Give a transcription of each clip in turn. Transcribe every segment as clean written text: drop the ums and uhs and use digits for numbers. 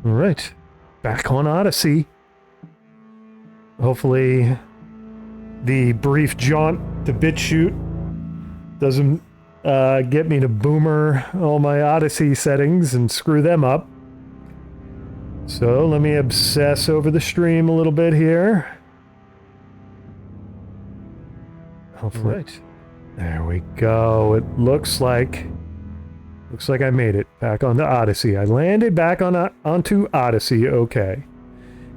Alright, back on Odyssey. Hopefully the brief jaunt to BitChute doesn't get me to boomer all my Odyssey settings and screw them up. So let me obsess over the stream a little bit here. Hopefully. Right. There we go. It looks like I made it back onto Odyssey. I landed back onto Odyssey, okay.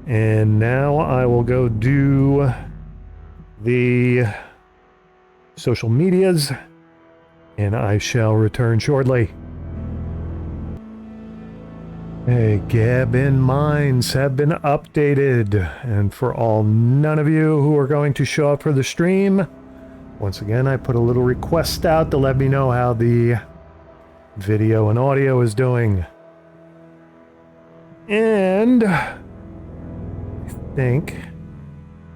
And now I will go do the social medias, and I shall return shortly. Hey, Gabbin Mines have been updated, and for all none of you who are going to show up for the stream, once again I put a little request out to let me know how the video and audio is doing. And I think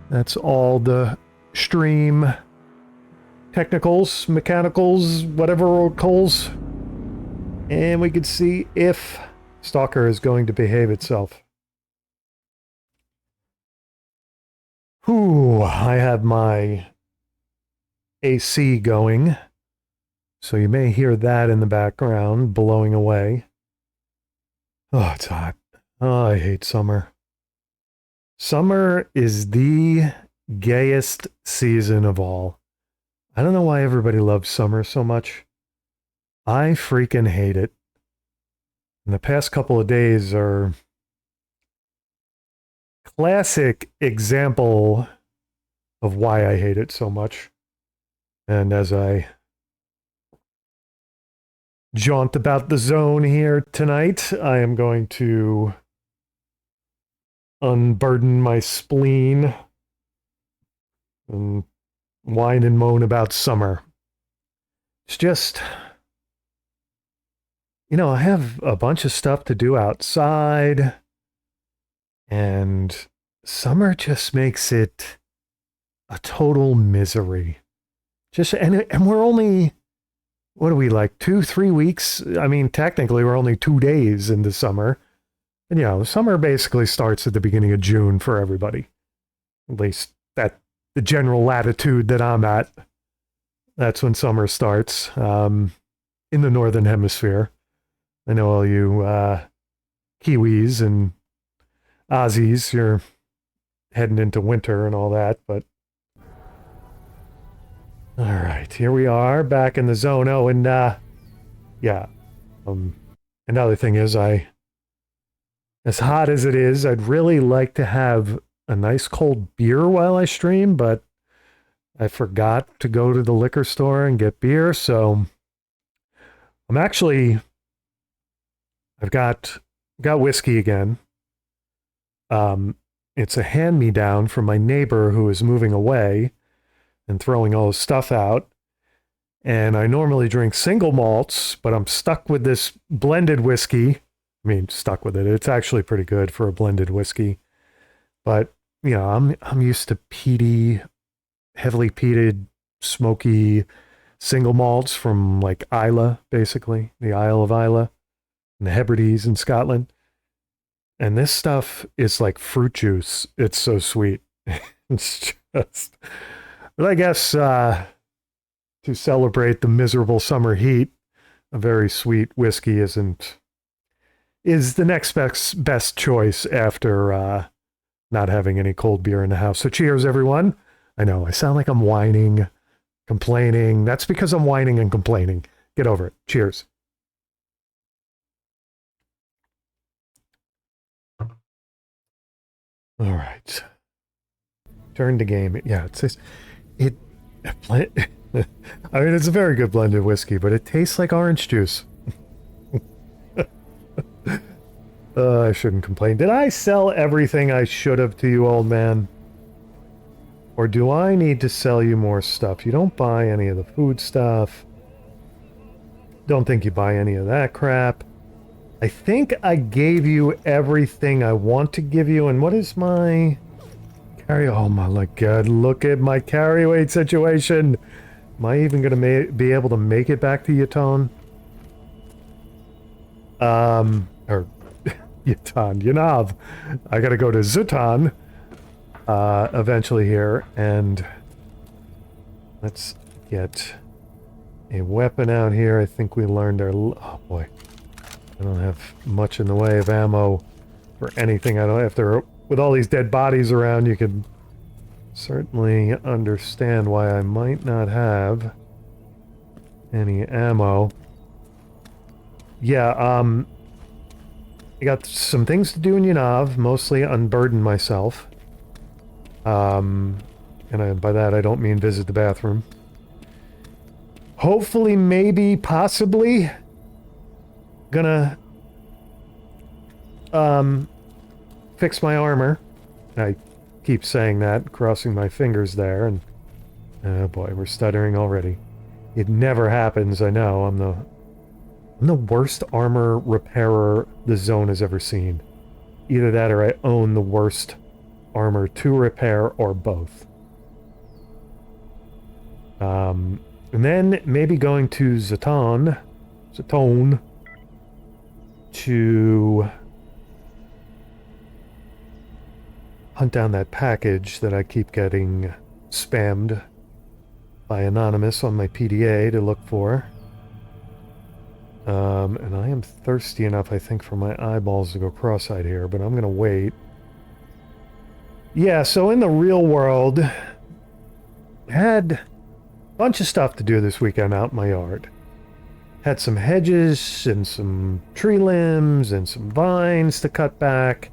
that's all the stream technicals, mechanicals, whatever it calls. And we can see if STALKER is going to behave itself. Whew, I have my AC going, so you may hear that in the background blowing away. Oh, it's hot. Oh, I hate summer. Summer is the gayest season of all. I don't know why everybody loves summer so much. I freaking hate it. And the past couple of days are classic example of why I hate it so much. And as I jaunt about the zone here tonight, I am going to unburden my spleen and whine and moan about summer. It's just, you know, I have a bunch of stuff to do outside, and summer just makes it a total misery. And we're only, what are we, like 2-3 weeks? I mean, technically we're only 2 days into summer. And you know, summer basically starts at the beginning of June for everybody. At least that the general latitude that I'm at. That's when summer starts in the northern hemisphere. I know all you Kiwis and Aussies, you're heading into winter and all that, but all right, here we are back in the zone. Oh, and yeah, another thing is, as hot as it is, I'd really like to have a nice cold beer while I stream, but I forgot to go to the liquor store and get beer, so I've got whiskey again. It's a hand-me-down from my neighbor who is moving away and throwing all his stuff out. And I normally drink single malts, but I'm stuck with this blended whiskey. I mean, stuck with it. It's actually pretty good for a blended whiskey. But, you know, I'm used to peaty, heavily peated, smoky single malts from like Islay, basically. The Isle of Islay and the Hebrides in Scotland. And this stuff is like fruit juice. It's so sweet. It's just... But I guess to celebrate the miserable summer heat, a very sweet whiskey is the next best choice after not having any cold beer in the house. So cheers, everyone. I know, I sound like I'm whining, complaining. That's because I'm whining and complaining. Get over it. Cheers. All right. Turn to game. Yeah, it says... I mean, it's a very good blended whiskey, but it tastes like orange juice. I shouldn't complain. Did I sell everything I should have to you, old man? Or do I need to sell you more stuff? You don't buy any of the food stuff. Don't think you buy any of that crap. I think I gave you everything I want to give you, and what is my... Oh my god, look at my carry weight situation. Am I even going to be able to make it back to Yatone? Or Yanav. I gotta go to Zutan eventually here, and let's get a weapon out here. I think we learned our... Oh boy. I don't have much in the way of ammo for anything. I don't have to... With all these dead bodies around, you could certainly understand why I might not have any ammo. Yeah, I got some things to do in Yanav, mostly unburden myself. And by that I don't mean visit the bathroom. Hopefully, maybe, possibly, gonna fix my armor. I keep saying that, crossing my fingers there, and oh boy, we're stuttering already. It never happens, I know. I'm the worst armor repairer the zone has ever seen. Either that or I own the worst armor to repair, or both. And then maybe going to Zaton to hunt down that package that I keep getting spammed by Anonymous on my PDA to look for. And I am thirsty enough, I think, for my eyeballs to go cross-eyed here, but I'm gonna wait. Yeah, so in the real world, had a bunch of stuff to do this weekend out in my yard. Had some hedges and some tree limbs and some vines to cut back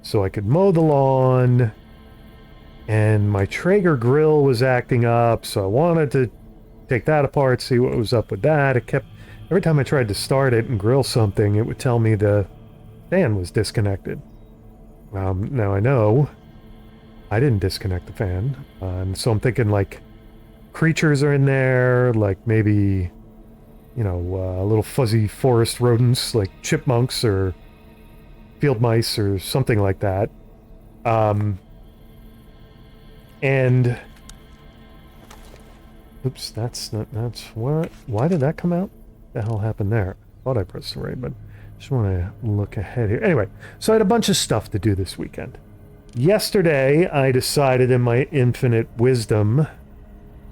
so I could mow the lawn. And my Traeger grill was acting up, so I wanted to take that apart, see what was up with that. It kept... Every time I tried to start it and grill something, it would tell me the fan was disconnected. Now I know I didn't disconnect the fan, and so I'm thinking, like, creatures are in there, like maybe, you know, little fuzzy forest rodents, like chipmunks or field mice or something like that. And... Oops, that's what... Why did that come out? What the hell happened there? I thought I pressed the right, but just want to look ahead here. Anyway, so I had a bunch of stuff to do this weekend. Yesterday, I decided in my infinite wisdom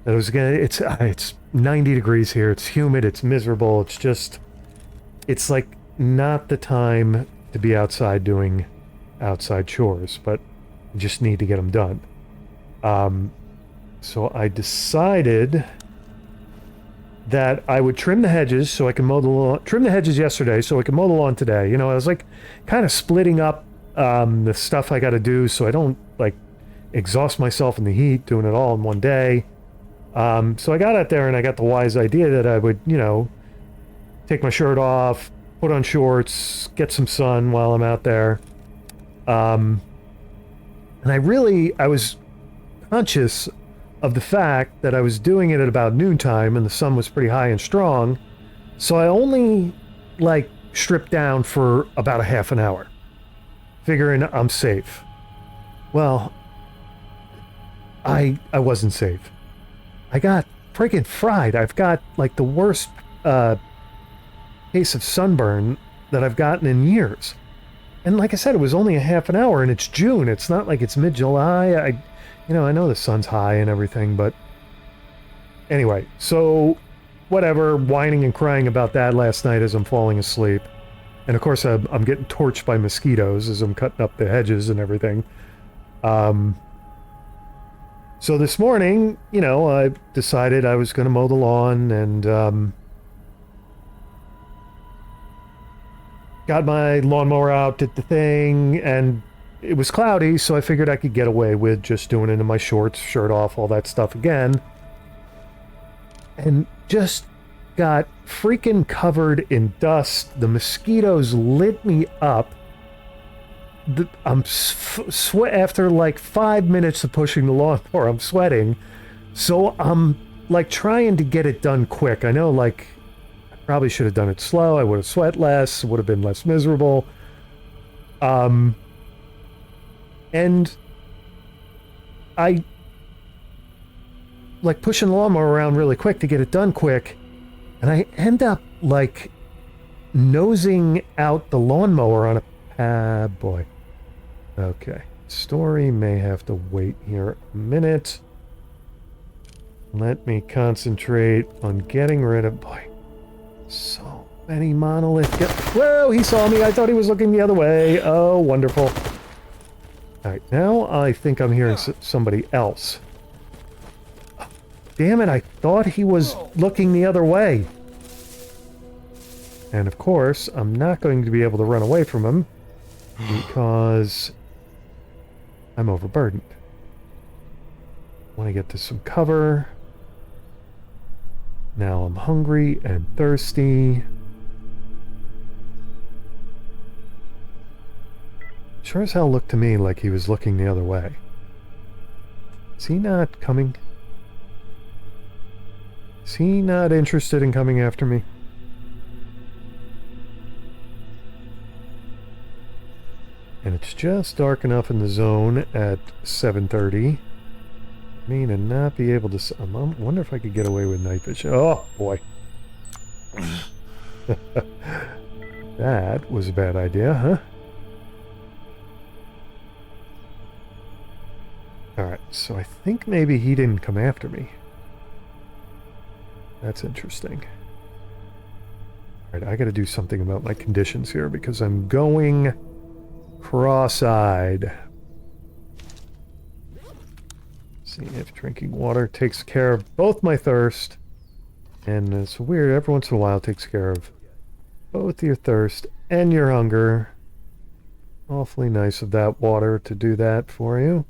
that I was gonna... It's 90 degrees here. It's humid. It's miserable. It's just... It's like not the time to be outside doing outside chores, but I just need to get them done. So I decided that I would trim the hedges so I can mow the lawn. Trim the hedges yesterday so I can mow the lawn today. You know, I was like kind of splitting up the stuff I got to do so I don't like exhaust myself in the heat doing it all in one day. So I got out there and I got the wise idea that I would, you know, take my shirt off, put on shorts, get some sun while I'm out there. And I was conscious of the fact that I was doing it at about noontime and the sun was pretty high and strong, so I only, like, stripped down for about a half an hour, figuring I'm safe. Well, I wasn't safe. I got freaking fried. I've got, like, the worst case of sunburn that I've gotten in years. And like I said, it was only a half an hour, and it's June. It's not like it's mid-July. You know, I know the sun's high and everything, but anyway, so whatever, whining and crying about that last night as I'm falling asleep. And of course, I'm getting torched by mosquitoes as I'm cutting up the hedges and everything. So this morning, you know, I decided I was going to mow the lawn and got my lawnmower out, did the thing, and it was cloudy, so I figured I could get away with just doing it in my shorts, shirt off, all that stuff again. And just got freaking covered in dust. The mosquitoes lit me up. After like 5 minutes of pushing the lawnmower, I'm sweating. So I'm like trying to get it done quick. I know, like, I probably should have done it slow. I would have sweat less, would have been less miserable. And I like pushing the lawnmower around really quick to get it done quick, and I end up like nosing out the lawnmower on a Ah, boy. Okay. Story may have to wait here a minute. Let me concentrate on getting rid of... Boy. So many monolith... Whoa, he saw me. I thought he was looking the other way. Oh, wonderful. Alright, now I think I'm hearing somebody else. Oh, damn it, I thought he was looking the other way. And of course, I'm not going to be able to run away from him because I'm overburdened. I want to get to some cover. Now I'm hungry and thirsty. Sure as hell looked to me like he was looking the other way. Is he not coming? Is he not interested in coming after me? And it's just dark enough in the zone at 7:30. Me to not be able to... I wonder if I could get away with night vision. Oh, boy. That was a bad idea, huh? Alright, so I think maybe he didn't come after me. That's interesting. Alright, I gotta do something about my conditions here because I'm going cross-eyed. See if drinking water takes care of both my thirst, and it's weird, every once in a while it takes care of both your thirst and your hunger. Awfully nice of that water to do that for you.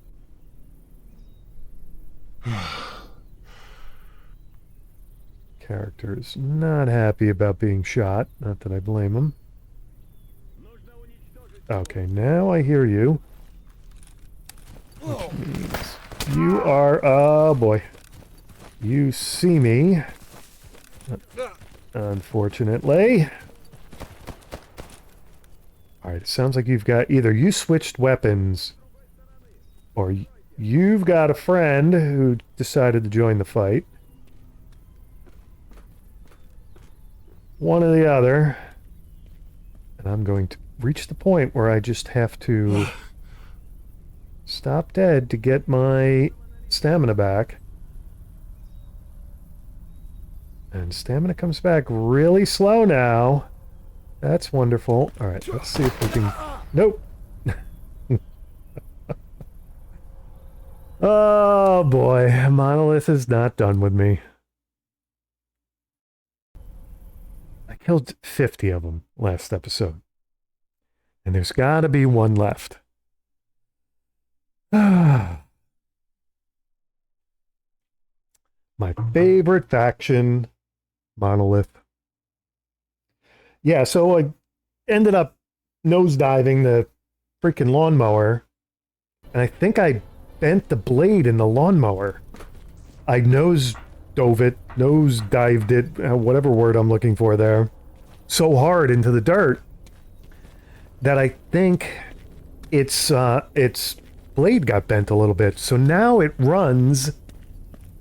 Character is not happy about being shot. Not that I blame him. Okay, now I hear you. Which means you are... Oh, boy. You see me. Unfortunately. Alright, it sounds like you've got... Either you switched weapons, or you've got a friend who decided to join the fight. One or the other. And I'm going to reach the point where I just have to stop dead to get my stamina back. And stamina comes back really slow now. That's wonderful. Alright, let's see if we can... Nope! Oh boy, Monolith is not done with me. I killed 50 of them last episode. And there's gotta be one left. My favorite faction, Monolith. Yeah, so I ended up nosediving the freaking lawnmower. And I think I bent the blade in the lawnmower. I nosedived it, whatever word I'm looking for there, so hard into the dirt that I think its blade got bent a little bit. So now it runs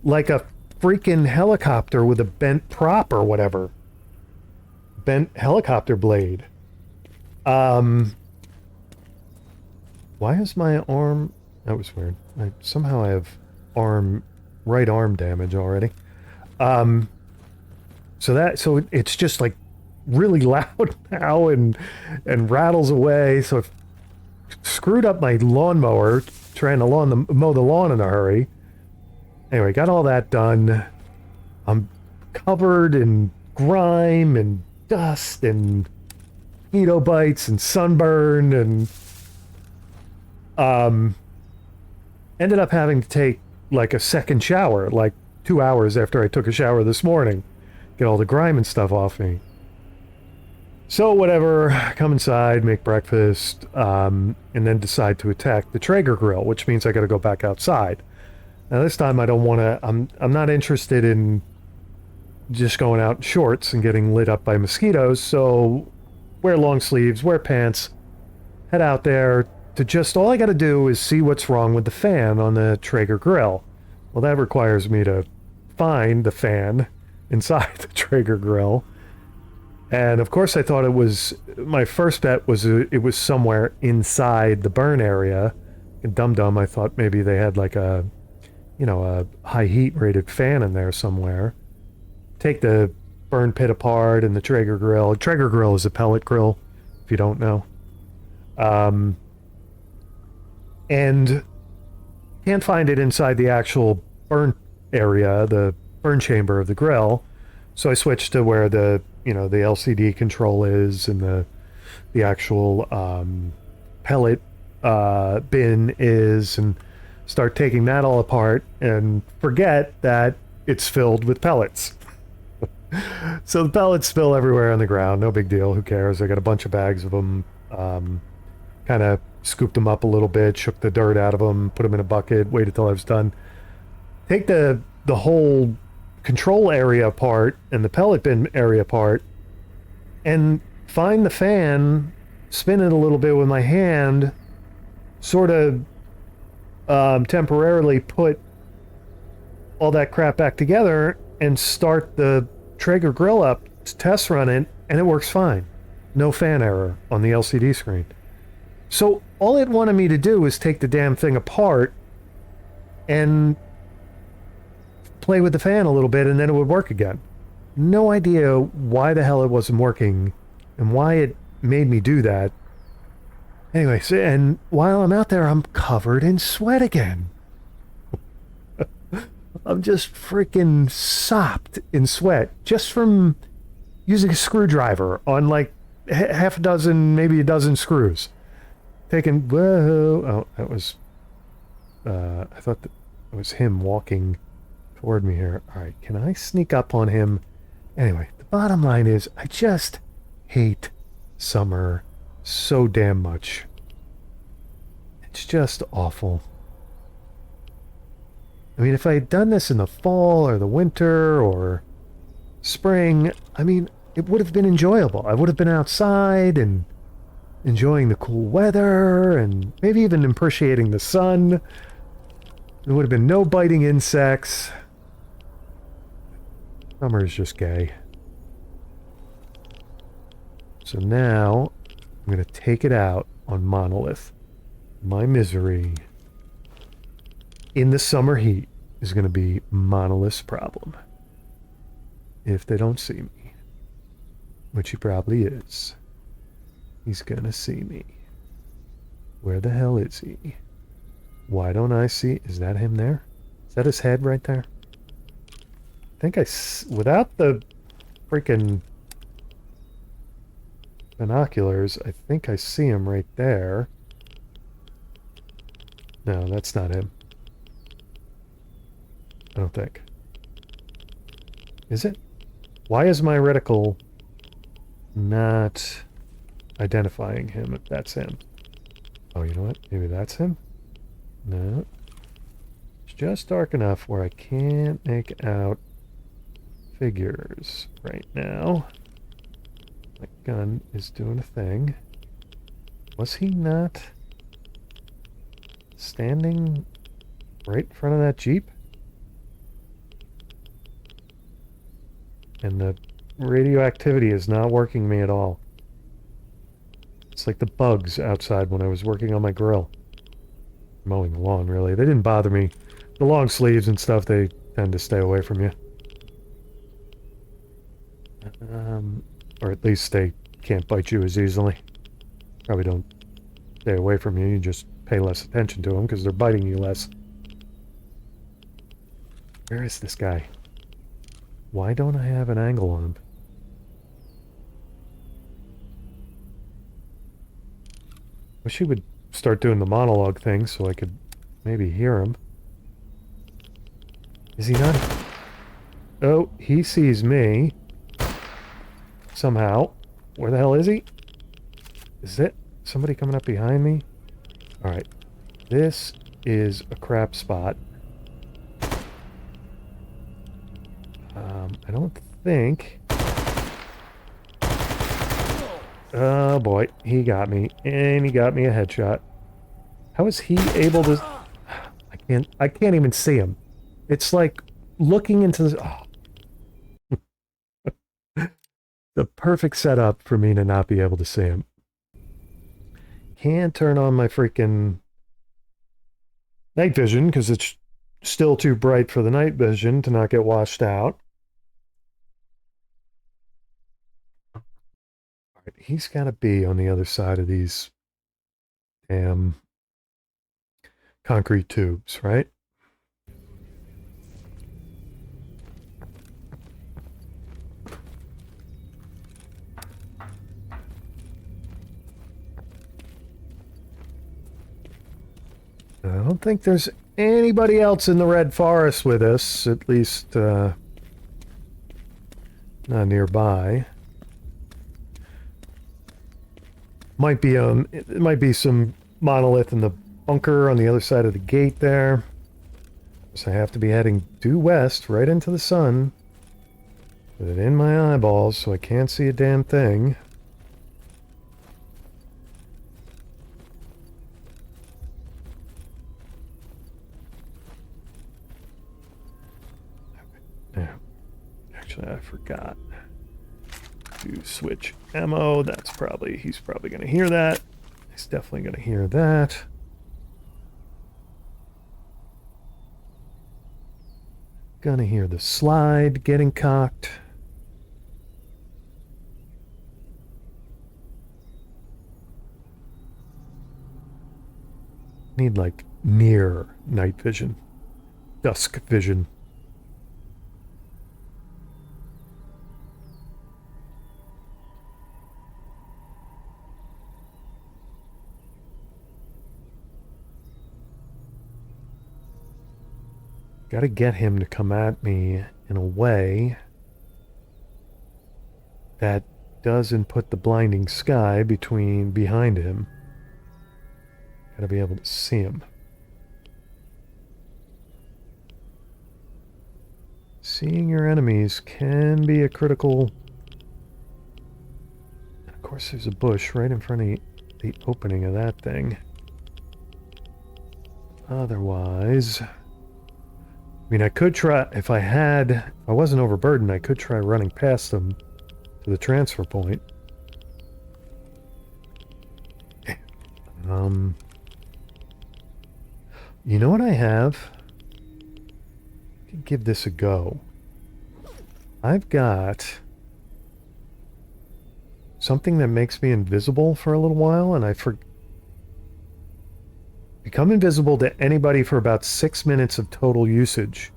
like a freaking helicopter with a bent prop or whatever. Bent helicopter blade. Why is my arm... That was weird. Somehow I have right arm damage already. So it's just like really loud now and rattles away. So I've screwed up my lawnmower trying to mow the lawn in a hurry. Anyway, got all that done. I'm covered in grime and dust and mosquito bites and sunburn and ended up having to take like a second shower, like 2 hours after I took a shower this morning. Get all the grime and stuff off me. So whatever, come inside, make breakfast, and then decide to attack the Traeger grill, which means I gotta go back outside. Now this time I don't want to, I'm not interested in just going out in shorts and getting lit up by mosquitoes, so wear long sleeves, wear pants, head out there to just, all I gotta do is see what's wrong with the fan on the Traeger grill. Well, that requires me to find the fan inside the Traeger grill And of course I thought it was, my first bet was it was somewhere inside the burn area. And dum-dum, I thought maybe they had like a, you know, a high heat rated fan in there somewhere. Take the burn pit apart and the Traeger grill. Traeger grill is a pellet grill, if you don't know. And can't find it inside the actual burn area, the burn chamber of the grill. So I switched to where the, you know, the LCD control is and the actual pellet bin is, and start taking that all apart and forget that it's filled with pellets. So the pellets spill everywhere on the ground. No big deal. Who cares? I got a bunch of bags of them. Kind of scooped them up a little bit, shook the dirt out of them, put them in a bucket, waited till I was done. Take the whole control area apart and the pellet bin area apart, and find the fan, spin it a little bit with my hand, sort of temporarily put all that crap back together and start the Traeger grill up to test run it, and it works fine. No fan error on the LCD screen. So all it wanted me to do was take the damn thing apart and play with the fan a little bit, and then it would work again. No idea why the hell it wasn't working and why it made me do that. Anyway, so, and while I'm out there, I'm covered in sweat again. I'm just freaking sopped in sweat just from using a screwdriver on like half a dozen, maybe a dozen screws. Taking, whoa, oh, that was, I thought that it was him walking toward me here. All right, can I sneak up on him? Anyway, the bottom line is I just hate summer so damn much. It's just awful. I mean, if I had done this in the fall or the winter or spring, I mean, it would have been enjoyable. I would have been outside and enjoying the cool weather and maybe even appreciating the sun. There would have been no biting insects. Summer is just gay. So now I'm going to take it out on Monolith. My misery in the summer heat is going to be Monolith's problem. If they don't see me, which he probably is, he's going to see me. Where the hell is he? Why don't I see? Is that him there? Is that his head right there? I think without the freaking binoculars, I think I see him right there. No, that's not him. I don't think. Is it? Why is my reticle not identifying him if that's him? Oh, you know what? Maybe that's him? No. It's just dark enough where I can't make out figures right now. My gun is doing a thing. Was he not standing right in front of that Jeep? And the radioactivity is not working me at all. It's like the bugs outside when I was working on my grill. Mowing the lawn, really. They didn't bother me. The long sleeves and stuff, they tend to stay away from you. Or at least they can't bite you as easily. Probably don't stay away from you. You just pay less attention to them because they're biting you less. Where is this guy? Why don't I have an angle on him? Wish he would start doing the monologue thing so I could maybe hear him. Is he not? Oh, he sees me. Somehow. Where the hell is he? Is it somebody coming up behind me? Alright. This is a crap spot. I don't think... Oh boy, he got me. And he got me a headshot. How is he able to... I can't even see him. It's like looking into the... Oh. the perfect setup for me to not be able to see him. Can't turn on my freaking night vision because it's still too bright for the night vision to not get washed out. All right, he's got to be on the other side of these damn concrete tubes, right? I don't think there's anybody else in the Red Forest with us, at least not nearby. It might be some monolith in the bunker on the other side of the gate there. So I have to be heading due west, right into the sun. With it in my eyeballs, so I can't see a damn thing. Yeah. Actually, I forgot to switch ammo. He's probably going to hear that. He's definitely going to hear that. Gonna hear the slide getting cocked. Need like near night vision. Dusk vision. Got to get him to come at me in a way that doesn't put the blinding sky behind him. Got to be able to see him. Seeing your enemies can be a critical... Of course, there's a bush right in front of the opening of that thing. Otherwise... I mean, I could try, if I wasn't overburdened, I could try running past them to the transfer point. You know what I have? I could give this a go. I've got something that makes me invisible for a little while, and become invisible to anybody for about 6 minutes of total usage.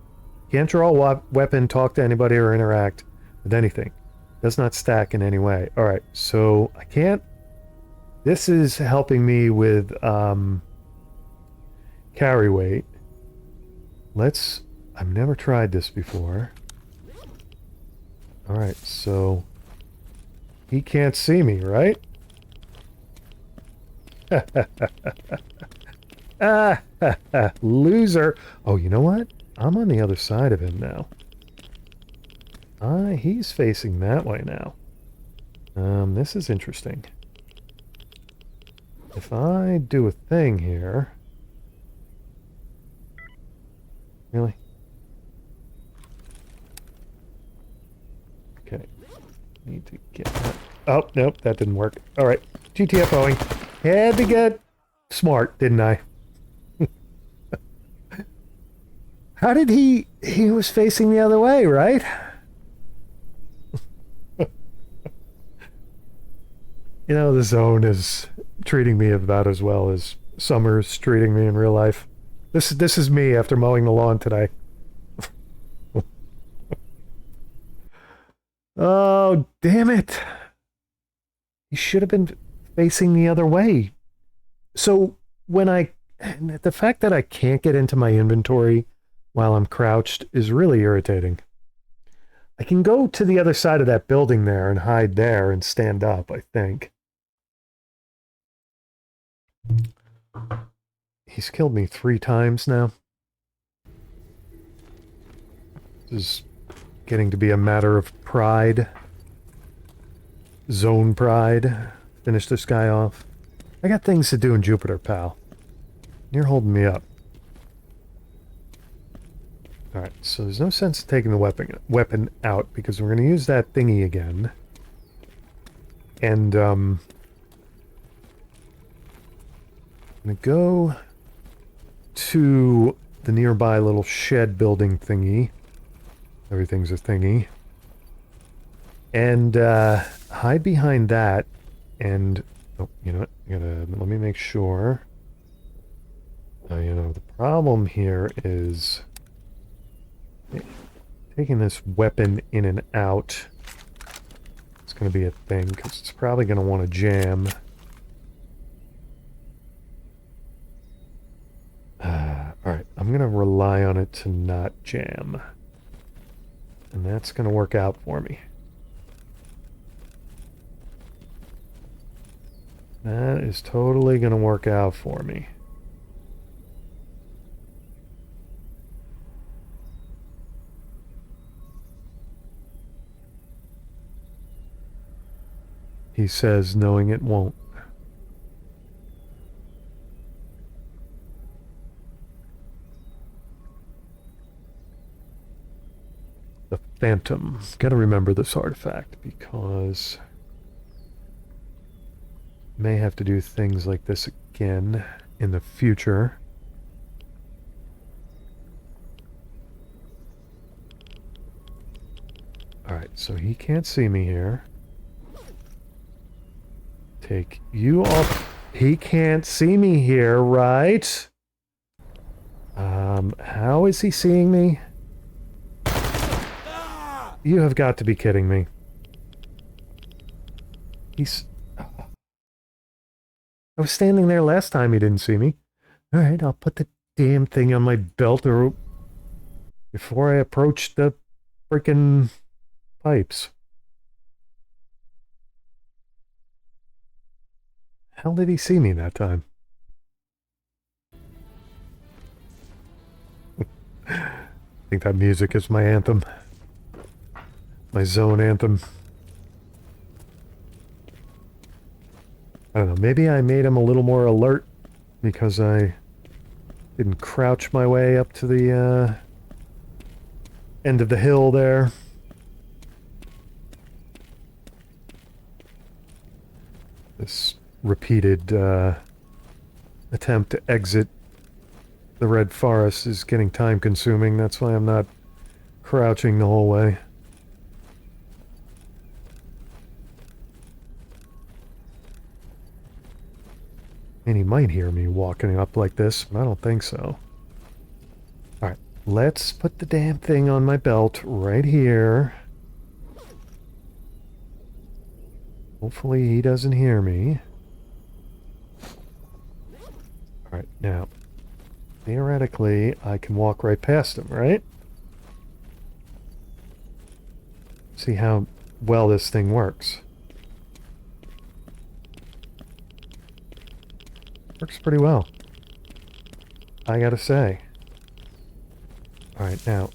Can't draw a weapon, talk to anybody, or interact with anything. Does not stack in any way. Alright, so I can't... This is helping me with carry weight. I've never tried this before. Alright, so... He can't see me, right? Ah, loser. Oh, you know what? I'm on the other side of him now. He's facing that way now. This is interesting. If I do a thing here... Really? Okay. Need to get that. Oh, nope, that didn't work. Alright. GTFOing. Had to get smart, didn't I? How did he was facing the other way, right? You know, the zone is treating me about as well as Summer's treating me in real life. This is me after mowing the lawn today. Oh, damn it. He should have been facing the other way. So the fact that I can't get into my inventory while I'm crouched is really irritating. I can go to the other side of that building there and hide there and stand up, I think. He's killed me 3 times now. This is getting to be a matter of pride. Zone pride. Finish this guy off. I got things to do in Jupiter, pal. You're holding me up. Alright, so there's no sense taking the weapon out because we're going to use that thingy again. And I'm gonna go to the nearby little shed building thingy. Everything's a thingy. And hide behind that. And oh, you know what? Let me make sure. You know, the problem here is taking this weapon in and out. It's going to be a thing because it's probably going to want to jam. Alright, I'm going to rely on it to not jam. And that's going to work out for me. That is totally going to work out for me. He says, knowing it won't. The Phantom. Gotta remember this artifact because may have to do things like this again in the future. Alright, so he can't see me here. Take you off. He can't see me here, right? How is he seeing me? You have got to be kidding me. He's... I was standing there last time he didn't see me. Alright, I'll put the damn thing on my belt or before I approach the freaking pipes. How did he see me that time? I think that music is my anthem. My zone anthem. I don't know, maybe I made him a little more alert because I didn't crouch my way up to the end of the hill there. This repeated attempt to exit the Red Forest is getting time consuming. That's why I'm not crouching the whole way. And he might hear me walking up like this, but I don't think so. Alright, let's put the damn thing on my belt right here. Hopefully he doesn't hear me. Alright, now, theoretically, I can walk right past him, right? See how well this thing works. Works pretty well, I gotta say. Alright, now,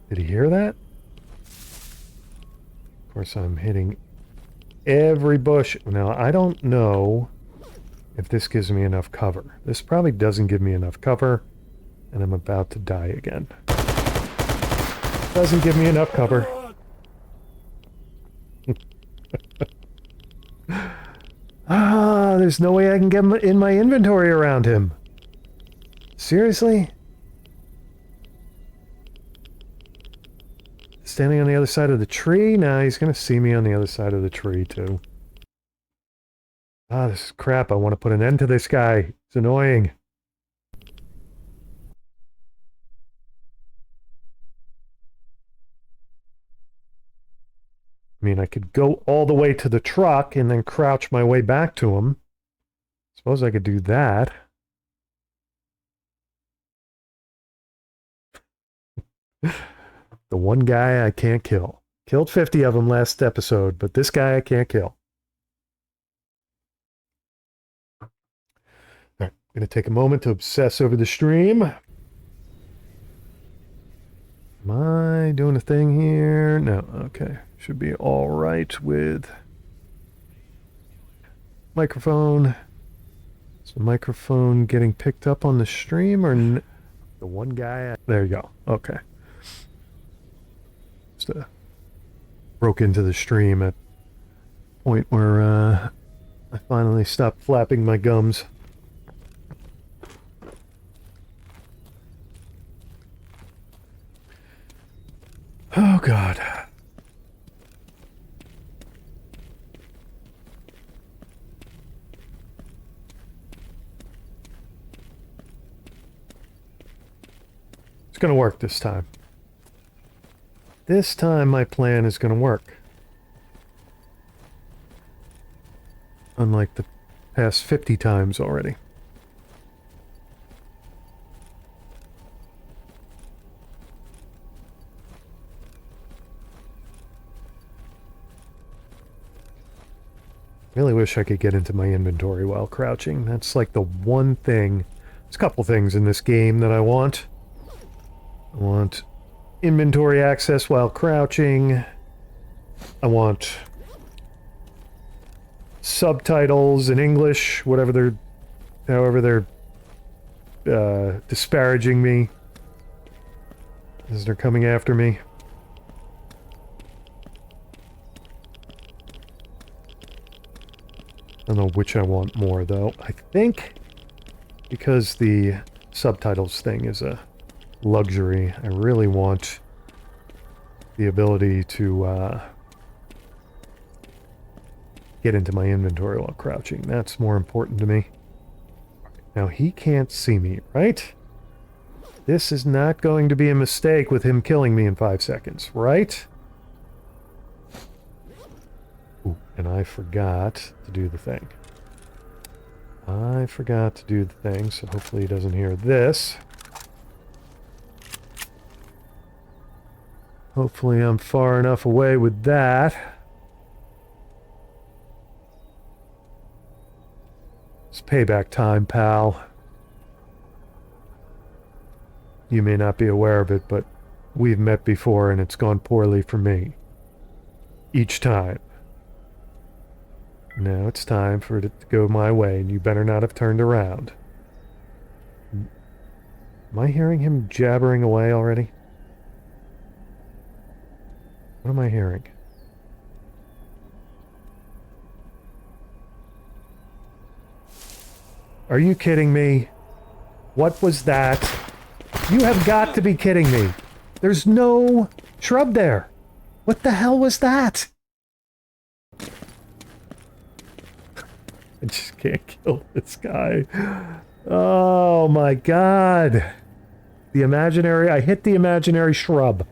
did he hear that? Of course, I'm hitting every bush. Now, I don't know if this gives me enough cover. This probably doesn't give me enough cover, and I'm about to die again. Doesn't give me enough cover. Ah, there's no way I can get him in my inventory around him. Seriously? Standing on the other side of the tree? Nah, he's gonna see me on the other side of the tree, too. Ah, this is crap. I want to put an end to this guy. It's annoying. I mean, I could go all the way to the truck and then crouch my way back to him. Suppose I could do that. The one guy I can't kill. Killed 50 of them last episode, but this guy I can't kill. Alright, I'm going to take a moment to obsess over the stream. Am I doing a thing here? No, okay. Should be alright with microphone. Is the microphone getting picked up on the stream or the one guy? There you go. Okay. Just broke into the stream at point where I finally stopped flapping my gums. Oh, God. It's gonna work this time. This time my plan is gonna work. Unlike the past 50 times already. Really wish I could get into my inventory while crouching. That's like the one thing. There's a couple things in this game that I want. I want inventory access while crouching. I want subtitles in English, however they're disparaging me as they're coming after me. I don't know which I want more, though. I think because the subtitles thing is a luxury, I really want the ability to get into my inventory while crouching. That's more important to me. Now, he can't see me, right? This is not going to be a mistake with him killing me in 5 seconds, right? Ooh, and I forgot to do the thing. I forgot to do the thing, so hopefully he doesn't hear this. Hopefully I'm far enough away with that. It's payback time, pal. You may not be aware of it, but we've met before and it's gone poorly for me. Each time. Now it's time for it to go my way, and you better not have turned around. Am I hearing him jabbering away already? What am I hearing? Are you kidding me? What was that? You have got to be kidding me. There's no shrub there. What the hell was that? I just can't kill this guy. Oh my god. I hit the imaginary shrub.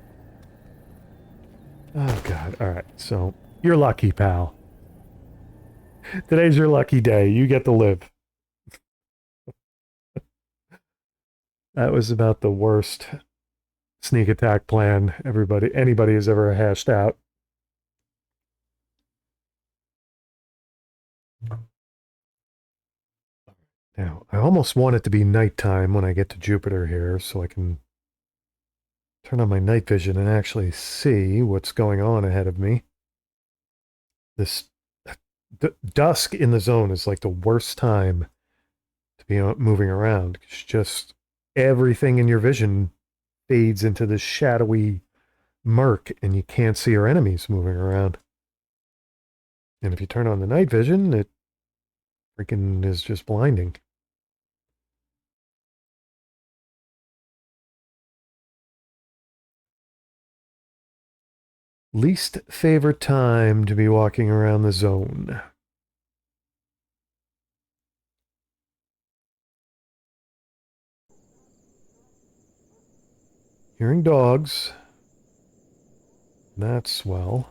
Oh god, alright, so you're lucky, pal. Today's your lucky day. You get to live. That was about the worst sneak attack plan anybody has ever hashed out. Now, I almost want it to be nighttime when I get to Jupiter here, so I can turn on my night vision and actually see what's going on ahead of me. This dusk in the zone is like the worst time to be moving around. It's just everything in your vision fades into this shadowy murk, and you can't see your enemies moving around. And if you turn on the night vision, it freaking is just blinding. Least favorite time to be walking around the zone. Hearing dogs. That's swell.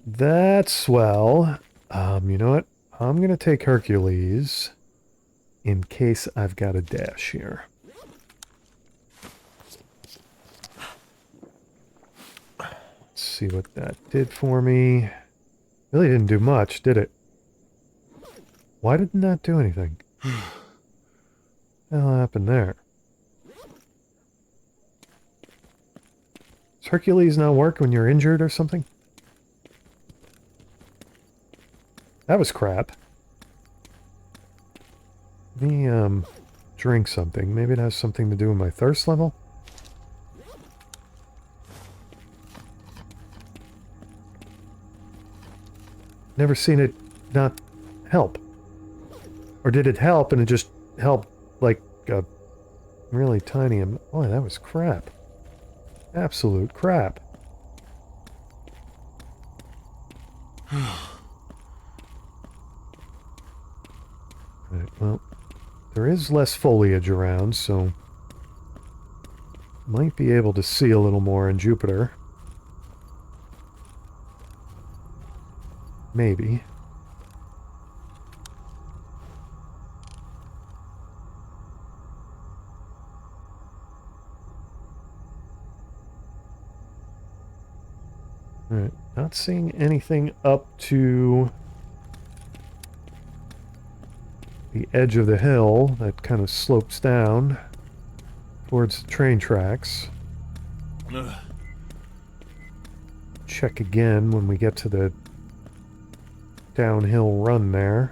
That's swell. You know what? I'm going to take Hercules in case I've got a dash here. Let's see what that did for me. Really didn't do much, did it? Why didn't that do anything? What the hell happened there? Does Hercules not work when you're injured or something? That was crap. Let me, drink something. Maybe it has something to do with my thirst level? never seen it not help. Or did it help and it just helped like a really tiny... Boy, that was crap. Absolute crap. Right, well, there is less foliage around, so might be able to see a little more in Jupiter. Maybe. Alright, not seeing anything up to the edge of the hill that kind of slopes down towards the train tracks. Check again when we get to the downhill run there.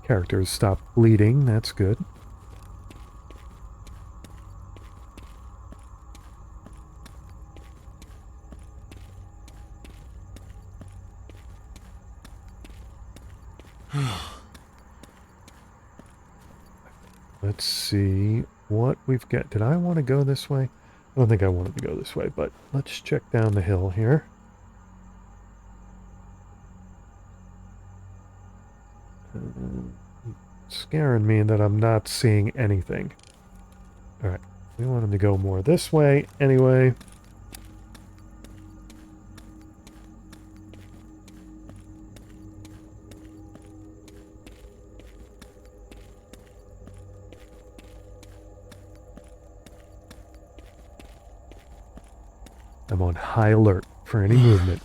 Characters stop bleeding, that's good. Let's see what we've got. Did I want to go this way? I don't think I wanted to go this way, but let's check down the hill here. Scaring me that I'm not seeing anything. Alright, we wanted to go more this way anyway. I'm on high alert for any movement.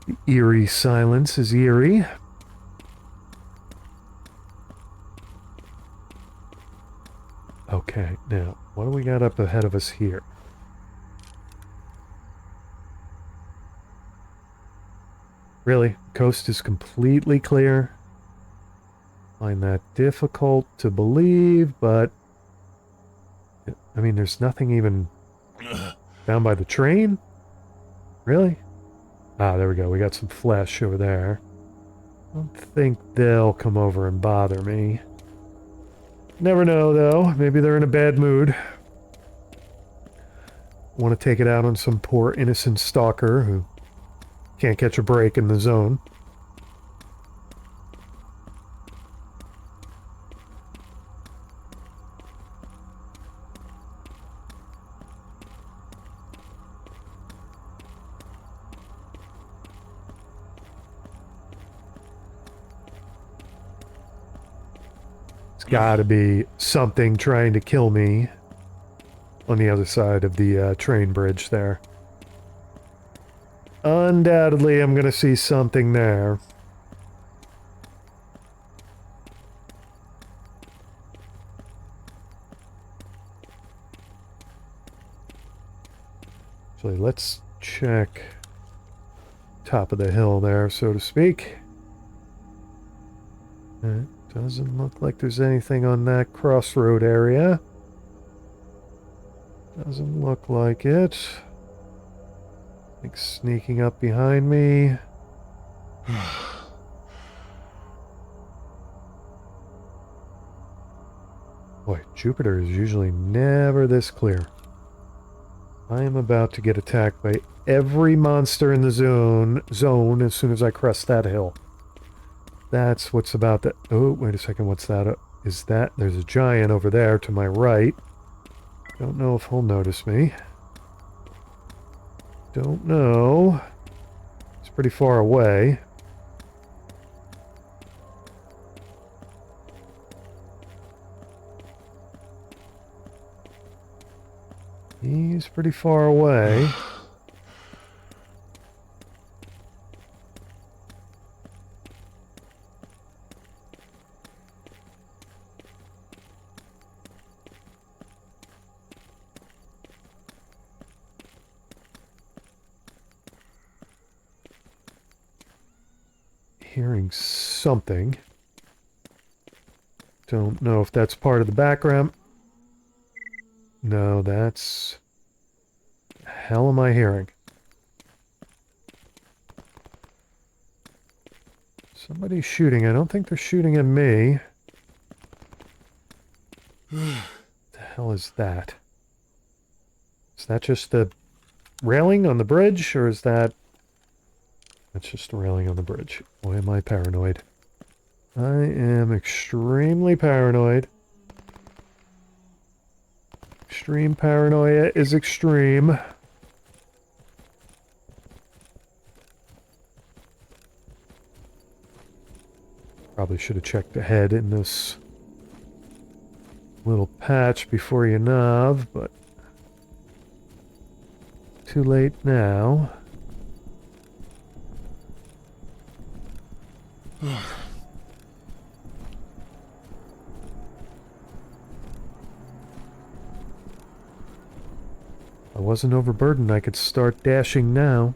The eerie silence is eerie. Okay, now, what do we got up ahead of us here? Really? Coast is completely clear? Find that difficult to believe, but... I mean, there's nothing even down by the train? Really? Ah, there we go. We got some flesh over there. I don't think they'll come over and bother me. Never know, though. Maybe they're in a bad mood. Want to take it out on some poor innocent stalker who can't catch a break in the zone. It's gotta be something trying to kill me on the other side of the train bridge there. Undoubtedly, I'm gonna see something there. Actually, let's check top of the hill there, so to speak. It doesn't look like there's anything on that crossroad area. Doesn't look like it. Like sneaking up behind me. Boy, Jupiter is usually never this clear. I am about to get attacked by every monster in the zone as soon as I crest that hill. That's what's about to... Oh, wait a second, what's that? Is that... There's a giant over there to my right. Don't know if he'll notice me. Don't know. It's pretty far away. He's pretty far away. hearing something. Don't know if that's part of the background. No, that's... the hell am I hearing? Somebody's shooting. I don't think they're shooting at me. What the hell is that? Is that just the railing on the bridge, or is that... That's just the railing on the bridge. Boy, am I paranoid. I am extremely paranoid. Extreme paranoia is extreme. Probably should have checked ahead in this little patch before you nav, but too late now. If I wasn't overburdened, I could start dashing now.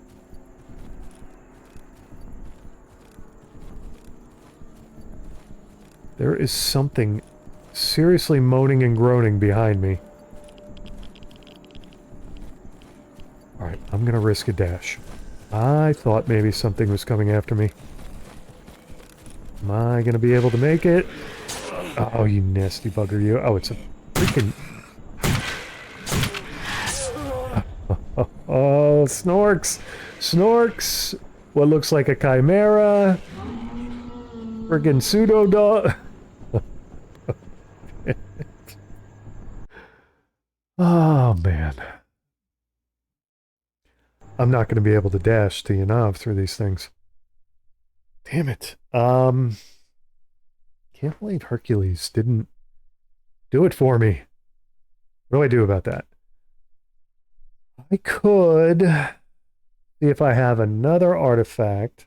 There is something seriously moaning and groaning behind me. Alright, I'm gonna risk a dash. I thought maybe something was coming after me. Am I gonna be able to make it? Oh, you nasty bugger, you. Oh, it's a freaking... Oh, Snorks! Snorks! What looks like a chimera. Friggin' pseudo-dog. Oh, man. I'm not going to be able to dash to Yanav through these things. Damn it. Can't believe Hercules didn't do it for me. What do I do about that? I could see if I have another artifact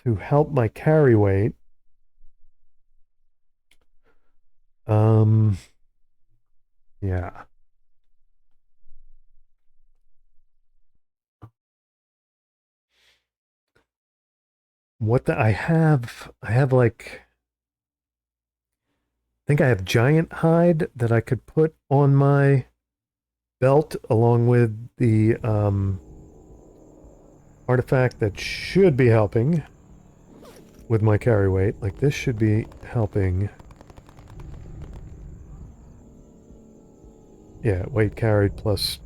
to help my carry weight. Yeah. I have like, I think I have giant hide that I could put on my belt along with the artifact that should be helping with my carry weight. Like this should be helping. Yeah, weight carried plus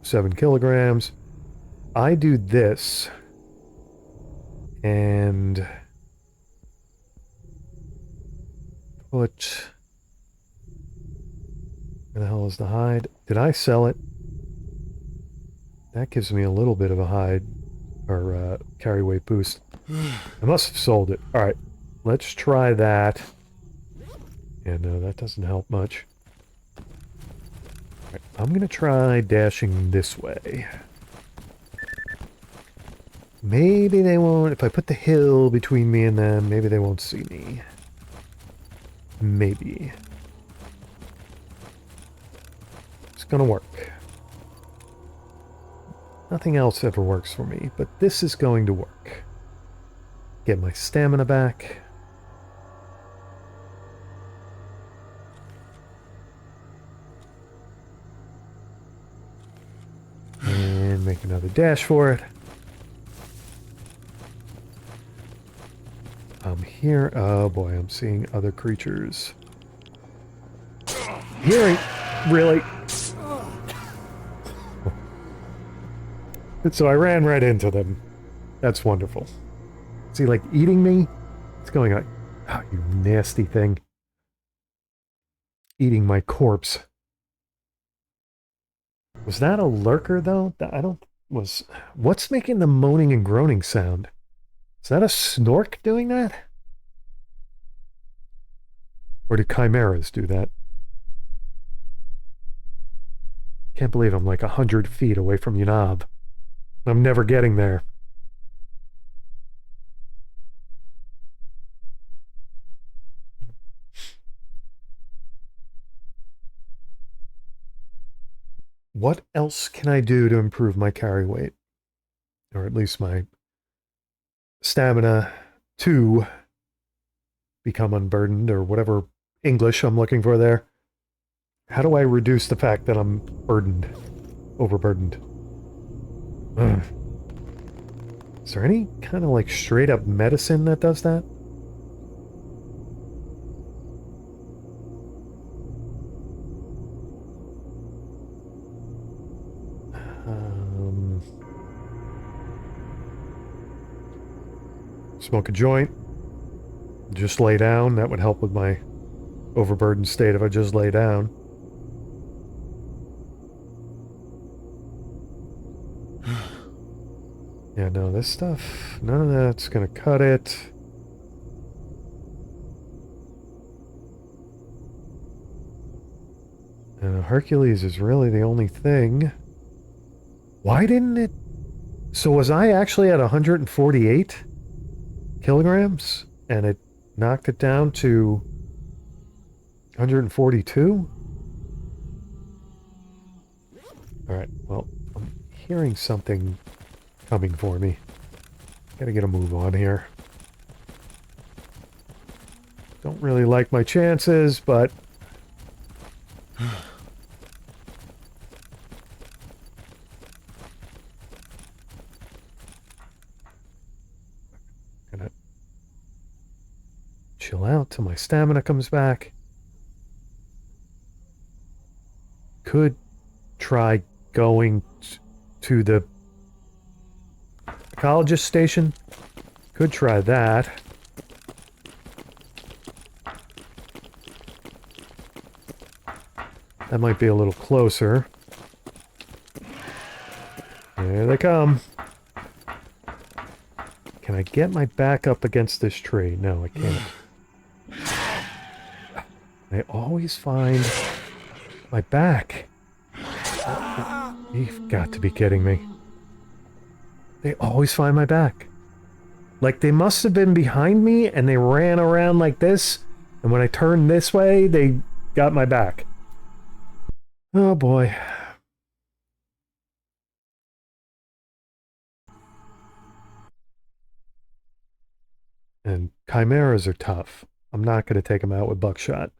7 kilograms. I do this and put... Where the hell is the hide? Did I sell it? That gives me a little bit of a hide or carry weight boost. I must have sold it. Alright, let's try that. Yeah, no, that doesn't help much. Right, I'm gonna try dashing this way. Maybe they won't... If I put the hill between me and them, maybe they won't see me. Maybe. It's gonna work. Nothing else ever works for me, but this is going to work. Get my stamina back. And make another dash for it. I'm here. Oh boy, I'm seeing other creatures. Hearing. Really? So I ran right into them. That's wonderful. Is he like eating me? What's going on? Oh, you nasty thing. Eating my corpse. Was that a lurker though? I don't... What's making the moaning and groaning sound? Is that a snork doing that? Or do chimeras do that? Can't believe I'm like 100 feet away from Yanab. I'm never getting there. What else can I do to improve my carry weight? Or at least my stamina to become unburdened, or whatever English I'm looking for there. How do I reduce the fact that I'm burdened? Overburdened. Ugh. Is there any kind of like straight up medicine that does that? Smoke a joint. Just lay down. That would help with my overburdened state if I just lay down. Yeah, no, this stuff, none of that's gonna cut it. Hercules is really the only thing. Why didn't it... So was I actually at 148 kilograms? And it knocked it down to 142? Alright, well, I'm hearing something coming for me. Gotta get a move on here. Don't really like my chances, but... Gonna chill out till my stamina comes back. Could try going to the ecologist station. Could try that. That might be a little closer. There they come. Can I get my back up against this tree? No, I can't. I always find my back. You've got to be kidding me. They always find my back. Like, they must have been behind me and they ran around like this, and when I turned this way, they got my back. Oh boy. And chimeras are tough. I'm not going to take them out with buckshot.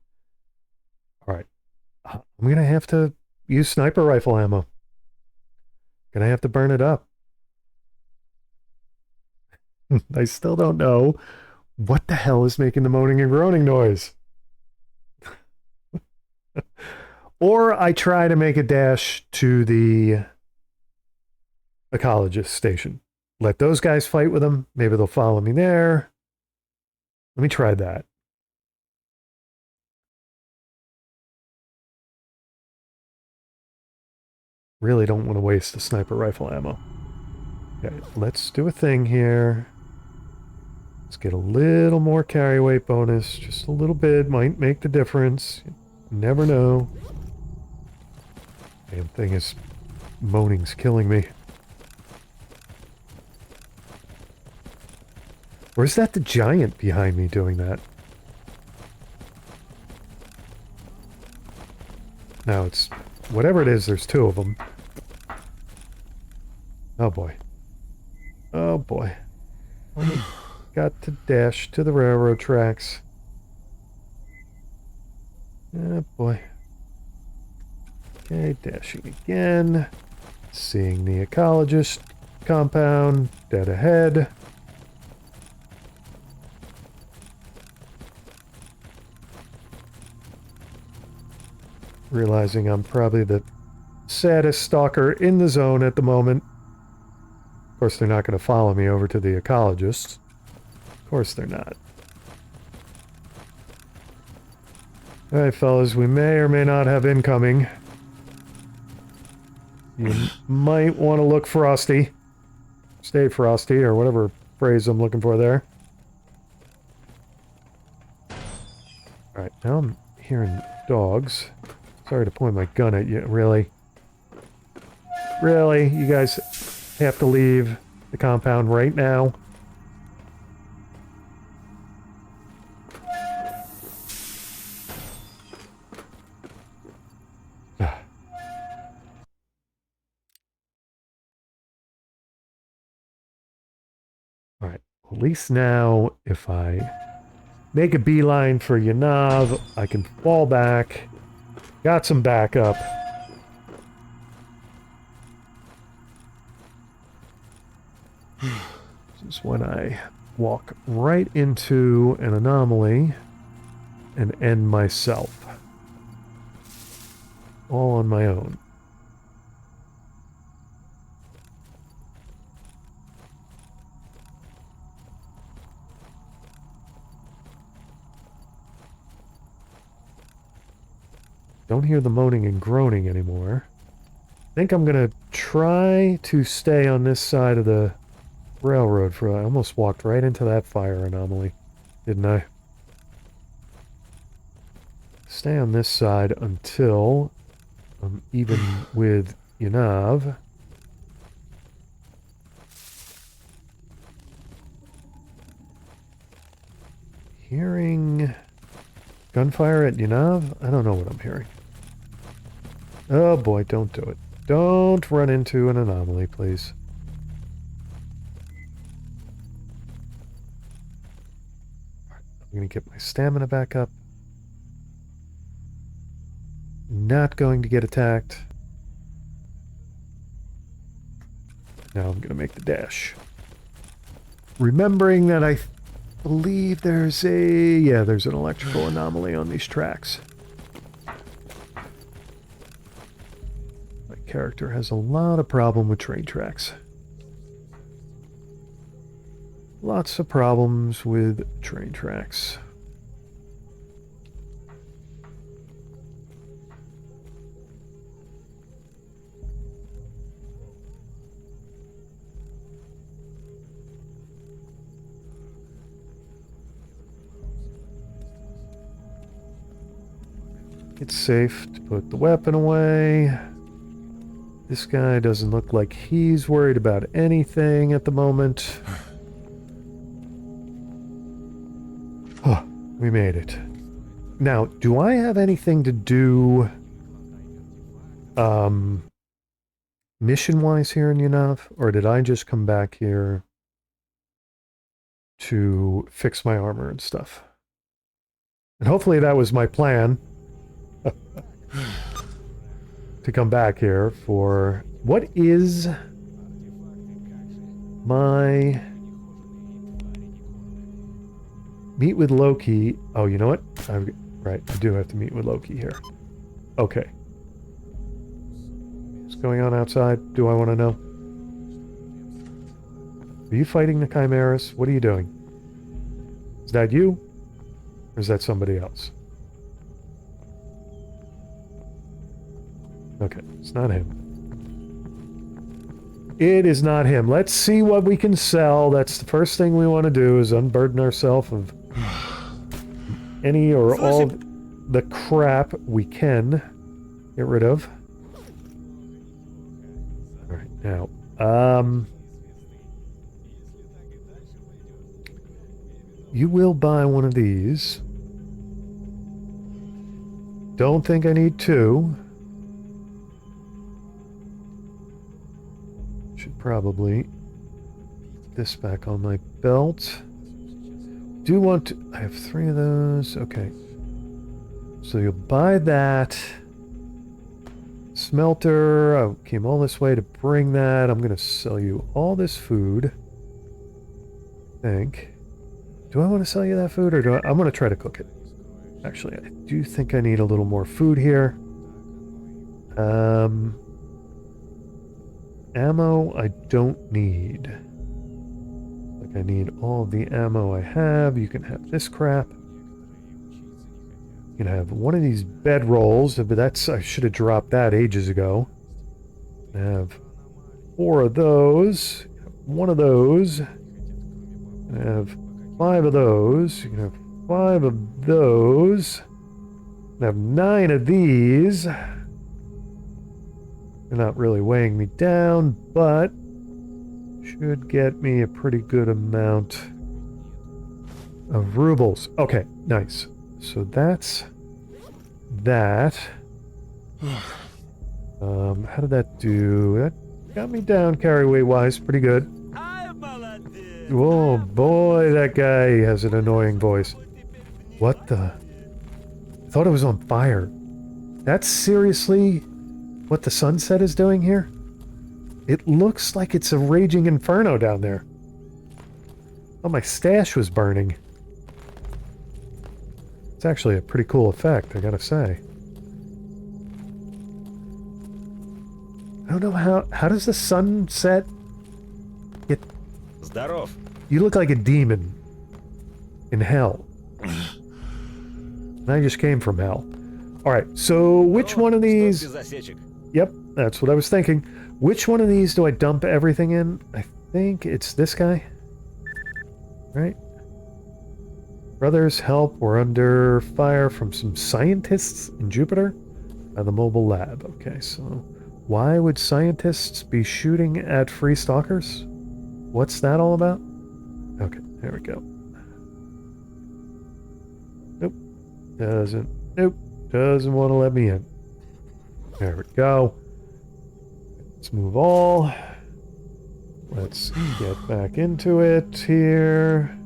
Alright. I'm going to have to use sniper rifle ammo. Gonna have to burn it up. I still don't know what the hell is making the moaning and groaning noise. Or I try to make a dash to the ecologist station. Let those guys fight with them. Maybe they'll follow me there. Let me try that. Really don't want to waste the sniper rifle ammo. Okay, let's do a thing here. Let's get a little more carry weight bonus. Just a little bit might make the difference. You never know. Damn thing is... moaning's killing me. Or is that the giant behind me doing that? No, it's... whatever it is, there's two of them. Oh boy. Oh boy. Got to dash to the railroad tracks. Oh boy. Okay, dashing again. Seeing the ecologist compound. Dead ahead. Realizing I'm probably the saddest stalker in the zone at the moment. Of course, they're not going to follow me over to the ecologists. Of course they're not. Alright, fellas, we may or may not have incoming. You might want to look frosty. Stay frosty, or whatever phrase I'm looking for there. Alright, now I'm hearing dogs. Sorry to point my gun at you, really. Really? You guys have to leave the compound right now? Alright, At least now, if I make a beeline for Yanav, I can fall back. Got some backup. This is when I walk right into an anomaly and end myself. All on my own. Don't hear the moaning and groaning anymore. I think I'm gonna try to stay on this side of the railroad for... I almost walked right into that fire anomaly, didn't I? Stay on this side until I'm even with Yanav. Hearing gunfire at Yanav? I don't know what I'm hearing. Oh boy, don't do it. Don't run into an anomaly, please. I'm gonna get my stamina back up. Not going to get attacked. Now I'm gonna make the dash. Remembering that I believe there's a... yeah, there's an electrical anomaly on these tracks. My character has a lot of problem with train tracks. Lots of problems with train tracks. It's safe to put the weapon away. This guy doesn't look like he's worried about anything at the moment. Oh, we made it. Now, do I have anything to do mission-wise here in Yanav? Or did I just come back here to fix my armor and stuff? And hopefully that was my plan. To come back here for... what is my... meet with Loki? Oh, you know what? Right, I do have to meet with Loki here. Okay. What's going on outside? Do I want to know? Are you fighting the Chimeras? What are you doing? Is that you? Or is that somebody else? Okay, it's not him. It is not him. Let's see what we can sell. That's the first thing we want to do, is unburden ourselves of any or all the crap we can get rid of. Alright, now, you will buy one of these. Don't think I need two. Should probably put this back on my belt. Do want to... I have 3 of those. Okay. So you'll buy that. Smelter. I came all this way to bring that. I'm going to sell you all this food. I think. Do I want to sell you that food, or do I'm going to try to cook it. Actually, I do think I need a little more food here. Ammo I don't need. Like, I need all the ammo I have. You can have this crap. You can have one of these bed rolls, but that's... I should have dropped that ages ago. I have 4 of those. One of those. I have 5 of those. You can have 5 of those. I have 9 of these. They're not really weighing me down, but should get me a pretty good amount of rubles. Okay, nice. So that's that. How did that do? That got me down carry weight wise pretty good. Oh boy, that guy has an annoying voice. What the? I thought it was on fire. That's seriously what the sunset is doing here? It looks like it's a raging inferno down there. Oh, my stash was burning. It's actually a pretty cool effect, I gotta say. I don't know how does the sunset get... Здоров. You look like a demon in hell. And I just came from hell. Alright, so which one of these... Yep, that's what I was thinking. Which one of these do I dump everything in? I think it's this guy. Right? Brothers, help. We're under fire from some scientists in Jupiter by the mobile lab. Okay, so why would scientists be shooting at free stalkers? What's that all about? Okay, there we go. Nope. Doesn't want to let me in. There we go. Let's move all. Let's get back into it here.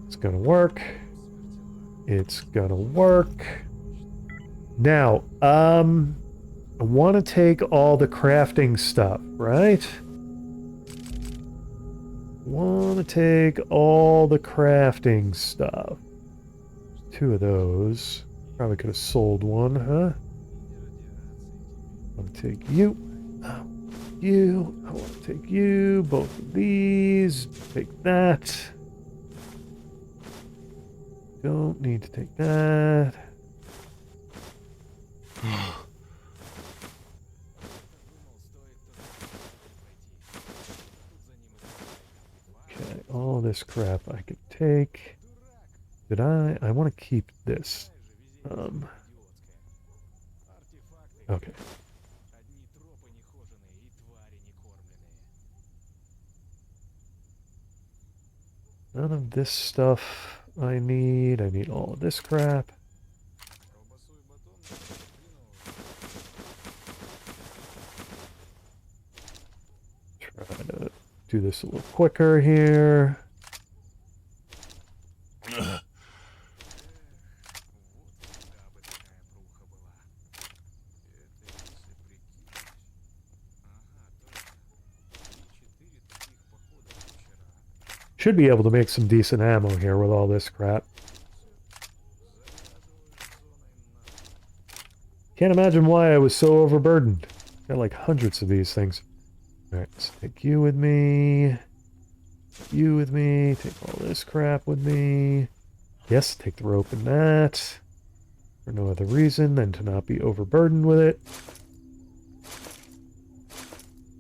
It's gonna work. It's gonna work. Now, I want to take all the crafting stuff, right? Want to take all the crafting stuff. 2 of those. Probably could have sold one, huh? I want to take you. You. I want to take you. Both of these. Take that. Don't need to take that. Okay, all this crap I could take. Did I want to keep this. Okay. None of this stuff I need. I need all of this crap. Try to do this a little quicker here. Should be able to make some decent ammo here with all this crap. Can't imagine why I was so overburdened. Got like hundreds of these things. Alright, let's take you with me. You with me. Take all this crap with me. Yes, take the rope and that. For no other reason than to not be overburdened with it.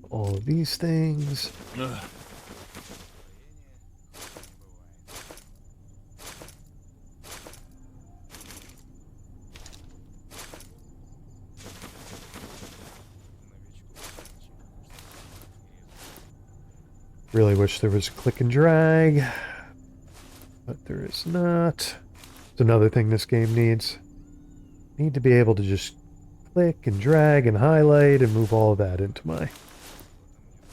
All of these things. Really wish there was a click and drag, but there is not. It's another thing this game needs. Need to be able to just click and drag and highlight and move all of that into my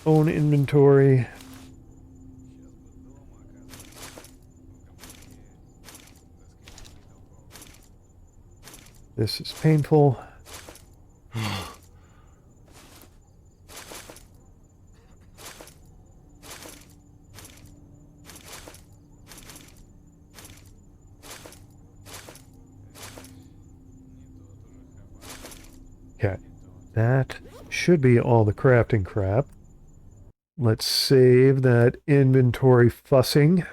own inventory. This is painful. Okay, that should be all the crafting crap. Let's save that inventory fussing.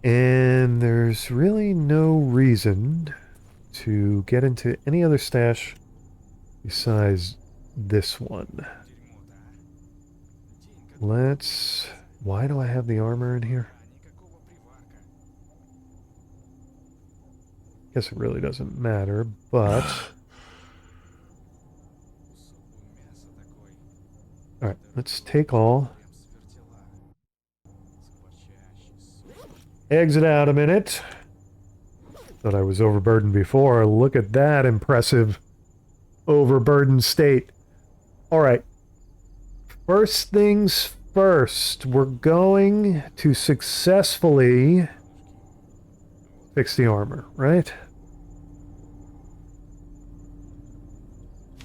And there's really no reason to get into any other stash besides this one. Let's... Why do I have the armor in here? Guess it really doesn't matter, but... Alright, let's take all. Exit out a minute. Thought I was overburdened before. Look at that impressive overburdened state. All right. First things first, we're going to successfully fix the armor, right?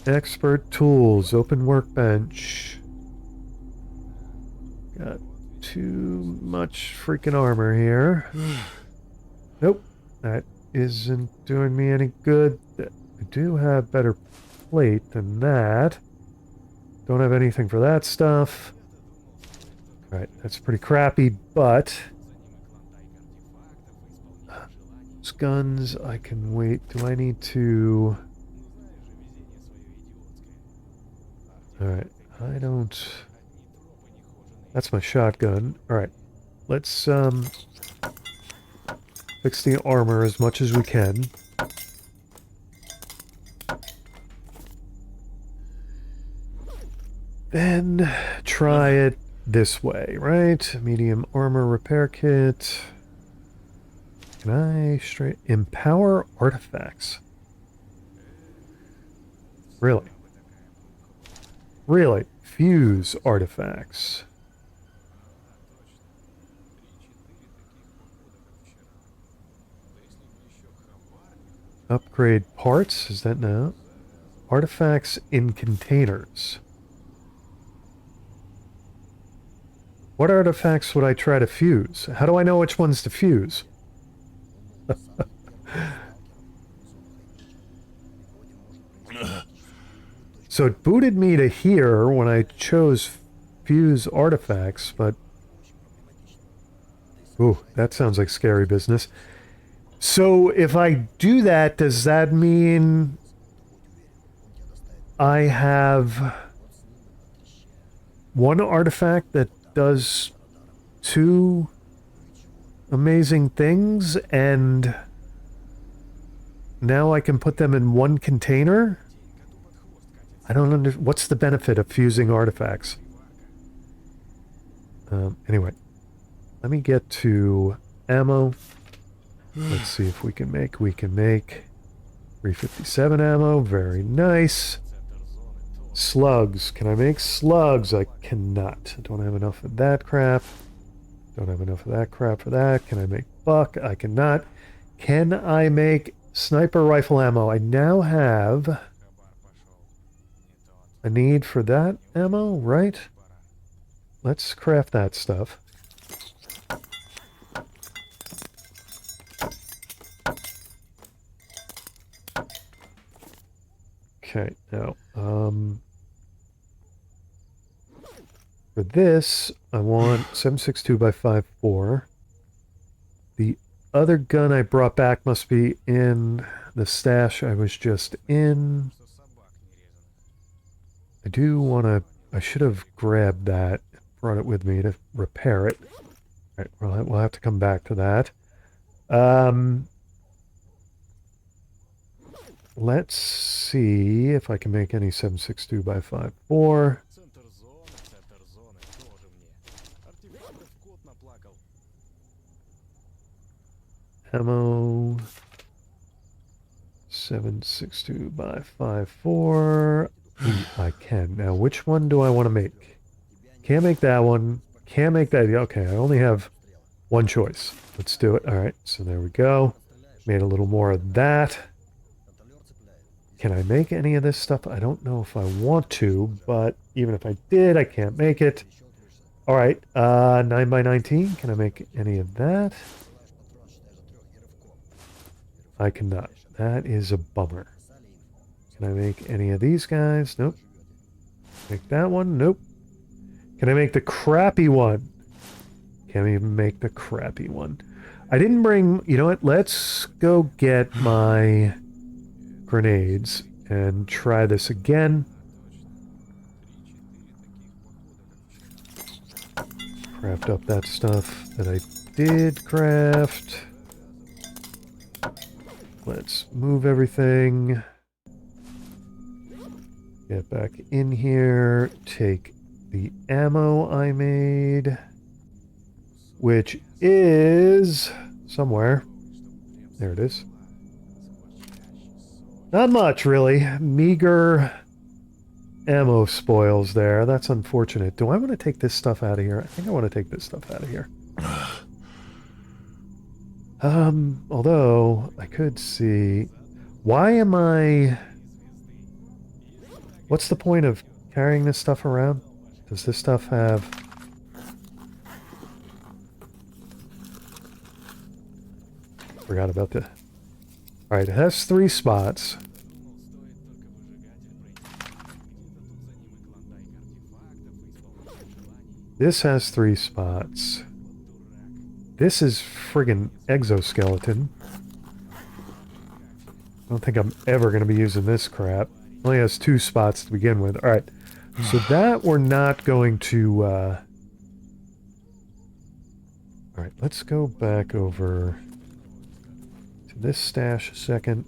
Expert tools, open workbench. Got too much freaking armor here. Nope, that isn't doing me any good. I do have better plate than that. Don't have anything for that stuff. Alright, that's pretty crappy, but... Those guns, I can wait. Do I need to... Alright, I don't... That's my shotgun. Alright, let's, fix the armor as much as we can. Then try it this way, right? Medium armor repair kit. Can I straight... Empower artifacts? Really? Really? Fuse artifacts. Upgrade parts? Is that now? Artifacts in containers. What artifacts would I try to fuse? How do I know which ones to fuse? So it booted me to here when I chose fuse artifacts, but... Ooh, that sounds like scary business. So if I do that, does that mean I have one artifact that does two amazing things, and now I can put them in one container? I don't understand. What's the benefit of fusing artifacts? Anyway, let me get to ammo. Let's see if we can make 357 ammo. Very nice. Slugs. Can I make slugs? I cannot. I don't have enough of that crap. Don't have enough of that crap for that. Can I make buck? I cannot. Can I make sniper rifle ammo? I now have a need for that ammo, right? Let's craft that stuff. Okay, now, for this, I want 7.62 by 5.4. The other gun I brought back must be in the stash I was just in. I do want to... I should have grabbed that, brought it with me to repair it. All right, we'll have to come back to that. Let's see if I can make any 7.62 by 5.4. Ammo 7.62 by 5.4. I can. Now, which one do I want to make? Can't make that one. Can't make that. Okay, I only have one choice. Let's do it. All right, so there we go. Made a little more of that. Can I make any of this stuff? I don't know if I want to, but even if I did, I can't make it. All right, 9 by 19. Can I make any of that? I cannot. That is a bummer. Can I make any of these guys? Nope. Make that one? Nope. Can I make the crappy one? Can't even make the crappy one. I didn't bring... You know what? Let's go get my grenades and try this again. Craft up that stuff that I did craft. Let's move everything. Get back in here. Take the ammo I made, which is somewhere. There it is. Not much, really. Meager ammo spoils there. That's unfortunate. Do I want to take this stuff out of here? I think I want to take this stuff out of here. Although I could see... Why am I... What's the point of carrying this stuff around? Does this stuff have... Forgot about the... Alright, it has 3 spots. This has 3 spots. This is friggin' exoskeleton. I don't think I'm ever going to be using this crap. It only has 2 spots to begin with. Alright, so that we're not going to... Alright, let's go back over to this stash a second.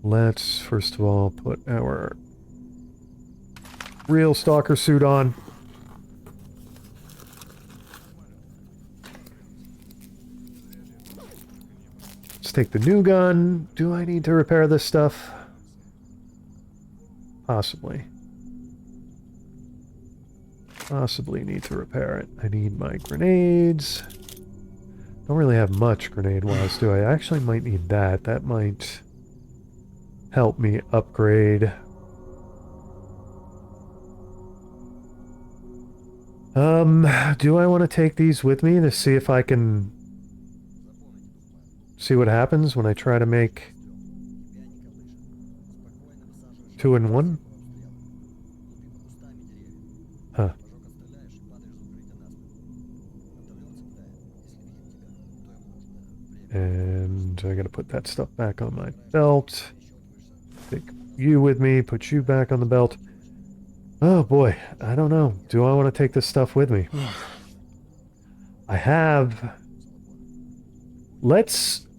Let's, first of all, put our real stalker suit on. Let's take the new gun. Do I need to repair this stuff? Possibly. Possibly need to repair it. I need my grenades. Don't really have much grenade-wise, do I? I actually might need that. That might help me upgrade. Do I want to take these with me to see if I can see what happens when I try to make 2 in 1? Huh. And I gotta put that stuff back on my belt. Take you with me, put you back on the belt. Oh boy, I don't know. Do I want to take this stuff with me? I have...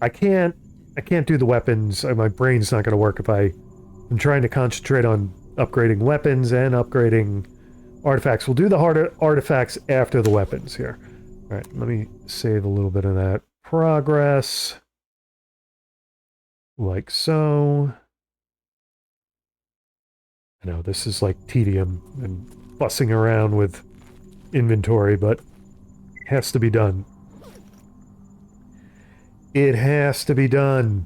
I can't do the weapons. My brain's not going to work if I'm trying to concentrate on upgrading weapons and upgrading artifacts. We'll do the harder artifacts after the weapons here. Alright, let me save a little bit of that progress. Like so. I know, this is like tedium and fussing around with inventory, but it has to be done. It has to be done.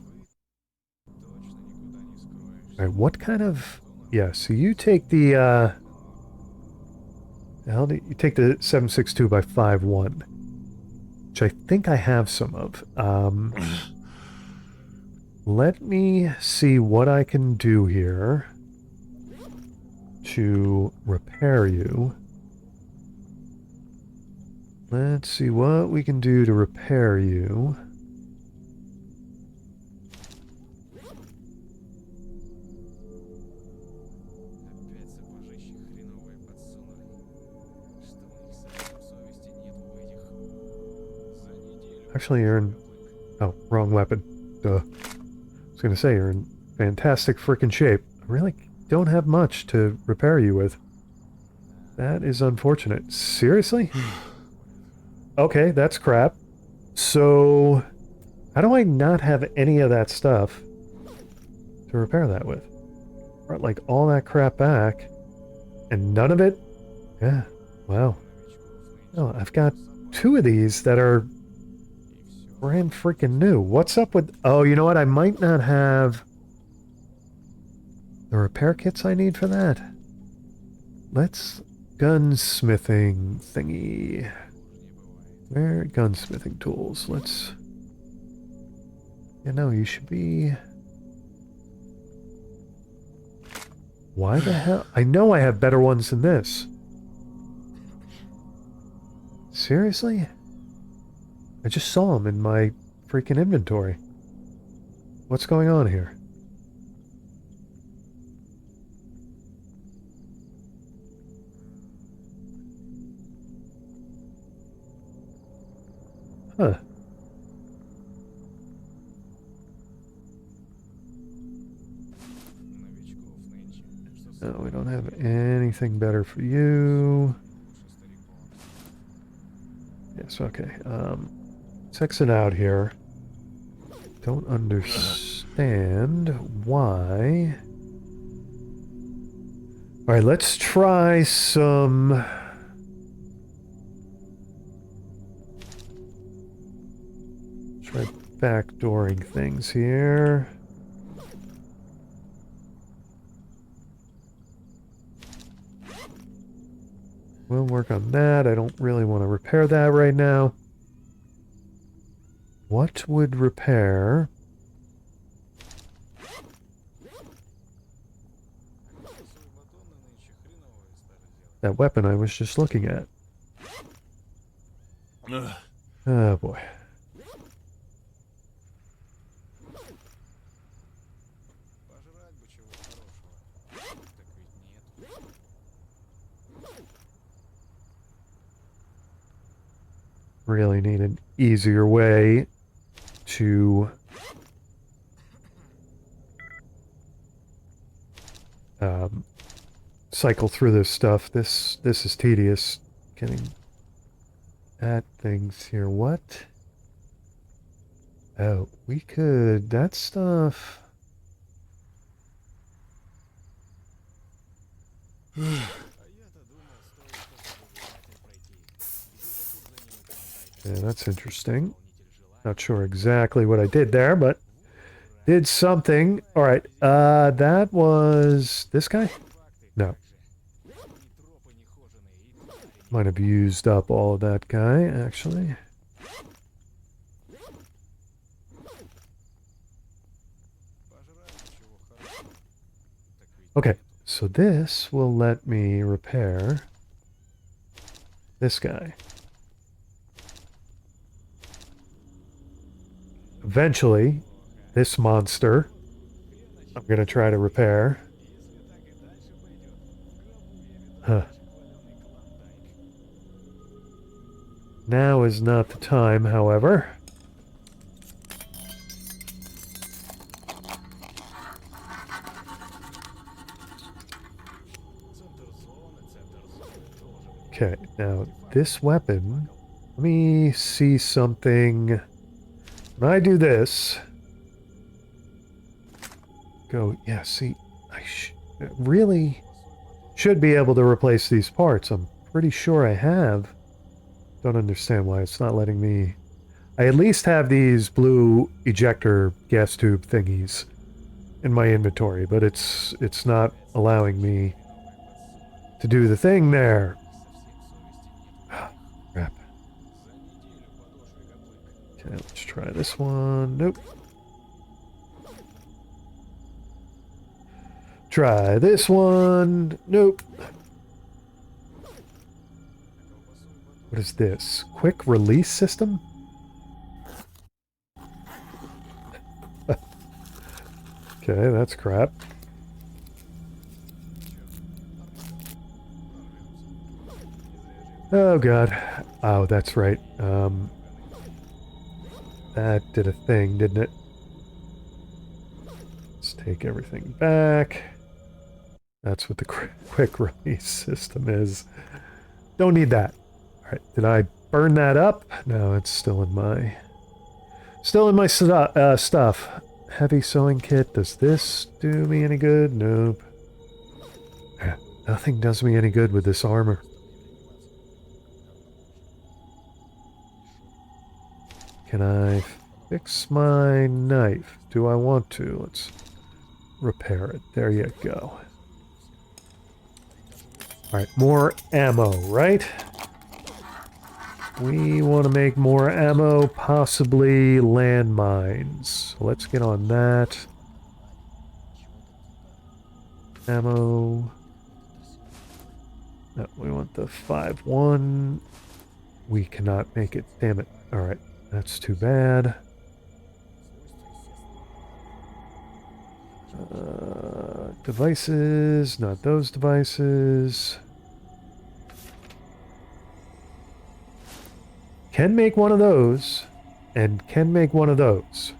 Alright, what kind of... Yeah, so you take the, you take the 7.62 by 5.1, which I think I have some of. Let me see what I can do here to repair you. Let's see what we can do to repair you. Actually, you're in... Oh, wrong weapon. Duh. I was gonna say, you're in fantastic freaking shape. I really don't have much to repair you with. That is unfortunate. Seriously? Okay, that's crap. So, how do I not have any of that stuff to repair that with? Brought like all that crap back, and none of it? Yeah, wow. No, I've got 2 of these that are brand freaking new. What's up with... Oh, you know what? I might not have the repair kits I need for that. Let's... Gunsmithing thingy. Where? Gunsmithing tools. Let's... Yeah, no, you should be... Why the hell? I know I have better ones than this. Seriously? I just saw them in my freaking inventory. What's going on here? Huh. No, we don't have anything better for you. Yes, okay. Let's exit out here. Don't understand why. All right, let's try some... Try backdooring things here. We'll work on that. I don't really want to repair that right now. What would repair? That weapon I was just looking at. Oh boy. Really need an easier way to cycle through this stuff. This is tedious. Getting at things here. What? Oh, we could... That stuff... Yeah, that's interesting. Not sure exactly what I did there, but did something. All right, that was this guy? No. Might have used up all of that guy, actually. Okay, so this will let me repair this guy. Eventually, this monster I'm going to try to repair. Huh. Now is not the time, however. Okay, now this weapon, let me see something. When I do this, go, yeah, see, I really should be able to replace these parts. I'm pretty sure I have. Don't understand why it's not letting me. I at least have these blue ejector gas tube thingies in my inventory, but it's not allowing me to do the thing there. Crap. Okay, let's try this one. Nope. Try this one. Nope. What is this? Quick release system? Okay, that's crap. Oh god. Oh, that's right. That did a thing, didn't it? Let's take everything back. That's what the quick release system is. Don't need that. All right, did I burn that up? No, it's still in my stuff. Heavy sewing kit. Does this do me any good? Nope. Nothing does me any good with this armor. Can I fix my knife? Do I want to? Let's repair it. There you go. Alright, more ammo, right? We want to make more ammo, possibly landmines. So let's get on that. Ammo. No, we want the 5.1. We cannot make it, damn it. Alright, that's too bad. Devices, not those devices. Can make one of those, and can make one of those.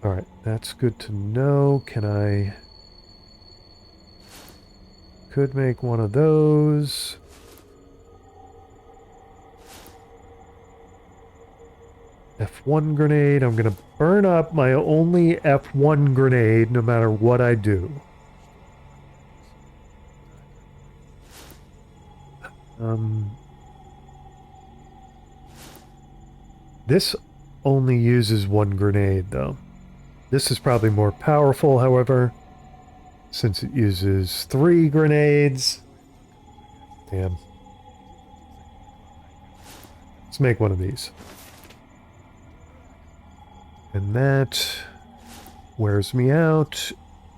Alright, that's good to know. Can I... Could make one of those. F1 grenade. I'm gonna burn up my only F1 grenade no matter what I do. This only uses one grenade, though. This is probably more powerful, however, since it uses 3 grenades. Damn. Let's make one of these. And that wears me out.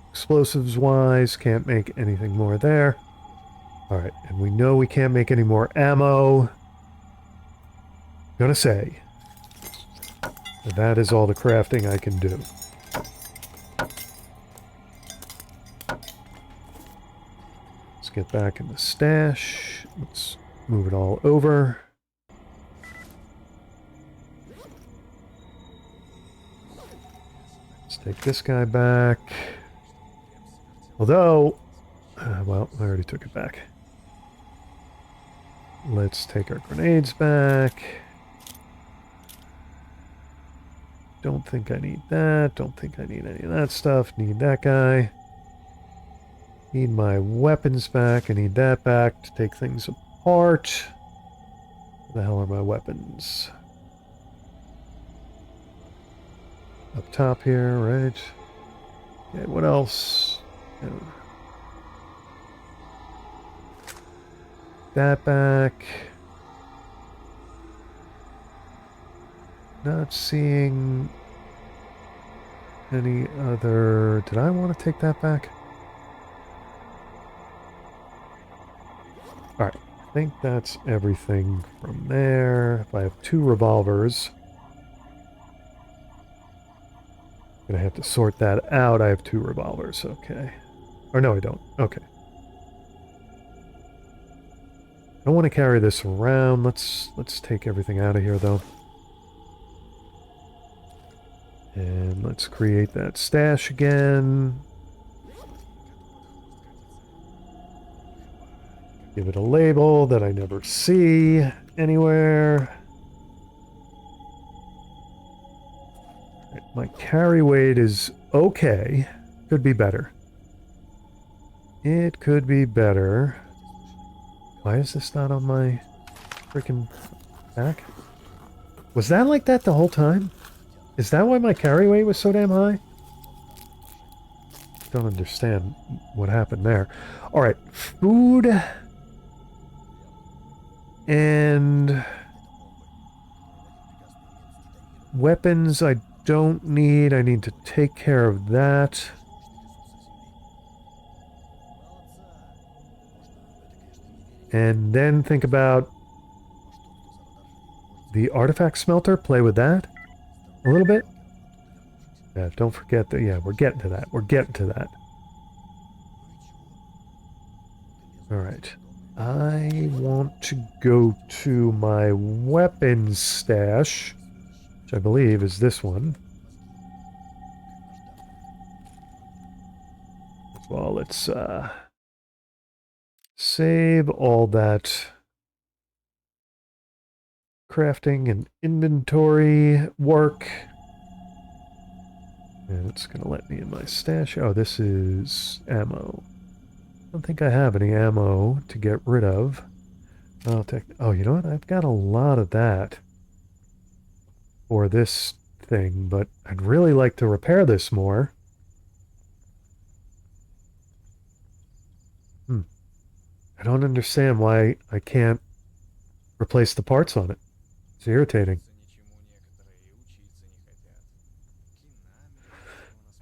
Explosives-wise, can't make anything more there. Alright, and we know we can't make any more ammo. Gonna say, that is all the crafting I can do. Let's get back in the stash. Let's move it all over. Let's take this guy back. Although, well, I already took it back. Let's take our grenades back. Don't think I need that. Don't think I need any of that stuff. Need that guy. Need my weapons back. I need that back to take things apart. Where the hell are my weapons? Up top here, right? Okay, what else? That back. Not seeing any other... Did I want to take that back? Alright, I think that's everything from there. If I have 2 revolvers, I'm gonna have to sort that out. I have 2 revolvers, okay. Or no, I don't. Okay. I don't want to carry this around. Let's take everything out of here, though. And let's create that stash again. Give it a label that I never see anywhere. My carry weight is okay. Could be better. It could be better. Why is this not on my freaking back? Was that like that the whole time? Is that why my carry weight was so damn high? Don't understand what happened there. Alright, food and weapons I don't need. I need to take care of that. And then think about the artifact smelter. Play with that a little bit. Yeah, don't forget that. Yeah, we're getting to that. We're getting to that. All right. I want to go to my weapons stash, which I believe is this one. Well, let's save all that crafting and inventory work. And it's going to let me in my stash. Oh, this is ammo. I don't think I have any ammo to get rid of. I'll take... Oh, you know what? I've got a lot of that for this thing, but I'd really like to repair this more. I don't understand why I can't replace the parts on it. It's irritating.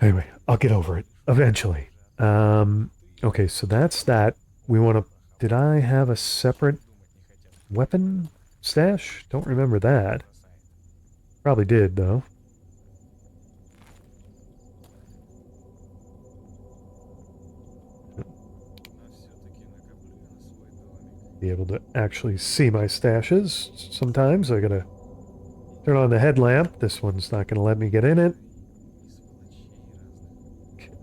Anyway, I'll get over it eventually. Okay, so that's that. We want to... Did I have a separate weapon stash? Don't remember that. Probably did, though. Be able to actually see my stashes. Sometimes I gotta turn on the headlamp. This one's not gonna let me get in it.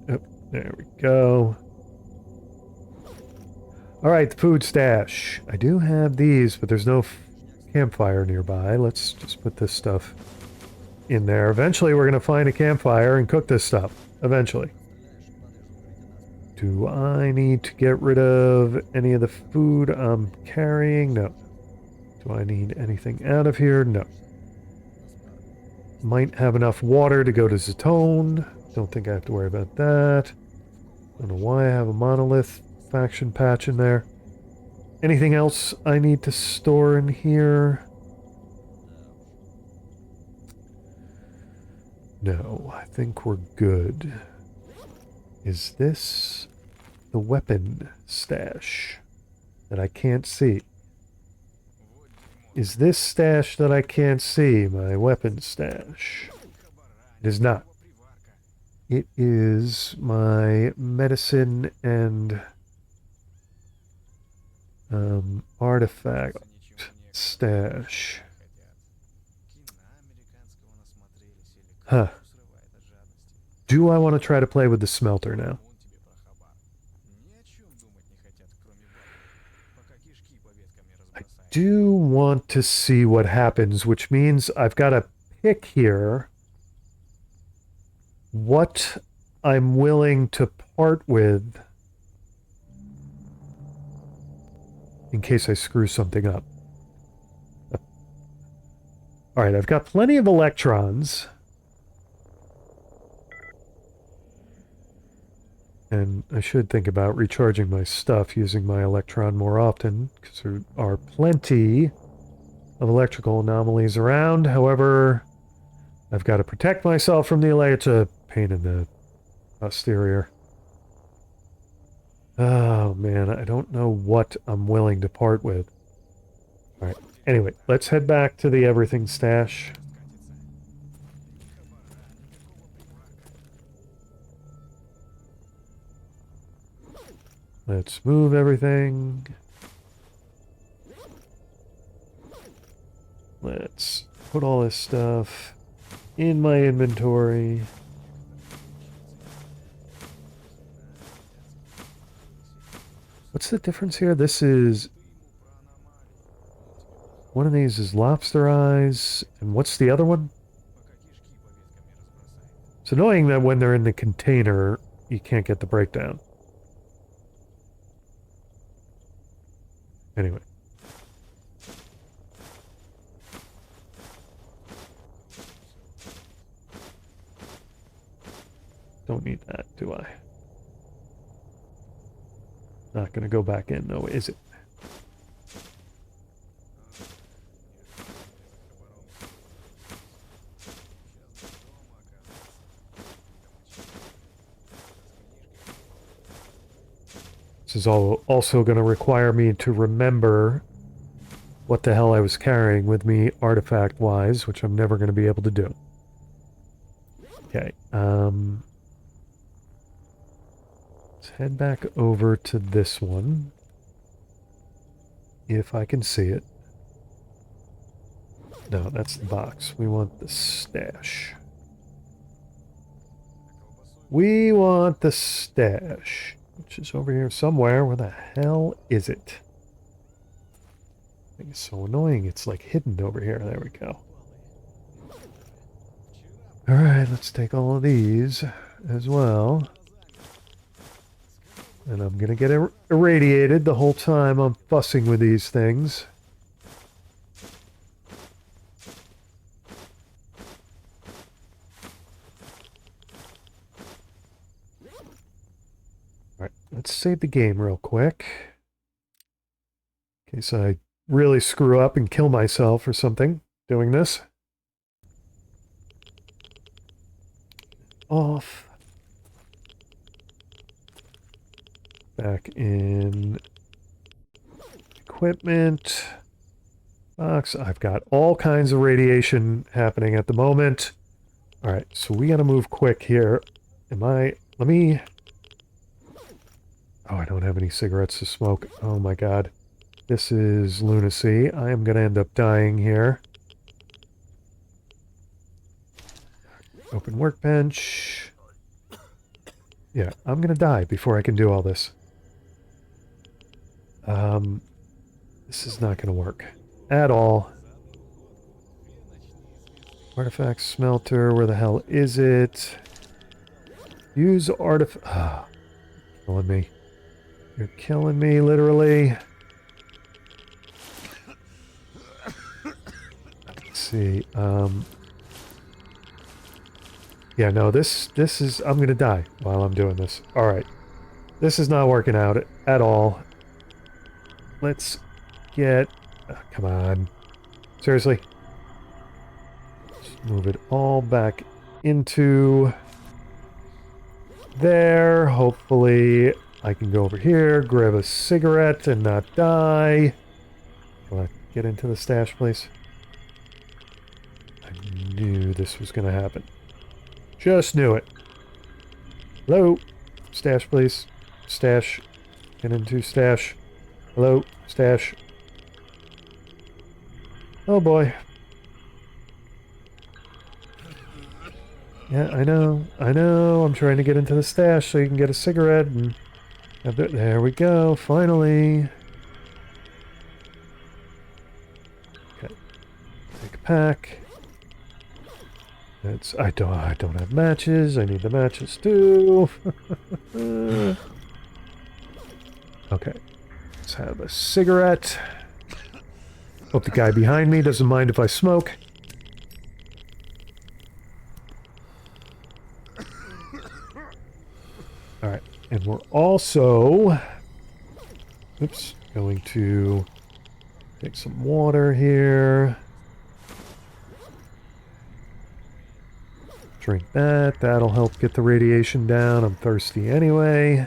Oh, there we go. Alright, the food stash. I do have these, but there's no campfire nearby. Let's just put this stuff in there. Eventually we're going to find a campfire and cook this stuff. Eventually. Do I need to get rid of any of the food I'm carrying? No. Do I need anything out of here? No. Might have enough water to go to Zatone. Don't think I have to worry about that. Don't know why I have a monolith faction patch in there. Anything else I need to store in here? No, I think we're good. Is this the weapon stash that I can't see? Is this stash that I can't see my weapon stash? It is not. It is my medicine and artifact stash. Huh. Do I want to try to play with the smelter now? I do want to see what happens, which means I've got to pick here what I'm willing to part with in case I screw something up. All right, I've got plenty of electrons. And I should think about recharging my stuff using my electron more often, because there are plenty of electrical anomalies around. However, I've got to protect myself from the it's a pain in the posterior. Oh man, I don't know what I'm willing to part with. Alright, anyway, let's head back to the everything stash. Let's move everything. Let's put all this stuff in my inventory. What's the difference here? This is... One of these is lobster eyes, and what's the other one? It's annoying that when they're in the container, you can't get the breakdown. Anyway. Don't need that, do I? Not gonna go back in, though, is it? This is also going to require me to remember what the hell I was carrying with me artifact-wise, which I'm never going to be able to do. Okay, let's head back over to this one. If I can see it. No, that's the box. We want the stash. We want the stash. Which is over here somewhere. Where the hell is it? I think it's so annoying. It's like hidden over here. There we go. Alright, let's take all of these as well. And I'm gonna get irradiated the whole time I'm fussing with these things. Alright, let's save the game real quick. In case I really screw up and kill myself or something doing this. Off. Back in equipment. Box. I've got all kinds of radiation happening at the moment. Alright, so we gotta move quick here. Let me... Oh, I don't have any cigarettes to smoke. Oh my god. This is lunacy. I am gonna end up dying here. Open workbench. Yeah, I'm gonna die before I can do all this. This is not gonna work. At all. Artifact smelter, where the hell is it? Use artifact... Ah, killing me. You're killing me, literally. Let's see, yeah, no, this is... I'm gonna die while I'm doing this. Alright. This is not working out at all. Let's get... Oh, come on. Seriously? Just move it all back into... there. Hopefully I can go over here, grab a cigarette and not die. Can I get into the stash, please? I knew this was going to happen. Just knew it. Hello? Stash, please. Stash. Get into stash. Hello? Stash. Oh boy. Yeah, I know. I know. I'm trying to get into the stash so you can get a cigarette and... there we go. Finally. Okay. Take a pack. It's... I don't have matches. I need the matches too. Okay. Let's have a cigarette. Hope the guy behind me doesn't mind if I smoke. Alright, and we're also... oops, going to take some water here. Drink that. That'll help get the radiation down. I'm thirsty anyway.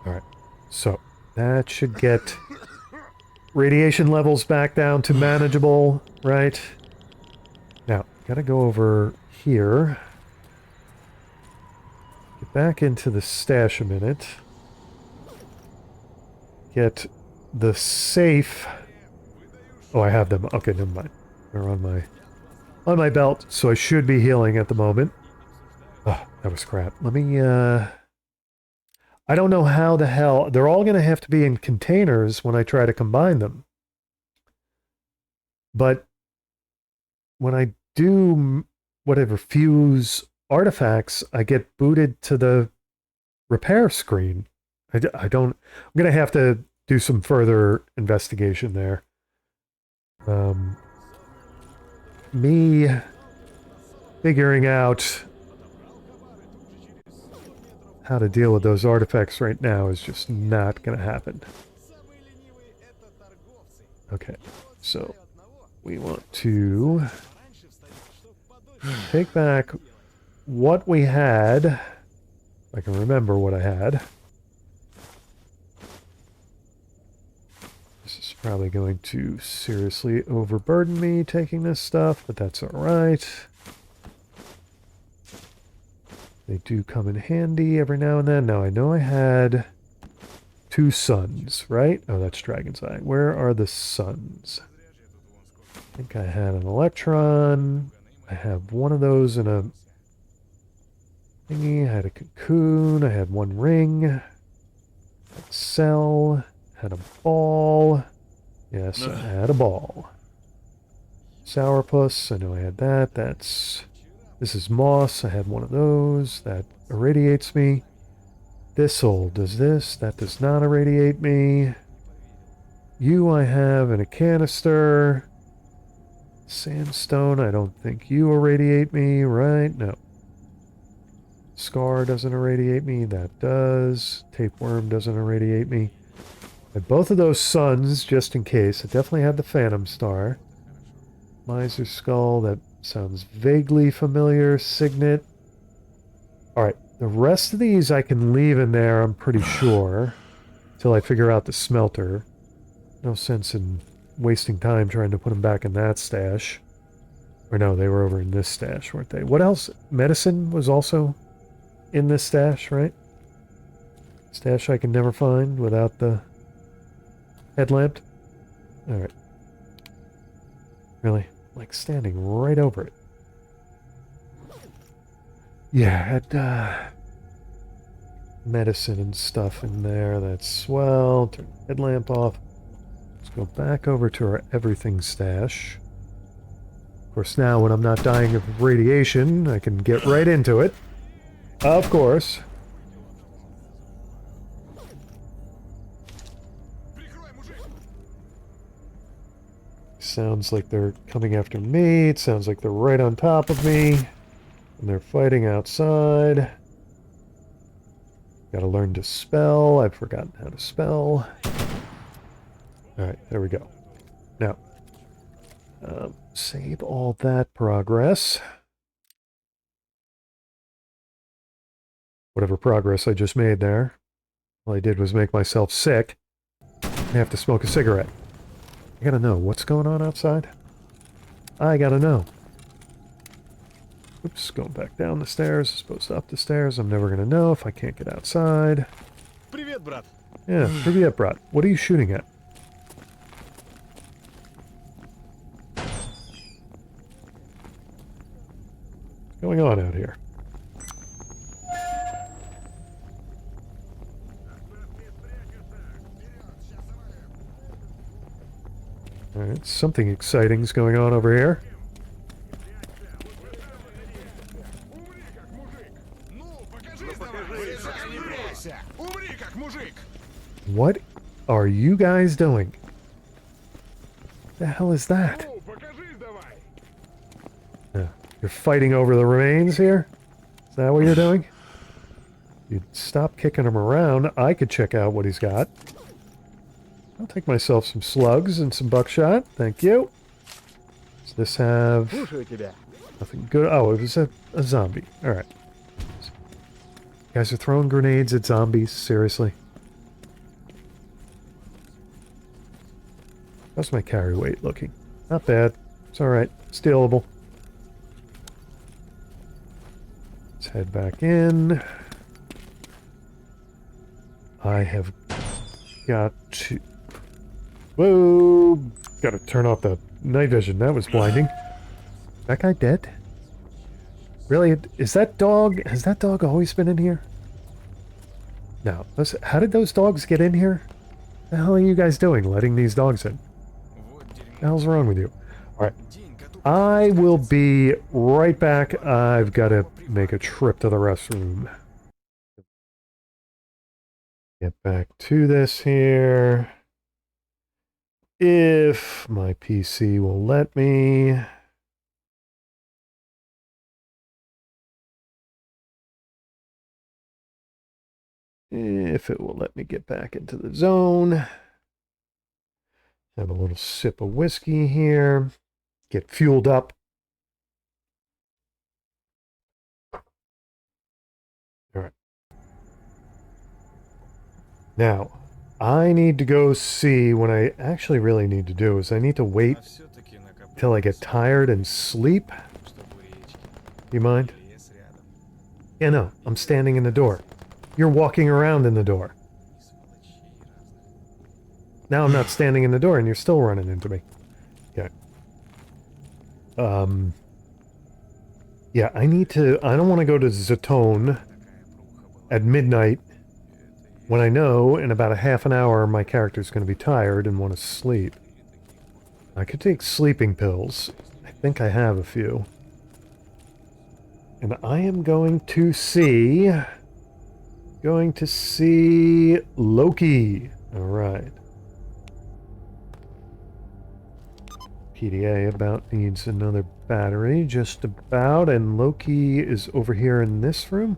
Alright, so that should get radiation levels back down to manageable, right? Now, gotta go over here. Get back into the stash a minute. Get the safe. Oh, I have them. Okay, never mind. They're on my belt, so I should be healing at the moment. Oh, that was crap. Let me, I don't know how the hell... they're all going to have to be in containers when I try to combine them. But when I do whatever fuse artifacts, I get booted to the repair screen. I don't... I'm going to have to do some further investigation there. Me figuring out how to deal with those artifacts right now is just not going to happen. Okay, so we want to take back what we had. If I can remember what I had. This is probably going to seriously overburden me taking this stuff, but that's alright. They do come in handy every now and then. Now, I know I had 2 suns, right? Oh, that's Dragon's Eye. Where are the suns? I think I had an electron. I have one of those in a thingy. I had a cocoon. I had 1 ring. A cell. Had a ball. Yes, I had a ball. Sourpuss. I know I had that. That's... this is moss. I had one of those. That irradiates me. Thistle does this. That does not irradiate me. You I have in a canister. Sandstone. I don't think you irradiate me, right? No. Scar doesn't irradiate me. That does. Tapeworm doesn't irradiate me. I had both of those suns, just in case. I definitely had the Phantom Star. Miser Skull, that sounds vaguely familiar. Signet. Alright, the rest of these I can leave in there, I'm pretty sure. Until I figure out the smelter. No sense in wasting time trying to put them back in that stash. Or no, they were over in this stash, weren't they? What else? Medicine was also in this stash, right? Stash I can never find without the headlamp. Alright. Really? Like standing right over it. Yeah, I had medicine and stuff in there. That's swell. Turn the headlamp off. Let's go back over to our everything stash. Of course, now when I'm not dying of radiation, I can get right into it. Of course. Sounds like they're coming after me. It sounds like they're right on top of me. And they're fighting outside. Gotta learn to spell. I've forgotten how to spell. Alright, there we go. Now, save all that progress. Whatever progress I just made there. All I did was make myself sick. I have to smoke a cigarette. I gotta know what's going on outside. I gotta know. Oops, going back down the stairs as opposed to up the stairs. I'm never gonna know if I can't get outside. Привет, брат. Yeah, привет, brat. What are you shooting at? What's going on out here? Alright, something exciting's going on over here. What are you guys doing? The hell is that? You're fighting over the remains here? Is that what you're doing? You'd stop kicking him around. I could check out what he's got. I'll take myself some slugs and some buckshot. Thank you. Does this have... nothing good? Oh, it was a zombie. Alright. You guys are throwing grenades at zombies? Seriously? How's my carry weight looking? Not bad. It's alright. Stealable. Let's head back in. I have got to... Whoa! Gotta turn off the night vision. That was blinding. That guy dead? Really? Is that dog... Has that dog always been in here? No. How did those dogs get in here? What the hell are you guys doing, letting these dogs in? What the hell's wrong with you? Alright. I will be right back. I've got to make a trip to the restroom. Get back to this here. If my PC will let me. If it will let me get back into the zone. Have a little sip of whiskey here. Get fueled up. All right. Now, I need to go see, what I actually really need to do is I need to wait till I get tired and sleep. You mind? Yeah, no, I'm standing in the door. You're walking around in the door. Now I'm not standing in the door and you're still running into me. Yeah. Yeah, I don't want to go to Zatone at midnight when I know in about a half an hour my character's going to be tired and want to sleep. I could take sleeping pills. I think I have a few. And I am going to see Loki. Alright. PDA about needs another battery, just about, and Loki is over here in this room?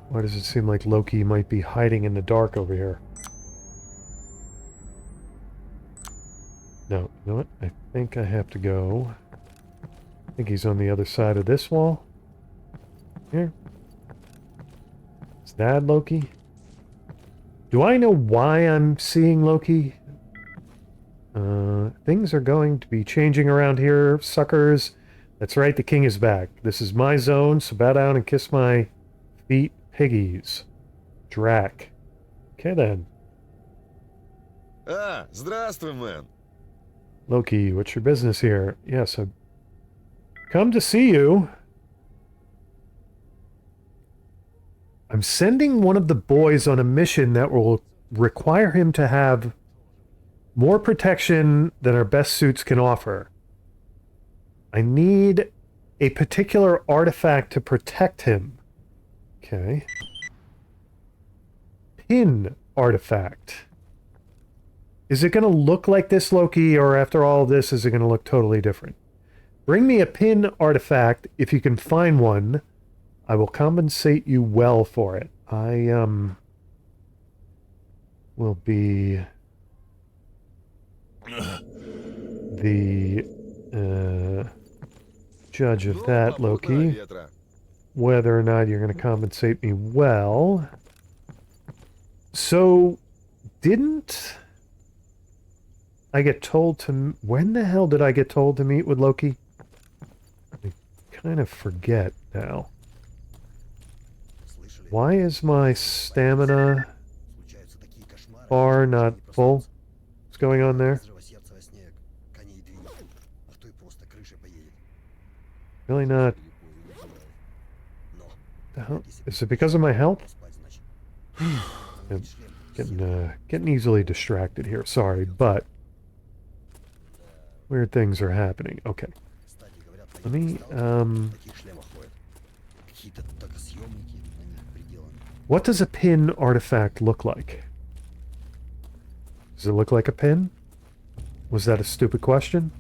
Why does it seem like Loki might be hiding in the dark over here? No, you know what? I think I have to go. I think he's on the other side of this wall. Here. Is that Loki? Do I know why I'm seeing Loki? Things are going to be changing around here, suckers. That's right, the king is back. This is my zone, so bow down and kiss my feet, piggies. Drac. Okay then. Здравствуй, man. Loki, what's your business here? Yes, I've come to see you. I'm sending one of the boys on a mission that will require him to have More protection than our best suits can offer. I need a particular artifact to protect him. Okay. Pin artifact. Is it going to look like this, Loki, or after all of this, is it going to look totally different? Bring me a pin artifact. If you can find one, I will compensate you well for it. I, will be the, judge of that, Loki. Whether or not you're going to compensate me well. So, didn't I get told to... When the hell did I get told to meet with Loki? I kind of forget now. Why is my stamina bar not full? What's going on there? Really not... The hell? Is it because of my health? I'm getting easily distracted here. Sorry, but weird things are happening. Okay. Let me, what does a pin artifact look like? Does it look like a pin? Was that a stupid question?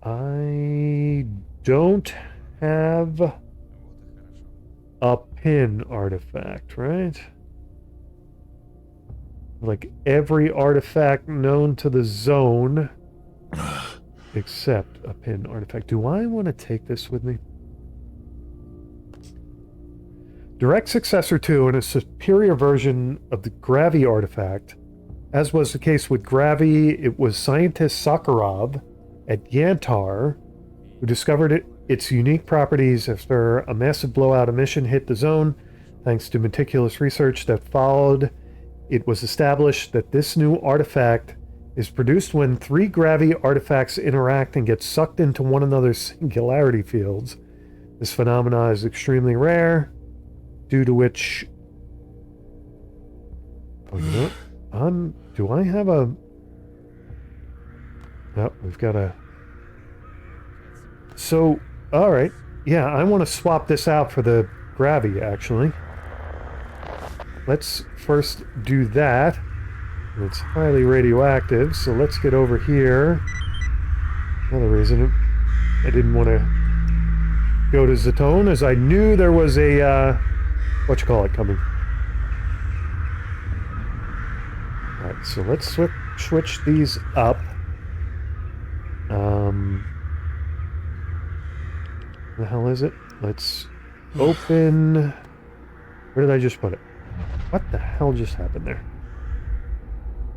I don't have a pin artifact, right? Like every artifact known to the zone except a pin artifact. Do I want to take this with me? Direct successor to and a superior version of the Gravy artifact. As was the case with Gravy, it was scientist Sakharov at Yantar who discovered its unique properties after a massive blowout emission hit the zone. Thanks to meticulous research that followed, it was established that this new artifact is produced when 3 Gravy artifacts interact and get sucked into one another's singularity fields. This phenomena is extremely rare, due to which... Oh, you know what? Do I have a... Oh, we've got a... So, alright. Yeah, I want to swap this out for the Gravy, actually. Let's first do that. It's highly radioactive, so let's get over here. Another reason I didn't want to go to Zatone is I knew there was a, whatchamacallit coming. Alright, so let's switch these up. The hell is it? Let's open... Where did I just put it? What the hell just happened there?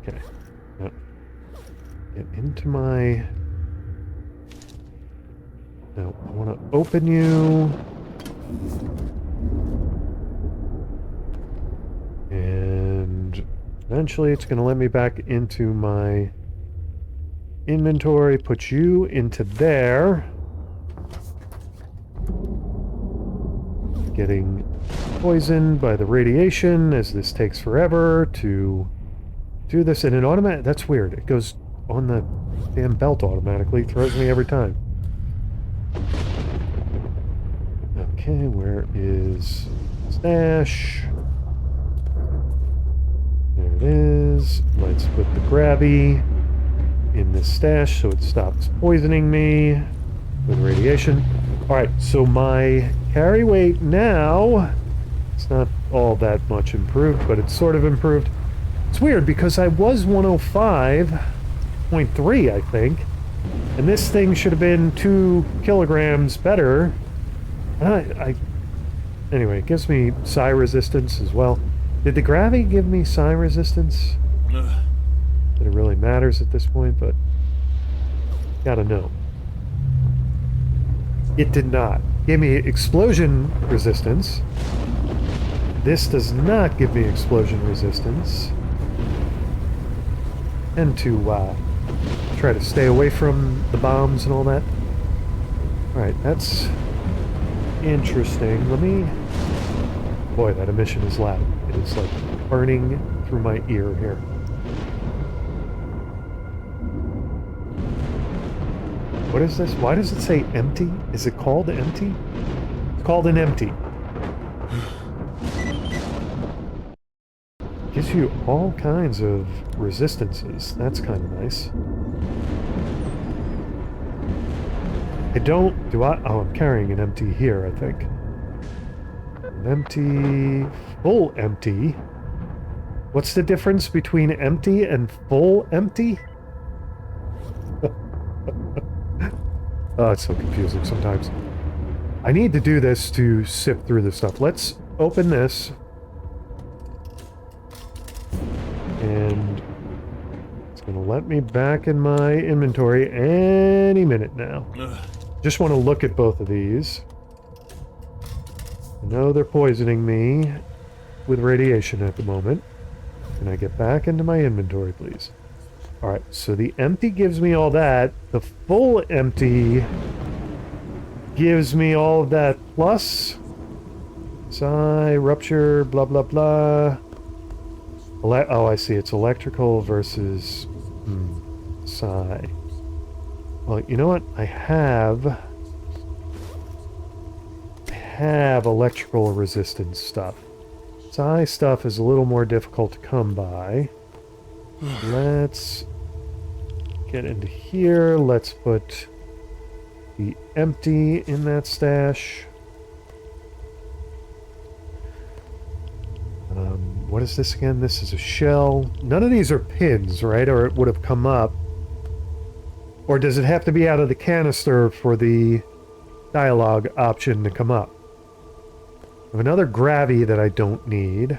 Okay. Now, get into my... No, I want to open you. And eventually it's going to let me back into my inventory. Put you into there. Getting poisoned by the radiation as this takes forever to do this. And it automatic... That's weird. It goes on the damn belt automatically. Throws me every time. Okay, where is stash? There it is. Let's put the Gravy in this stash so it stops poisoning me with radiation. Alright, so my carry weight now, it's not all that much improved, but it's sort of improved. It's weird because I was 105.3, I think, and this thing should have been 2 kilograms better. Anyway, it gives me psi resistance as well. Did the Gravy give me psi resistance? That it really matters at this point, but gotta know. It did not. Gave me explosion resistance. This does not give me explosion resistance. And to try to stay away from the bombs and all that. Alright, that's interesting. Let me... Boy, that emission is loud. is like burning through my ear here. What is this? Why does it say empty? Is it called empty? It's called an empty. Gives you all kinds of resistances. That's kind of nice. I don't... Do I... Oh, I'm carrying an empty here, I think. An empty... Full empty. What's the difference between empty and full empty? Oh, it's so confusing sometimes. I need to do this to sift through this stuff. Let's open this. And it's going to let me back in my inventory any minute now. Just want to look at both of these. I know they're poisoning me with radiation at the moment. Can I get back into my inventory, please? Alright, so the empty gives me all that. The full empty gives me all of that plus. Psi, rupture, blah, blah, blah. Oh, I see. It's electrical versus psi. Well, you know what? I have electrical resistance stuff. Psi stuff is a little more difficult to come by. Let's get into here. Let's put the empty in that stash. What is this again? This is a shell. None of these are pins, right? Or it would have come up. Or does it have to be out of the canister for the dialogue option to come up? I have another gravy that I don't need.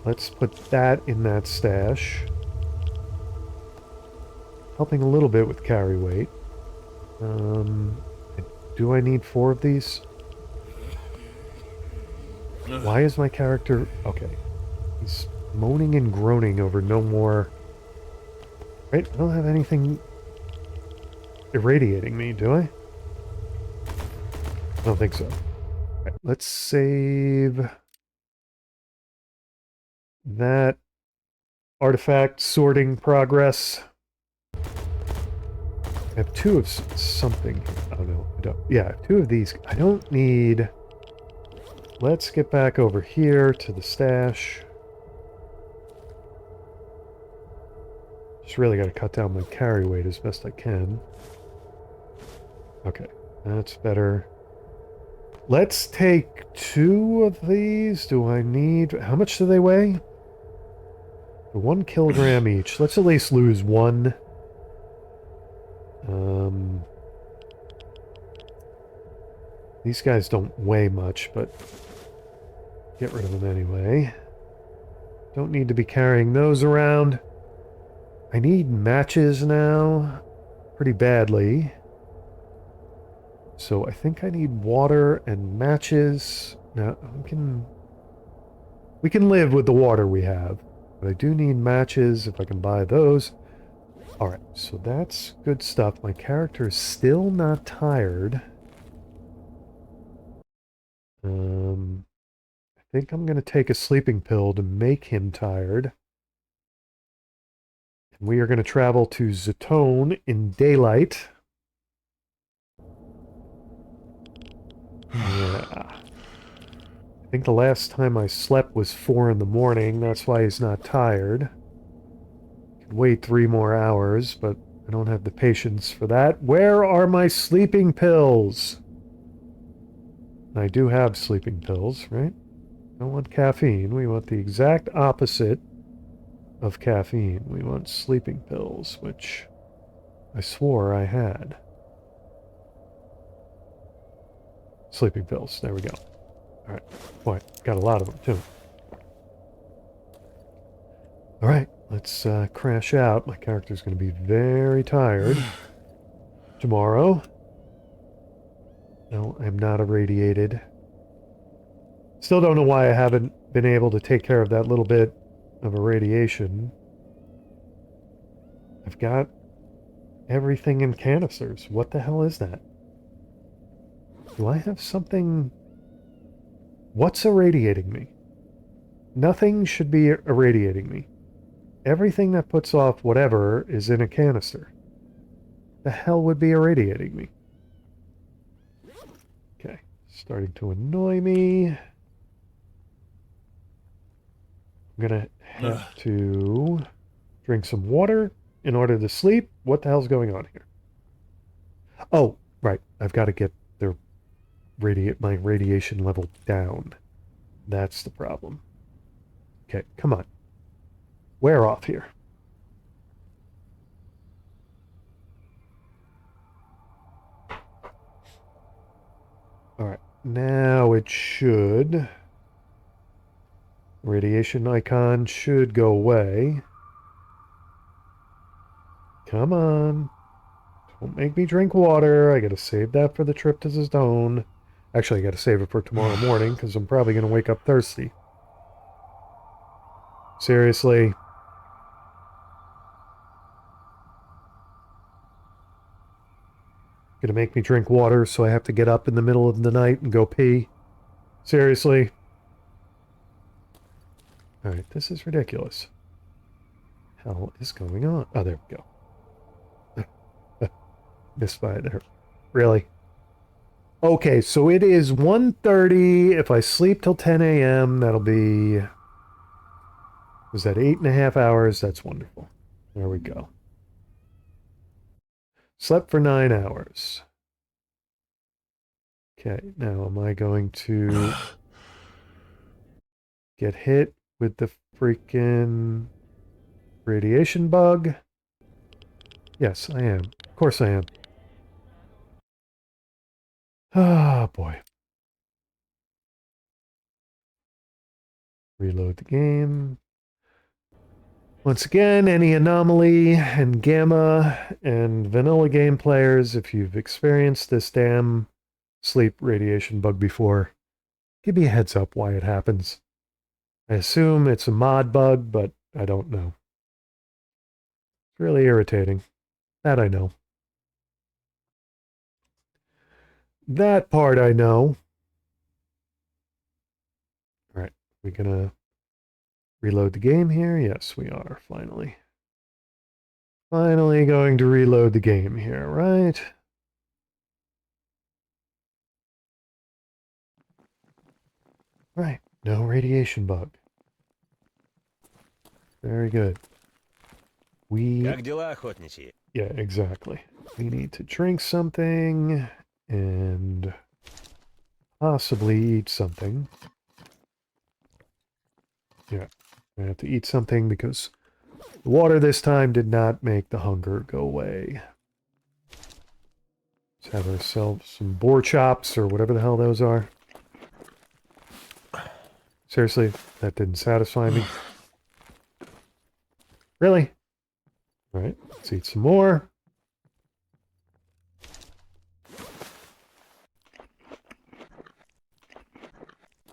Let's put that in that stash. Helping a little bit with carry weight. Do I need 4 of these? Why is my character... Okay. He's moaning and groaning over no more... Right? I don't have anything irradiating me, do I? I don't think so. Right, let's save... that artifact sorting progress. I have 2 of something. Oh no, I don't. Yeah, I have 2 of these. I don't need... Let's get back over here to the stash. Just really got to cut down my carry weight as best I can. Okay, that's better. Let's take 2 of these. Do I need... How much do they weigh? 1 kilogram each. Let's at least lose 1. These guys don't weigh much, but get rid of them anyway. Don't need to be carrying those around. I need matches now pretty badly. So I think I need water and matches. Now we can live with the water we have, but I do need matches if I can buy those. Alright, so that's good stuff. My character is still not tired. I think I'm going to take a sleeping pill to make him tired. And we are going to travel to Zatone in daylight. Yeah. I think the last time I slept was 4 in the morning. That's why he's not tired. Could wait 3 more hours, but I don't have the patience for that. Where are my sleeping pills? I do have sleeping pills, right? Don't want caffeine. We want the exact opposite of caffeine. We want sleeping pills, which I swore I had. Sleeping pills. There we go. Alright. Boy, got a lot of them, too. Alright, let's crash out. My character's going to be very tired tomorrow. No, I'm not irradiated. Still don't know why I haven't been able to take care of that little bit of irradiation. I've got everything in canisters. What the hell is that? Do I have something... What's irradiating me? Nothing should be irradiating me. Everything that puts off whatever is in a canister. The hell would be irradiating me? Okay, starting to annoy me. I'm gonna have to drink some water in order to sleep. What the hell's going on here? Oh, right. I've got to get their my radiation level down. That's the problem. Okay, come on. Wear off here. All right, now it should. Radiation icon should go away. Come on. Don't make me drink water. I gotta save that for the trip to the zone. Actually, I gotta save it for tomorrow morning because I'm probably gonna wake up thirsty. Seriously. Gonna make me drink water so I have to get up in the middle of the night and go pee. Seriously. Alright, this is ridiculous. Hell is going on? Oh, there we go. Missed by it there. Really? Okay, so it is 1:30. If I sleep till 10 a.m., that'll be... Was that 8.5 hours? That's wonderful. There we go. Slept for 9 hours. Okay, now am I going to get hit with the freaking radiation bug? Yes, I am. Of course I am. Ah, boy. Reload the game. Once again, any Anomaly and Gamma and vanilla game players, if you've experienced this damn sleep radiation bug before, give me a heads up why it happens. I assume it's a mod bug, but I don't know. It's really irritating. That I know. That part I know. All right, we're gonna reload the game here. Yes, we are, finally. Finally going to reload the game here, right? Right, no radiation bug. Very good. Как дела, охотничьи? Yeah, exactly. We need to drink something and possibly eat something. Yeah, I have to eat something because the water this time did not make the hunger go away. Let's have ourselves some boar chops or whatever the hell those are. Seriously, that didn't satisfy me. Really? All right, let's eat some more.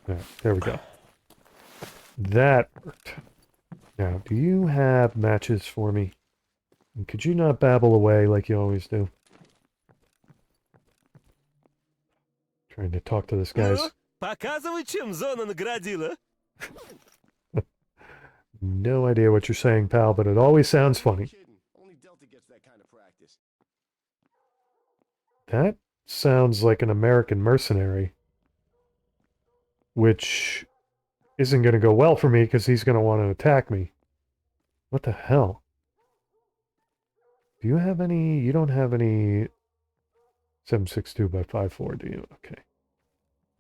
All right, there we go. That worked. Now, do you have matches for me? And could you not babble away like you always do? Trying to talk to this guy's... Показывай, чем зона наградила. No idea what you're saying, pal, but it always sounds funny. That sounds like an American mercenary. Which isn't going to go well for me because he's going to want to attack me. What the hell? Do you have any... You don't have any 7.62 by 5.4, do you? Okay.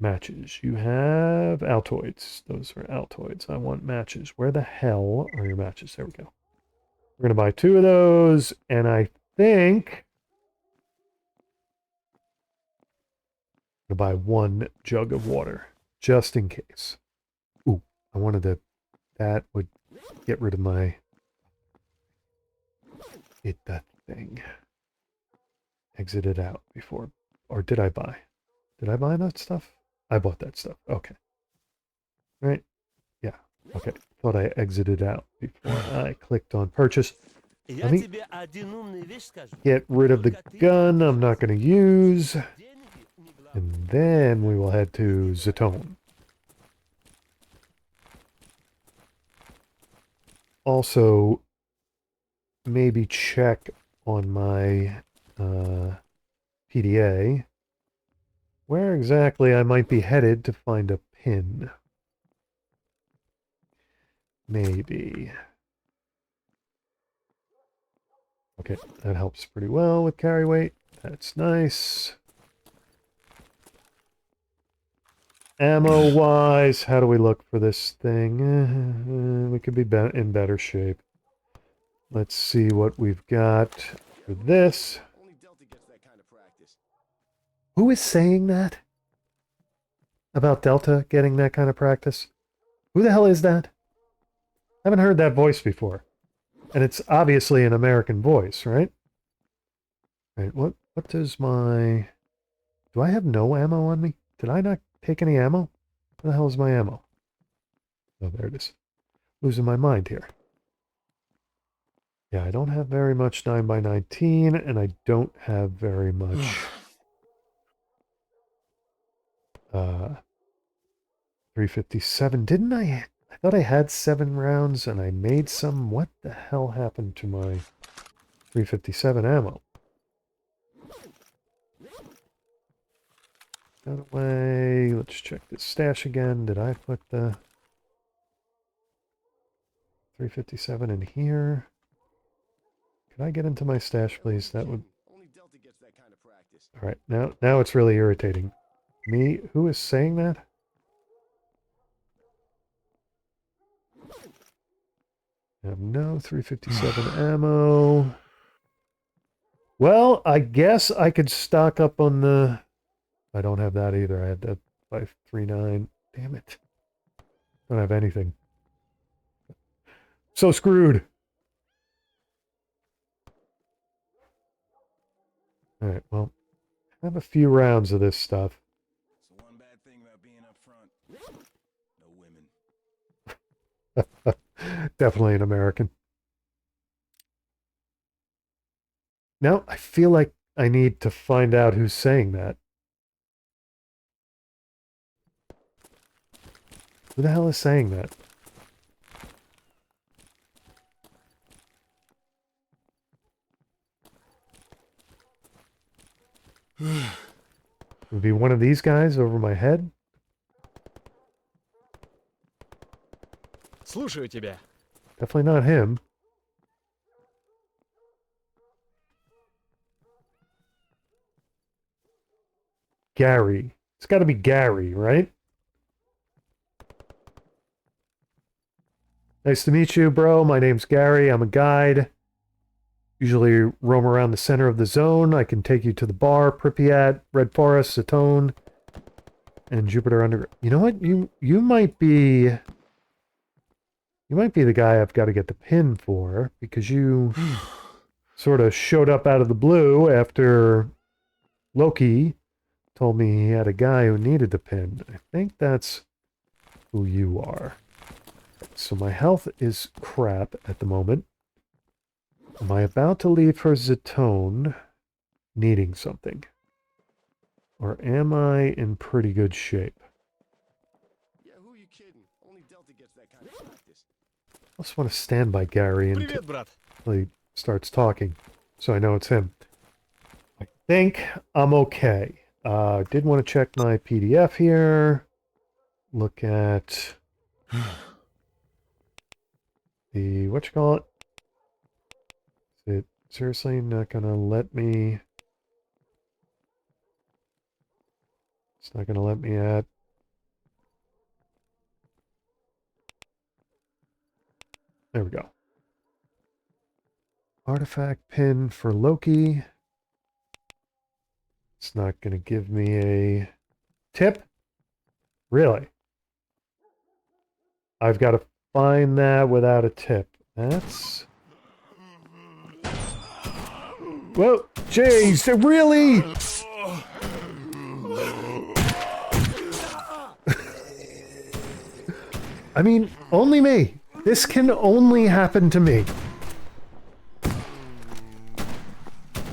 Matches. You have Altoids. Those are Altoids. I want matches. Where the hell are your matches? There we go. We're going to buy 2 of those, and I think... I'm going to buy 1 jug of water, just in case. Ooh, I wanted to... That would get rid of my... Hit that thing. Exit it out before... Or did I buy? Did I buy that stuff? I bought that stuff. Okay. Right? Yeah. Okay. Thought I exited out before I clicked on purchase. Let me get rid of the gun I'm not going to use. And then we will head to Zatone. also maybe check on my PDA where exactly I might be headed to find a pin. Maybe. Okay, that helps pretty well with carry weight. That's nice. Ammo-wise, how do we look for this thing? We could be in better shape. Let's see what we've got for this. Only Delta gets that kind of practice. Who is saying that? About Delta getting that kind of practice? Who the hell is that? I haven't heard that voice before. And it's obviously an American voice, right? Right, what does my... Do I have no ammo on me? Did I not take any ammo? Where the hell is my ammo? Oh, there it is. Losing my mind here. Yeah, I don't have very much 9x19, and I don't have very much... 357. Didn't I... I thought I had 7 rounds, and I made some... What the hell happened to my 357 ammo? Got away. Let's check this stash again. Did I put the 357 in here? Could I get into my stash, please? That would... Only Delta gets that kind of practice. All right, now it's really irritating. Me? Who is saying that? I have no 357 ammo. Well, I guess I could stock up on the... I don't have that either. I had that 539. Damn it. Don't have anything. So screwed. All right, well, I have a few rounds of this stuff. So one bad thing about being up front. No women. Definitely an American. Now, I feel like I need to find out who's saying that. Who the hell is saying that? Would be one of these guys over my head? Слушаю тебя. Definitely not him. Gary. It's got to be Gary, right? Nice to meet you, bro. My name's Gary. I'm a guide. Usually roam around the center of the zone. I can take you to the bar, Pripyat, Red Forest, Satone, and Jupiter Underground. You know what? You might be... You might be the guy I've got to get the pin for, because you sort of showed up out of the blue after Loki told me he had a guy who needed the pin. I think that's who you are. So my health is crap at the moment. Am I about to leave for Zatone needing something? Or am I in pretty good shape? Yeah, who you kidding? Only Delta gets that kind of practice. I just want to stand by Gary Привет, брат. until he starts talking, so I know it's him. I think I'm okay. Did want to check my PDF here. Look at the, whatchamacallit? Is it seriously not gonna let me? It's not gonna let me add. There we go. Artifact pin for Loki. It's not gonna give me a tip. Really? I've got to find that without a tip. That's... Whoa, jeez, really? I mean, only me. This can only happen to me.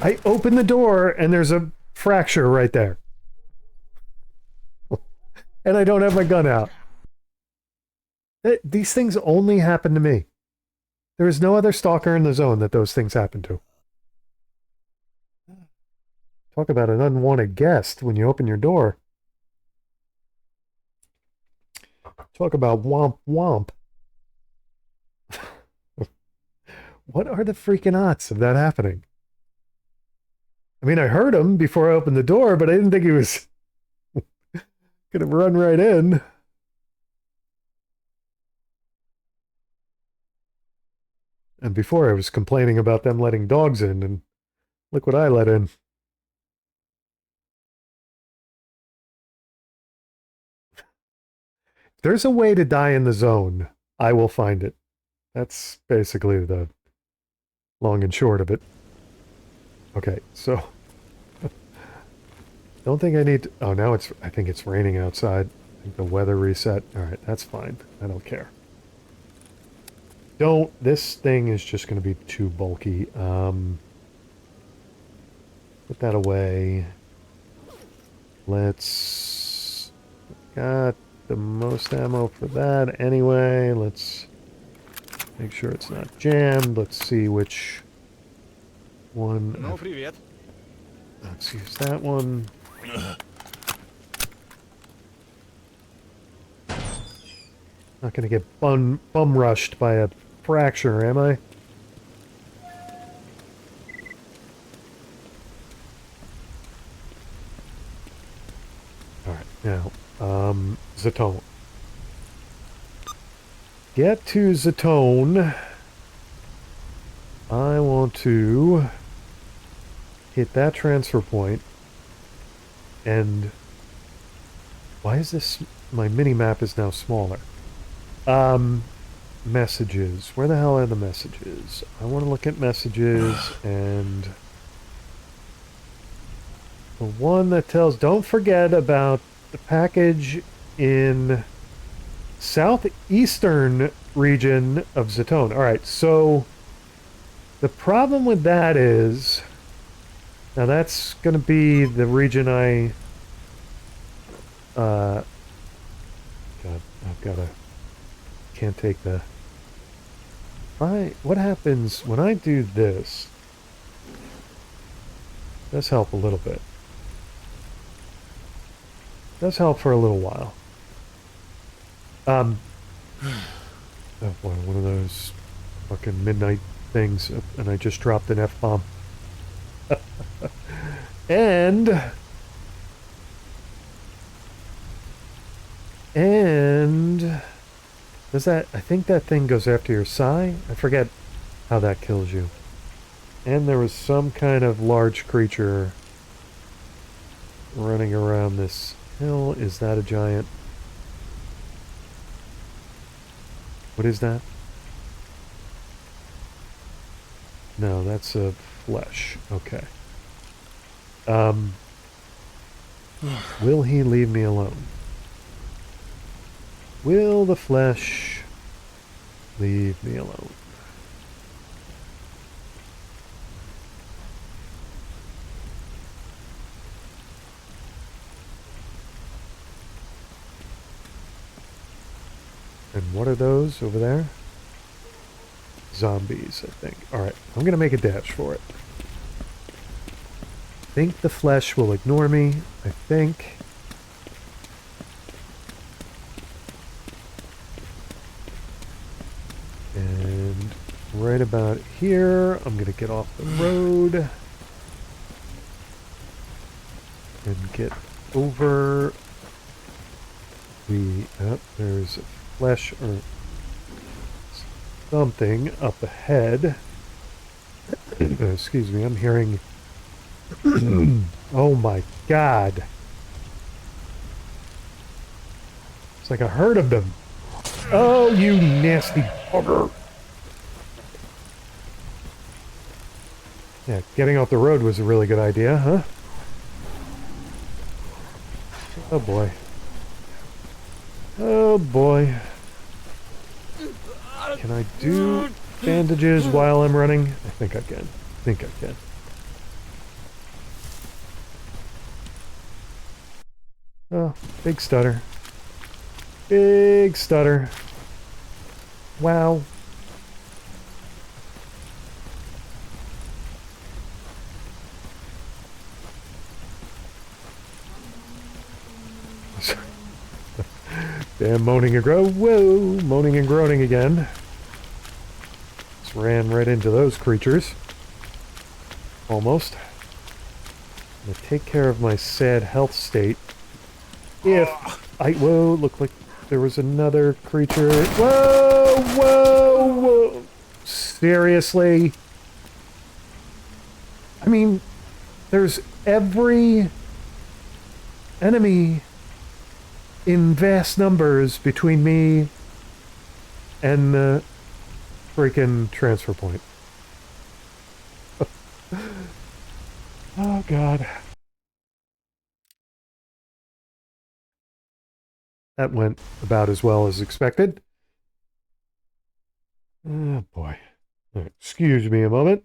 I open the door and there's a fracture right there. And I don't have my gun out. These things only happen to me. There is no other stalker in the zone that those things happen to. Talk about an unwanted guest when you open your door. Talk about womp womp. What are the freaking odds of that happening? I mean, I heard him before I opened the door, but I didn't think he was going to run right in. And before I was complaining about them letting dogs in, and look what I let in. If there's a way to die in the zone, I will find it. That's basically the long and short of it. Okay, so don't think I need to, oh, now I think it's raining outside. I think the weather reset. All right, that's fine. I don't care. This thing is just going to be too bulky. Put that away. Got the most ammo for that anyway. Let's make sure it's not jammed. Let's see which one. Ну, привет. Let's use that one. Not gonna get bum rushed by a fracture, am I? Alright, now, Zatone. Get to Zatone. I want to hit that transfer point. And why is this, my mini-map is now smaller. Messages. Where the hell are the messages? I want to look at messages and the one that tells, don't forget about the package in southeastern region of Zatone. All right, so the problem with that is, now that's going to be the region God, I've got to, can't take the, what happens when I do this? Does help a little bit. Does help for a little while. Oh boy, one of those fucking midnight things, and I just dropped an F-bomb. And does that, I think that thing goes after your psi? I forget how that kills you. And there was some kind of large creature running around this hill. Is that a giant? What is that? No, that's a flesh. Okay. Will he leave me alone? Will the flesh leave me alone? And what are those over there? Zombies, I think. Alright, I'm going to make a dash for it. I think the flesh will ignore me. I think. And right about here, I'm going to get off the road. And get over the... Oh, there's a flesh or something up ahead. Excuse me, I'm hearing... Oh my god. It's like a herd of them. Oh, you nasty bugger. Yeah, getting off the road was a really good idea, huh? Oh boy. Oh boy. Can I do bandages while I'm running? I think I can. I think I can. Oh, big stutter. Big stutter. Wow. Damn moaning and groan. Whoa! Moaning and groaning again. Just ran right into those creatures. Almost. I'm gonna take care of my sad health state. If I... Whoa, looked like there was another creature. Whoa! Whoa! Whoa! Seriously? I mean, there's every enemy in vast numbers between me and the freaking transfer point. Oh, God. That went about as well as expected. Oh, boy. Right, excuse me a moment.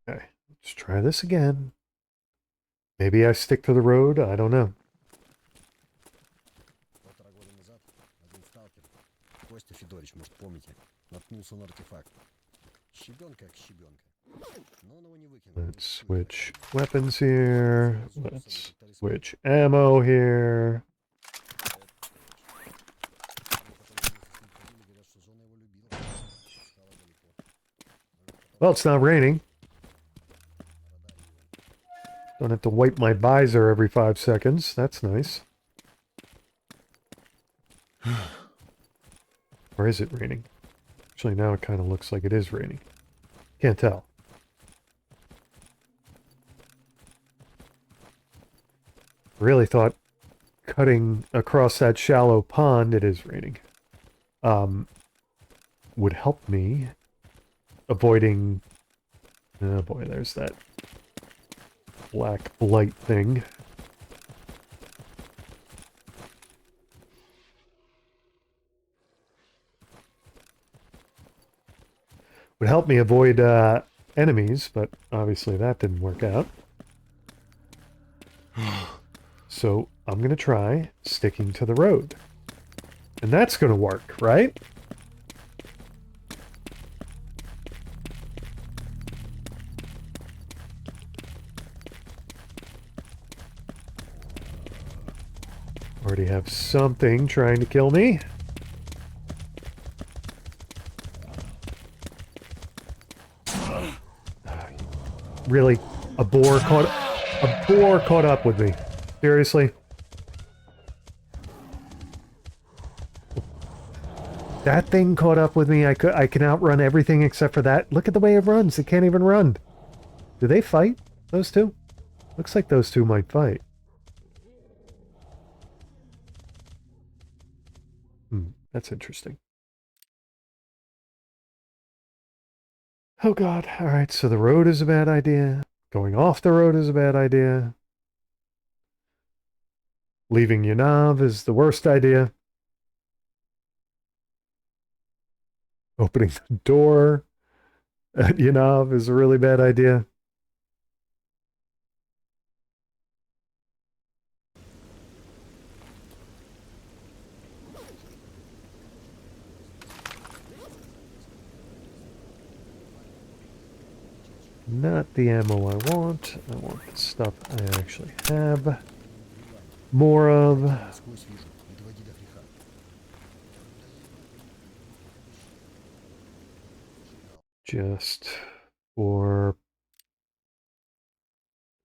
Okay, let's try this again. Maybe I stick to the road, I don't know. 1,5 года назад один сталкер, Костя Федорович, может, помните, наткнулся на артефакт. Щебенка как щебенка. Но он его не выкинул. Let's switch weapons here. Let's switch ammo here. Well, it's not raining. Don't have to wipe my visor every 5 seconds. That's nice. Or is it raining? Actually, now it kind of looks like it is raining. Can't tell. Really thought cutting across that shallow pond, it is raining, would help me avoiding... Oh boy, there's that black blight thing. Would help me avoid enemies, but obviously that didn't work out. So I'm going to try sticking to the road. And that's going to work, right? Already have something trying to kill me. Really? A boar caught up with me. Seriously? That thing caught up with me. I can outrun everything except for that. Look at the way it runs. It can't even run. Do they fight? Those two? Looks like those two might fight. That's interesting. Oh god. Alright, so the road is a bad idea. Going off the road is a bad idea. Leaving Yanav is the worst idea. Opening the door at Yanav is a really bad idea. Not the ammo I want. I want the stuff I actually have more of. Насквозь вижу, не доводи до греха. Just for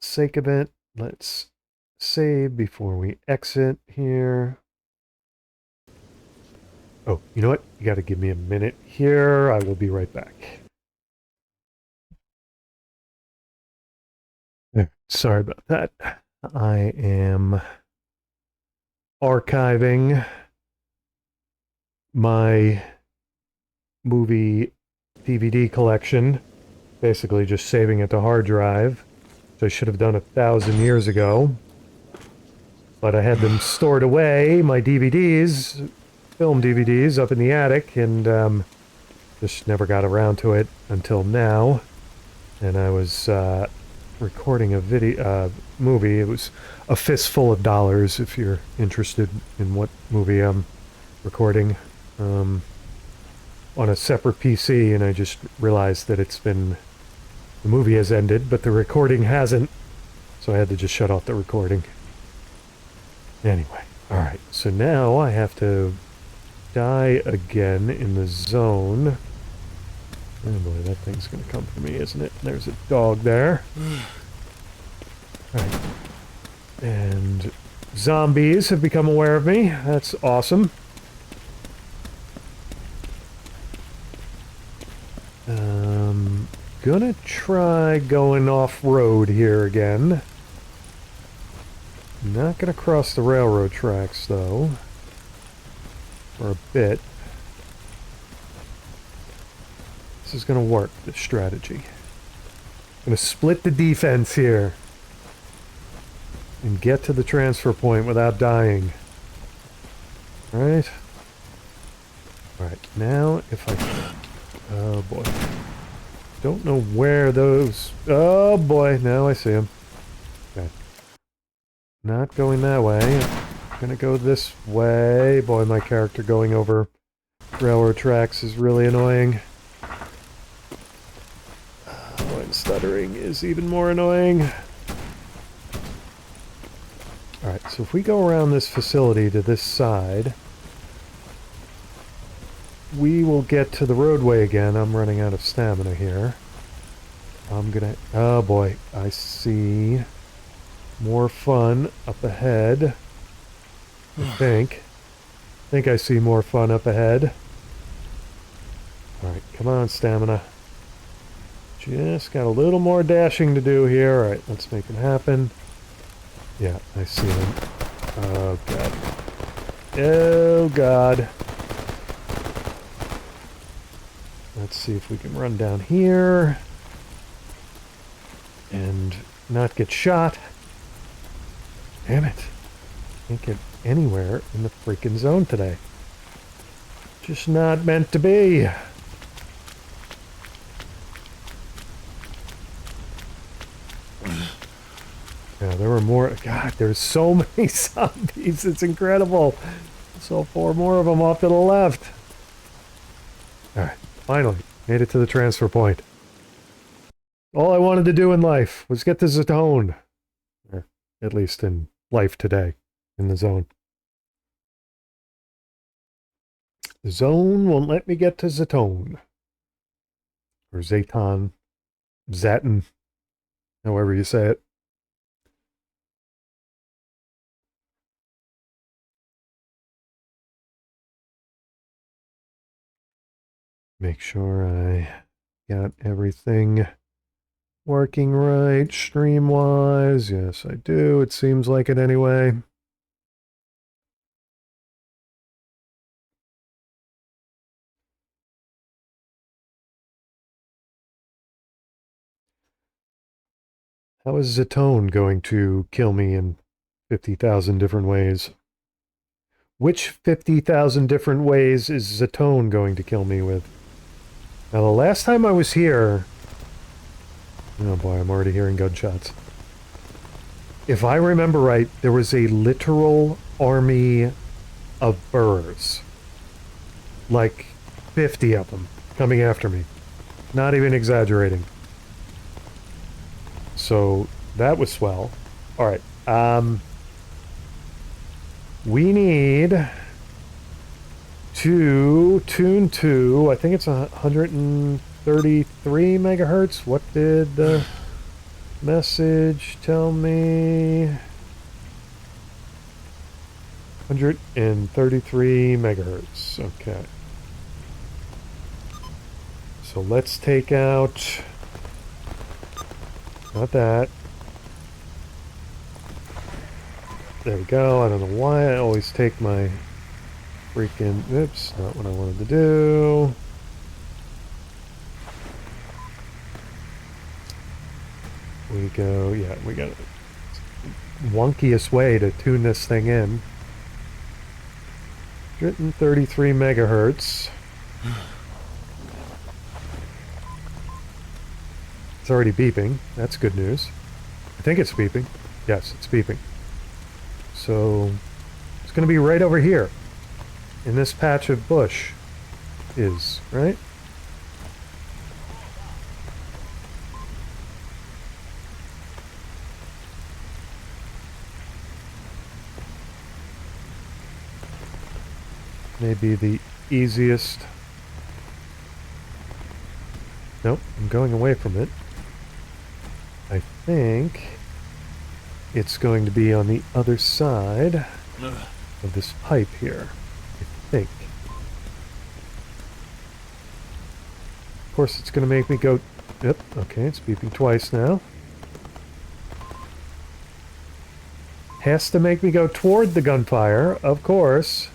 sake of it, let's save before we exit here. Oh, you know what? You got to give me a minute here. I will be right back. Sorry about that. I am archiving my movie DVD collection, basically just saving it to hard drive, which I should have done 1,000 years ago. But I had them stored away, my DVDs, film DVDs, up in the attic, and just never got around to it until now. And I was recording a movie. It was a fistful of dollars if you're interested in what movie I'm recording, on a separate PC, and I just realized that the movie has ended, but the recording hasn't, so I had to just shut off the recording. Anyway, Alright, so now I have to die again in the zone. Oh boy, that thing's gonna come for me, isn't it? There's a dog there. Alright. And zombies have become aware of me. That's awesome. Gonna try going off-road here again. Not gonna cross the railroad tracks, though. For a bit. This is gonna work, this strategy. Gonna split the defense here. And get to the transfer point without dying. Right? Alright, now if I... Oh boy. Don't know where those... Oh boy, now I see them. Okay. Not going that way. I'm gonna go this way. Boy, my character going over railroad tracks is really annoying. Oh, and stuttering is even more annoying. Alright, so if we go around this facility to this side, we will get to the roadway again. I'm running out of stamina here. I'm gonna... Oh boy, I see more fun up ahead. I think I see more fun up ahead. Alright, come on, stamina. Just got a little more dashing to do here. Alright, let's make it happen. Yeah, I see them. Oh god. Oh god. Let's see if we can run down here and not get shot. Damn it. Can't get anywhere in the freaking zone today. Just not meant to be. Yeah, there were more. God, there's so many zombies. It's incredible. So 4 more of them off to the left. Alright, finally. Made it to the transfer point. All I wanted to do in life was get to Zatone. Or at least in life today. In the zone. The zone won't let me get to Zatone. Or Zaton. Zatin. However you say it. Make sure I got everything working right, stream-wise. Yes, I do. It seems like it anyway. How is Zatone going to kill me in 50,000 different ways? Which 50,000 different ways is Zatone going to kill me with? Now, the last time I was here... Oh boy, I'm already hearing gunshots. If I remember right, there was a literal army of burrs. Like 50 of them coming after me. Not even exaggerating. So, that was swell. Alright, we need to tune to, I think it's 133 megahertz. What did the message tell me? 133 megahertz. Okay. So let's take out... Not that. There we go. I don't know why I always take my freaking... Oops, not what I wanted to do. We go... Yeah, we got the wonkiest way to tune this thing in. 133 megahertz. It's already beeping. That's good news. I think it's beeping. Yes, it's beeping. So, it's going to be right over here. In this patch of bush. Is, right? may be the easiest. Nope, I'm going away from it. I think it's going to be on the other side of this pipe here. I think. Of course, it's going to make me go... Yep, okay, it's beeping twice now. Has to make me go toward the gunfire, of course.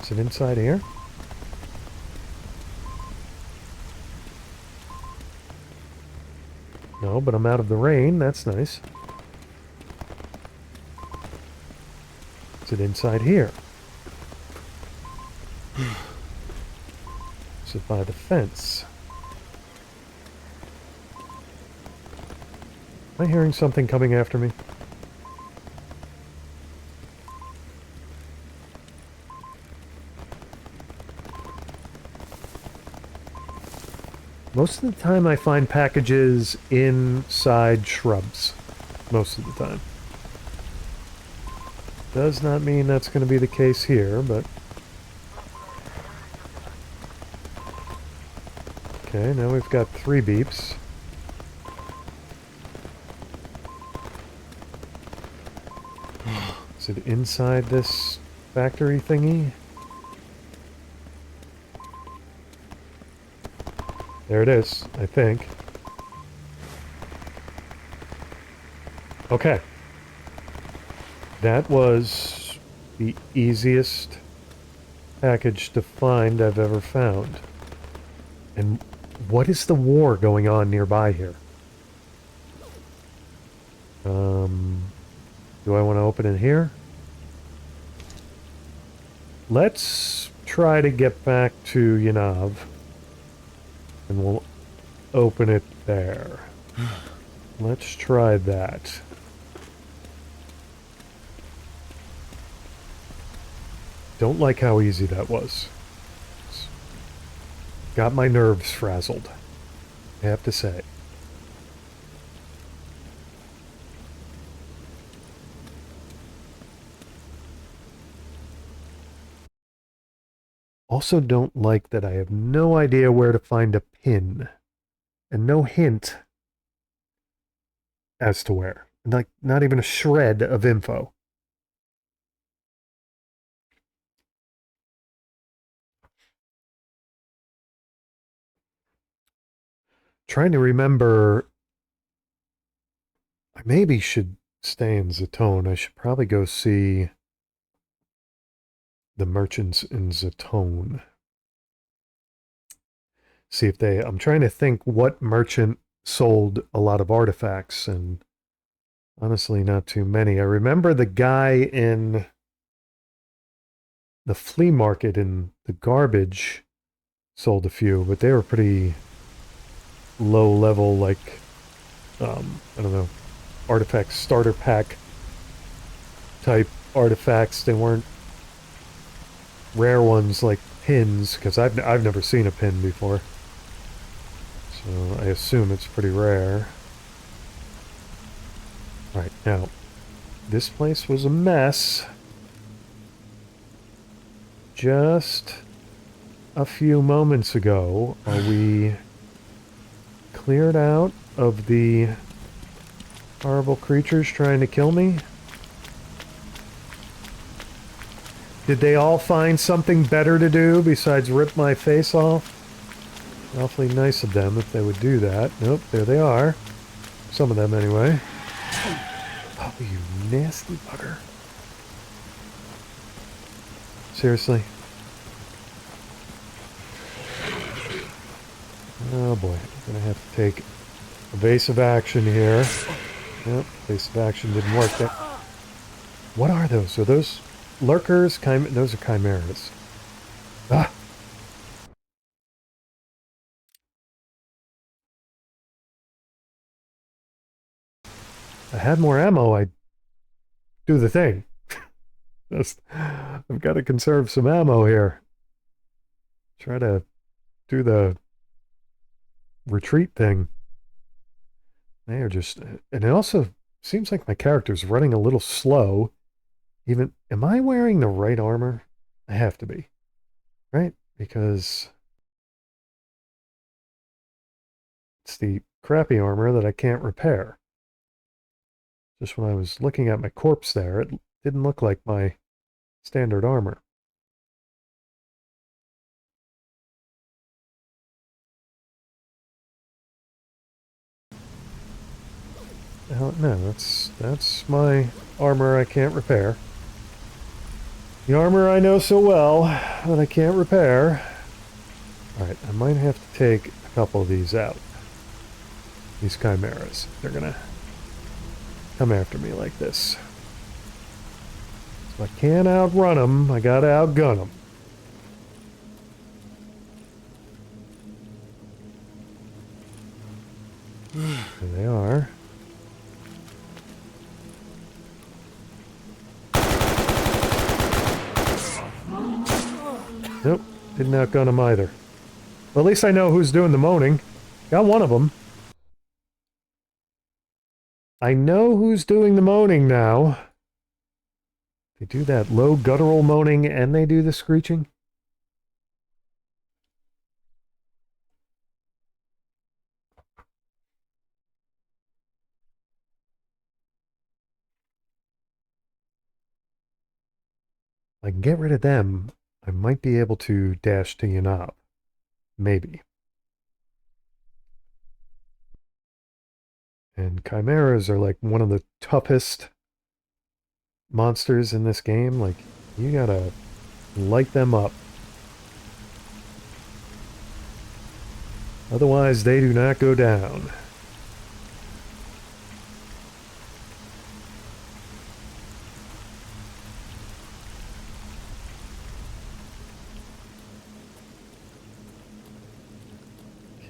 Is it inside here? No, but I'm out of the rain. That's nice. Is it inside here? Is it by the fence? Am I hearing something coming after me? Most of the time I find packages inside shrubs. Most of the time. Does not mean that's going to be the case here, but... Okay, now we've got 3 beeps. Is it inside this factory thingy? There it is, I think. Okay. That was the easiest package to find I've ever found. And what is the war going on nearby here? Do I want to open it here? Let's try to get back to Yanav. And we'll open it there. Let's try that. Don't like how easy that was. Got my nerves frazzled, I have to say. Also don't like that I have no idea where to find a pin. And no hint as to where. Like, not even a shred of info. Trying to remember... I maybe should stay in Zatone. I should probably go see the merchants in Zatone. See if they... I'm trying to think what merchant sold a lot of artifacts, and honestly, not too many. I remember the guy in the flea market in the garbage sold a few, but they were pretty low level, like, I don't know, artifact starter pack type artifacts. They weren't rare ones like pins, because I've never seen a pin before. So I assume it's pretty rare. Right, now, this place was a mess just a few moments ago. Are we cleared out of the horrible creatures trying to kill me? Did they all find something better to do besides rip my face off? Awfully nice of them if they would do that. Nope, there they are. Some of them anyway. Oh, you nasty bugger. Seriously? Oh boy, I'm gonna have to take evasive action here. Yep, evasive action didn't work. What are those? Are those lurkers? Those are chimeras. Ah! If I had more ammo, I'd do the thing. I've got to conserve some ammo here. Try to do the retreat thing. They are just, and it also seems like my character's running a little slow. Even, am I wearing the right armor? I have to be, right? Because it's the crappy armor that I can't repair. Just when I was looking at my corpse there, it didn't look like my standard armor. No, that's my armor I can't repair. The armor I know so well that I can't repair. Alright, I might have to take a couple of these out. These chimeras. They're gonna come after me like this. So I can't outrun them, I gotta outgun them. There they are. Nope, didn't outgun them either. Well, at least I know who's doing the moaning. Got one of them. I know who's doing the moaning now. They do that low guttural moaning and they do the screeching. I can get rid of them. I might be able to dash to Yanab. Maybe. And chimeras are like one of the toughest monsters in this game. Like, you gotta light them up. Otherwise, they do not go down.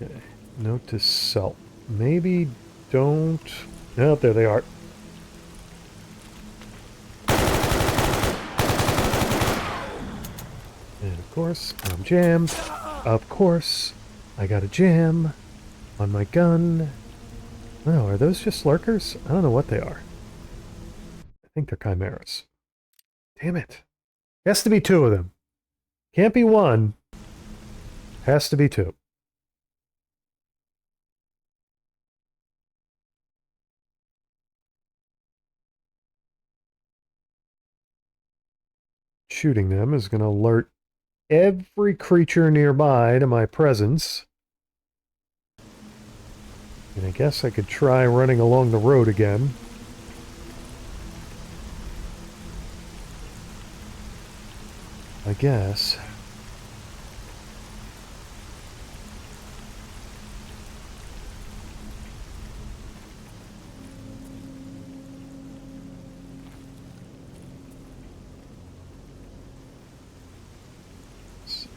Okay. Note to self. Maybe don't... Oh, there they are. And of course, I'm jammed. Of course, I got a jam on my gun. Oh, are those just lurkers? I don't know what they are. I think they're chimeras. Damn it. Has to be two of them. Can't be one. Has to be two. Shooting them is going to alert every creature nearby to my presence. And I guess I could try running along the road again. I guess.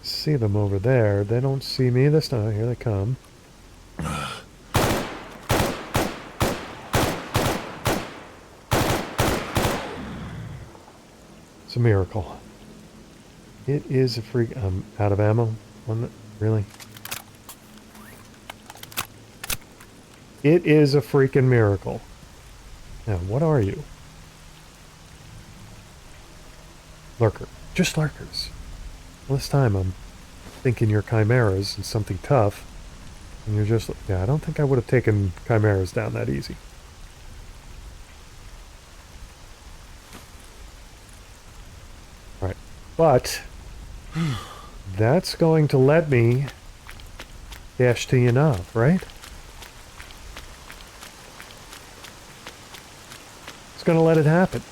See them over there. They don't see me this time. Here they come. It's a miracle. It is a freak. I'm out of ammo. Really? It is a freaking miracle. Now, what are you? Lurker. Just lurkers. Well, this time I'm thinking you're chimeras and something tough. And you're just... Yeah, I don't think I would have taken chimeras down that easy. Alright. But... that's going to let me dash to Yanab, right? It's going to let it happen.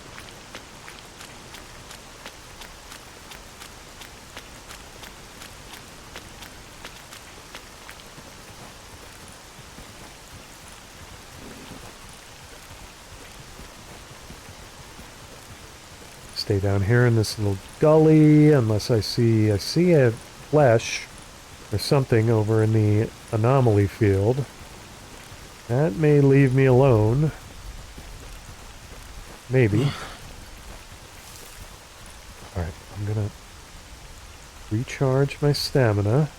Stay down here in this little gully unless I see a flesh or something over in the Anomaly field. That may leave me alone. Maybe. Alright, I'm gonna recharge my stamina.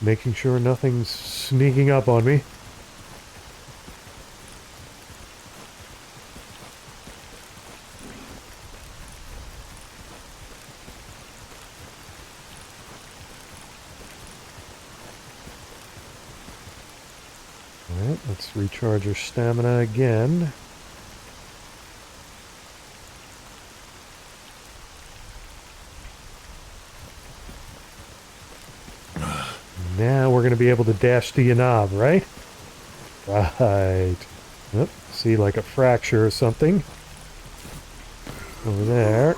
making sure nothing's sneaking up on me. Alright, let's recharge our stamina again. Now we're going to be able to dash the knob, right? Right. Yep. See, like a fracture or something. Over there.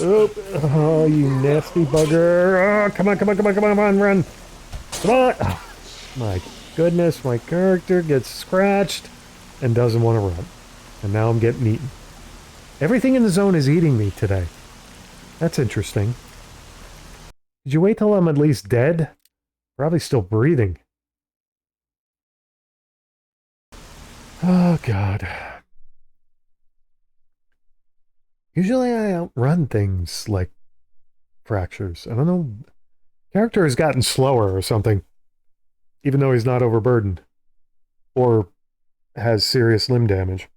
Oop. Oh, you nasty bugger. Oh, come on, come on, come on, come on, come on, run. Come on. Oh, my goodness, my character gets scratched and doesn't want to run. And now I'm getting eaten. Everything in the zone is eating me today. That's interesting. Did you wait till I'm at least dead? Probably still breathing. Oh, God. Usually I outrun things like fractures. I don't know. Character has gotten slower or something. Even though he's not overburdened. Or has serious limb damage.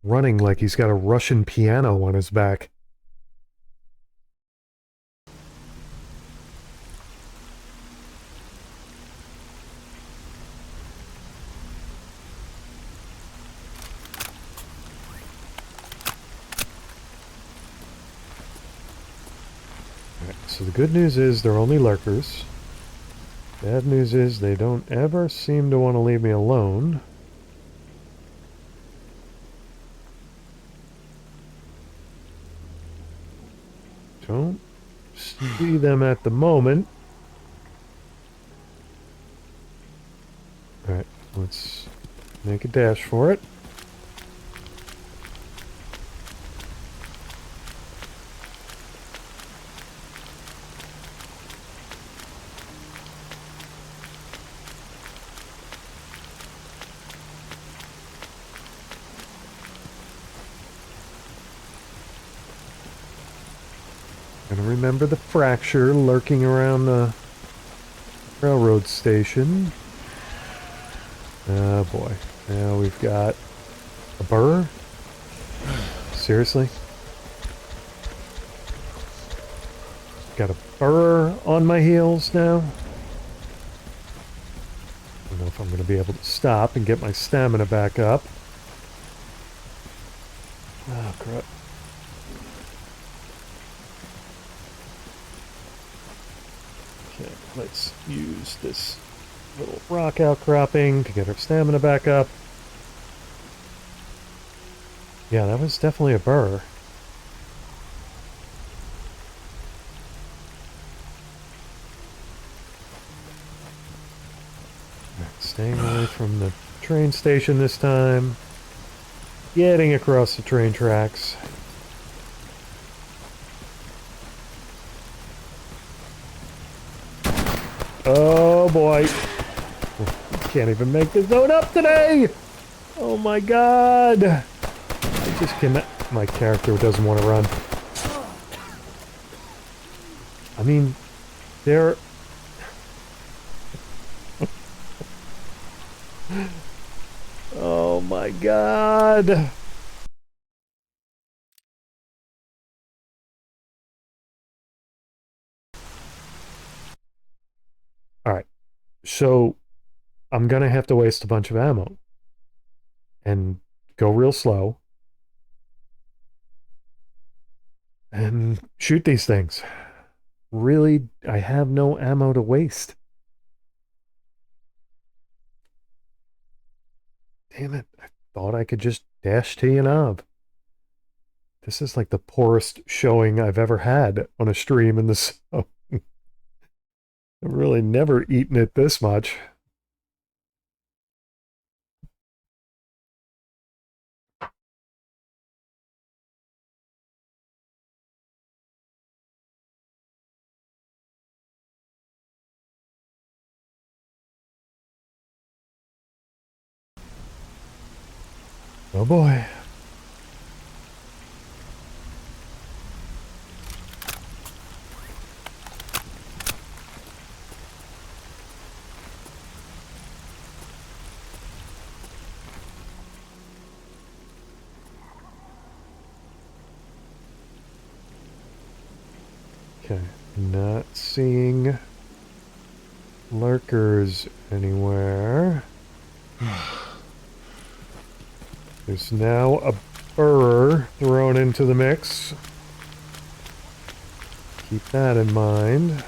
Running like he's got a Russian piano on his back. So the good news is they're only lurkers. Bad news is they don't ever seem to want to leave me alone. Don't see them at the moment. Alright, let's make a dash for it. Gotta remember the fracture lurking around the railroad station. Oh boy. Now we've got a burr? Seriously? Got a burr on my heels now? I don't know if I'm going to be able to stop and get my stamina back up. Oh, crap. Okay, let's use this little rock outcropping to get our stamina back up. Yeah, that was definitely a burr. Staying away from the train station this time. Getting across the train tracks. Oh boy. Can't even make the zone up today! Oh my god! I just cannot... My character doesn't want to run. I mean, they're... Oh my god! Alright, so I'm gonna have to waste a bunch of ammo. And go real slow. And shoot these things. Really, I have no ammo to waste. Damn it, I thought I could just dash T and up. This is like the poorest showing I've ever had on a stream in this. I've really never eaten it this much. Oh boy. Okay, not seeing lurkers anywhere. There's now a burr thrown into the mix. Keep that in mind.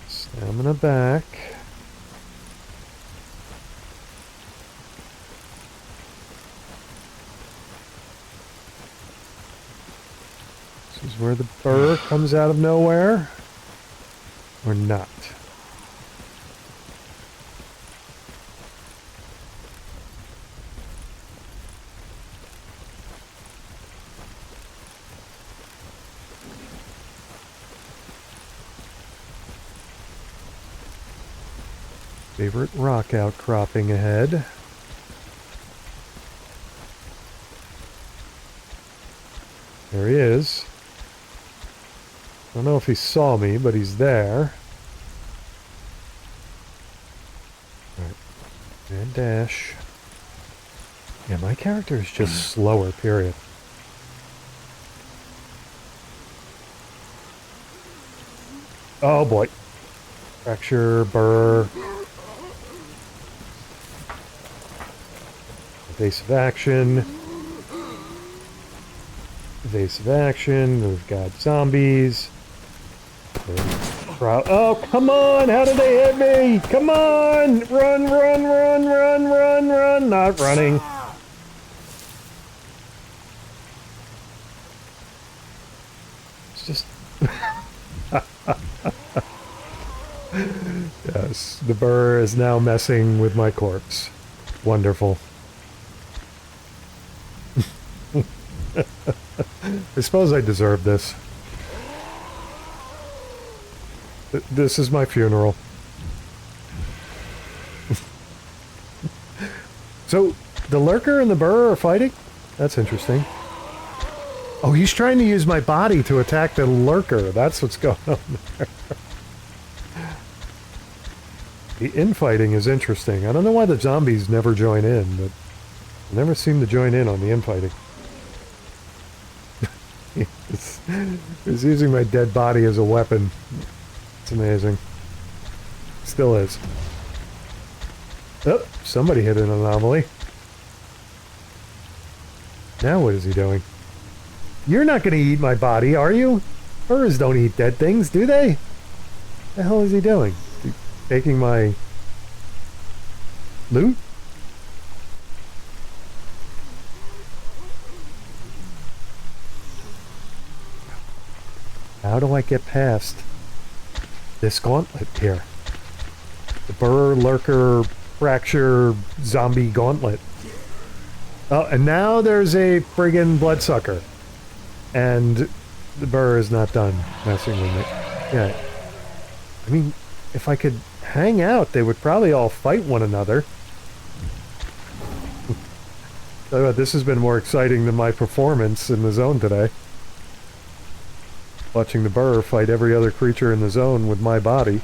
Stamina back. This is where the burr comes out of nowhere. Or not. Favorite rock outcropping ahead. There he is. I don't know if he saw me, but he's there. Alright. And dash. Yeah, my character is just slower, period. Oh boy. Fracture, burr. Evasive action. Evasive action. We've got zombies. Oh, come on! How did they hit me? Come on! Run, run, run, run, run, run! Not running. It's just... Yes, the burr is now messing with my corpse. Wonderful. I suppose I deserve this. This is my funeral. So, the lurker and the burr are fighting? That's interesting. Oh, he's trying to use my body to attack the lurker. That's what's going on there. The infighting is interesting. I don't know why the zombies never join in, but they never seem to join in on the infighting. He's using my dead body as a weapon. It's amazing. Still is. Oh, somebody hit an anomaly. Now what is he doing? You're not going to eat my body, are you? Furs don't eat dead things, do they? What the hell is he doing? Is he taking my loot? How do I get past this gauntlet here? The burr, lurker, fracture, zombie gauntlet. Oh, and now there's a friggin' bloodsucker. And the burr is not done messing with me. Yeah. I mean, if I could hang out, they would probably all fight one another. Tell you what, this has been more exciting than my performance in the zone today. Watching the burr fight every other creature in the zone with my body.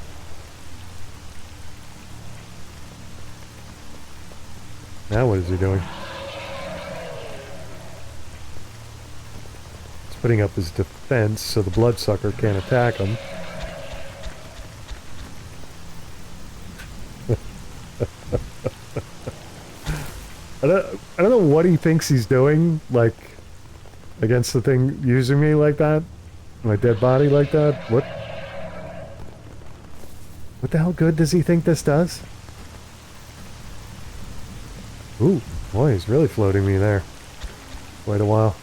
Now what is he doing? He's putting up his defense so the bloodsucker can't attack him. I don't know what he thinks he's doing, like, against the thing using me like that. My dead body like that? What the hell good does he think this does? Ooh, boy, he's really floating me there. Quite a while.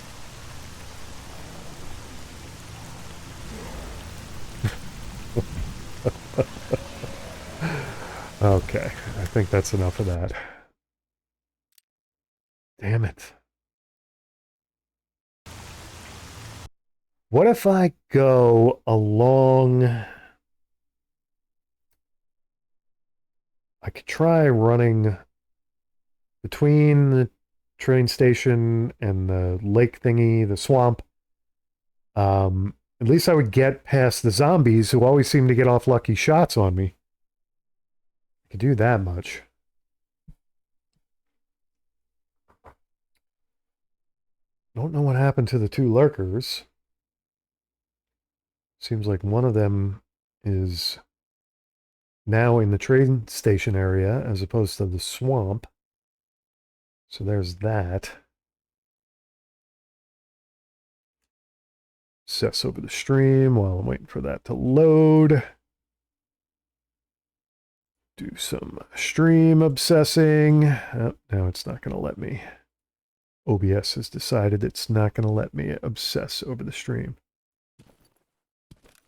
Okay, I think that's enough of that. Damn it. What if I go along... I could try running between the train station and the lake thingy, the swamp. At least I would get past the zombies who always seem to get off lucky shots on me. I could do that much. Don't know what happened to the 2 lurkers. Seems like one of them is now in the train station area as opposed to the swamp. So there's that. Obsess over the stream while I'm waiting for that to load. Do some stream obsessing. Oh, now it's not going to let me. OBS has decided it's not going to let me obsess over the stream.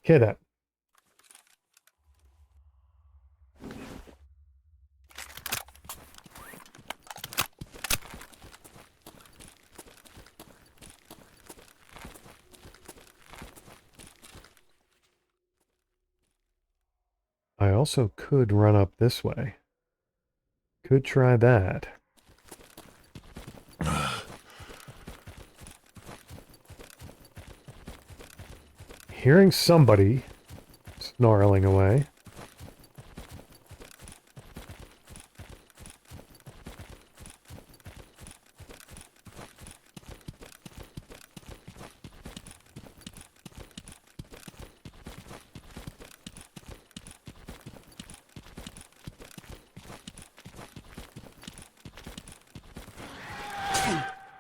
Okay, then. I also could run up this way. Could try that. Hearing somebody snarling away.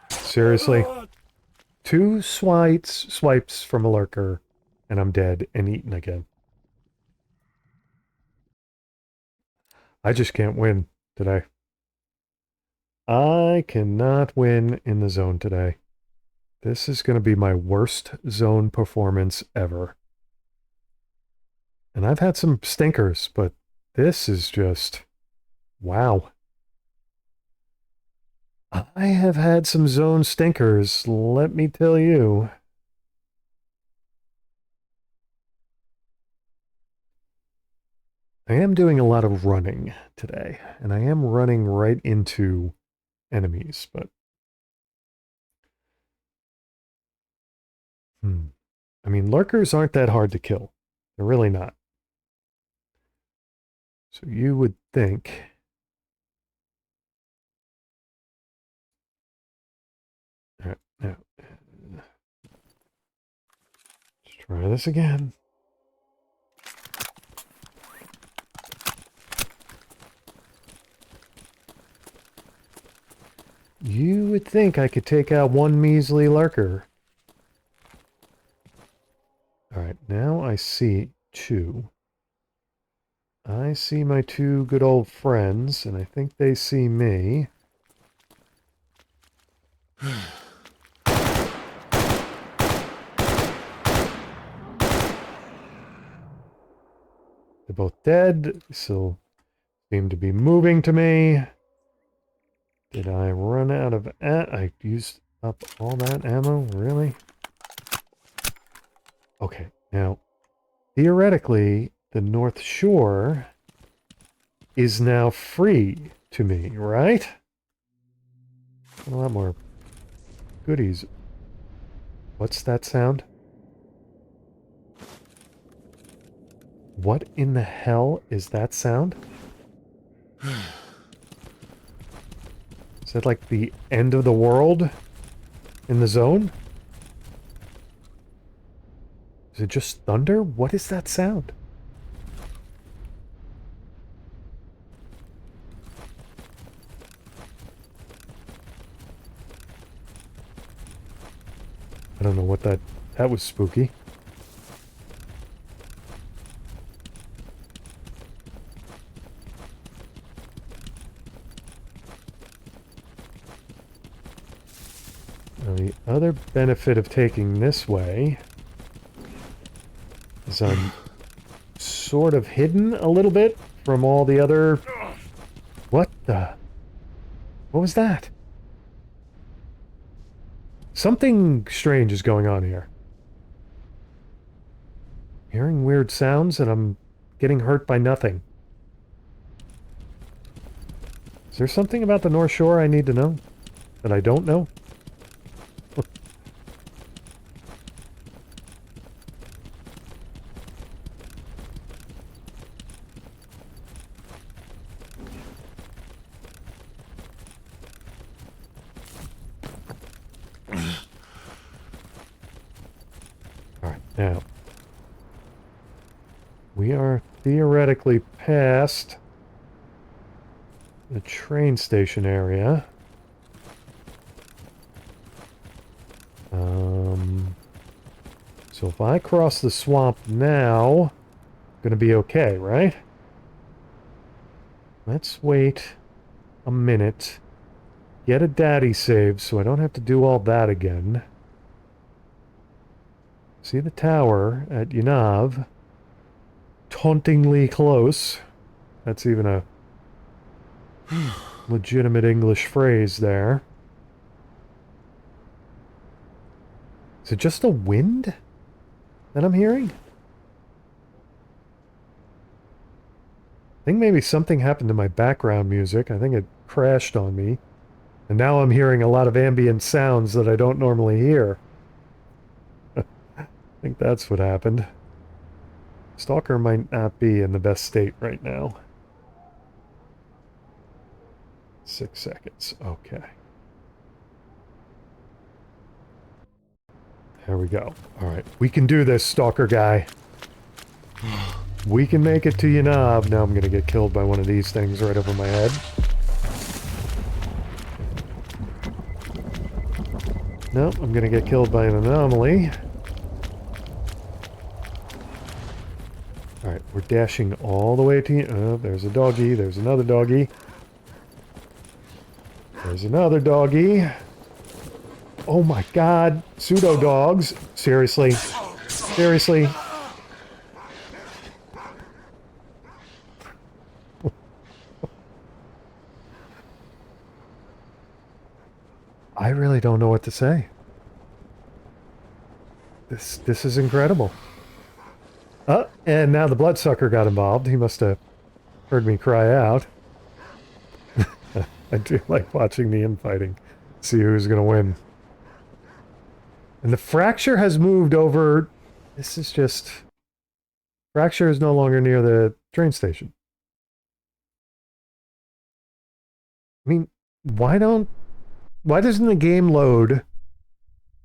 Seriously? 2 swipes from a lurker, and I'm dead and eaten again. I just can't win today. I cannot win in the zone today. This is going to be my worst zone performance ever. And I've had some stinkers, but this is just... wow. I have had some zone stinkers, let me tell you. I am doing a lot of running today, and I am running right into enemies, but... I mean, lurkers aren't that hard to kill. They're really not. So you would think... All right, now... let's try this again. You would think I could take out one measly lurker. Alright, now I see 2. I see my 2 good old friends, and I think they see me. They're both dead, still seem to be moving to me. Did I run out of... I used up all that ammo? Really? Okay, now, theoretically, the North Shore is now free to me, right? A lot more goodies. What's that sound? What in the hell is that sound? Is that like the end of the world in the zone? Is it just thunder? What is that sound? I don't know what that was spooky. Now the other benefit of taking this way is I'm sort of hidden a little bit from all the other... What the... What was that? Something strange is going on here. Hearing weird sounds and I'm getting hurt by nothing. Is there something about the North Shore I need to know that I don't know? Now, we are theoretically past the train station area. So if I cross the swamp now, I'm gonna be okay, right? Let's wait a minute. Get a daddy save so I don't have to do all that again. See the tower at Yanav. Tauntingly close. That's even a legitimate English phrase there. Is it just the wind that I'm hearing? I think maybe something happened to my background music. I think it crashed on me. And now I'm hearing a lot of ambient sounds that I don't normally hear. I think that's what happened. Stalker might not be in the best state right now. 6 seconds. Okay. There we go. Alright. We can do this, Stalker guy. We can make it to Yanav. Now I'm gonna get killed by one of these things right over my head. No, I'm gonna get killed by an anomaly. Alright, we're dashing all the way to... Oh, there's a doggy. There's another doggy. There's another doggy. Oh my god. Pseudo dogs. Seriously. Seriously. I really don't know what to say. This is incredible. And now the bloodsucker got involved. He must have heard me cry out. I do like watching the infighting. See who's going to win. And the fracture has moved over. This is just... Fracture is no longer near the train station. I mean, why doesn't the game load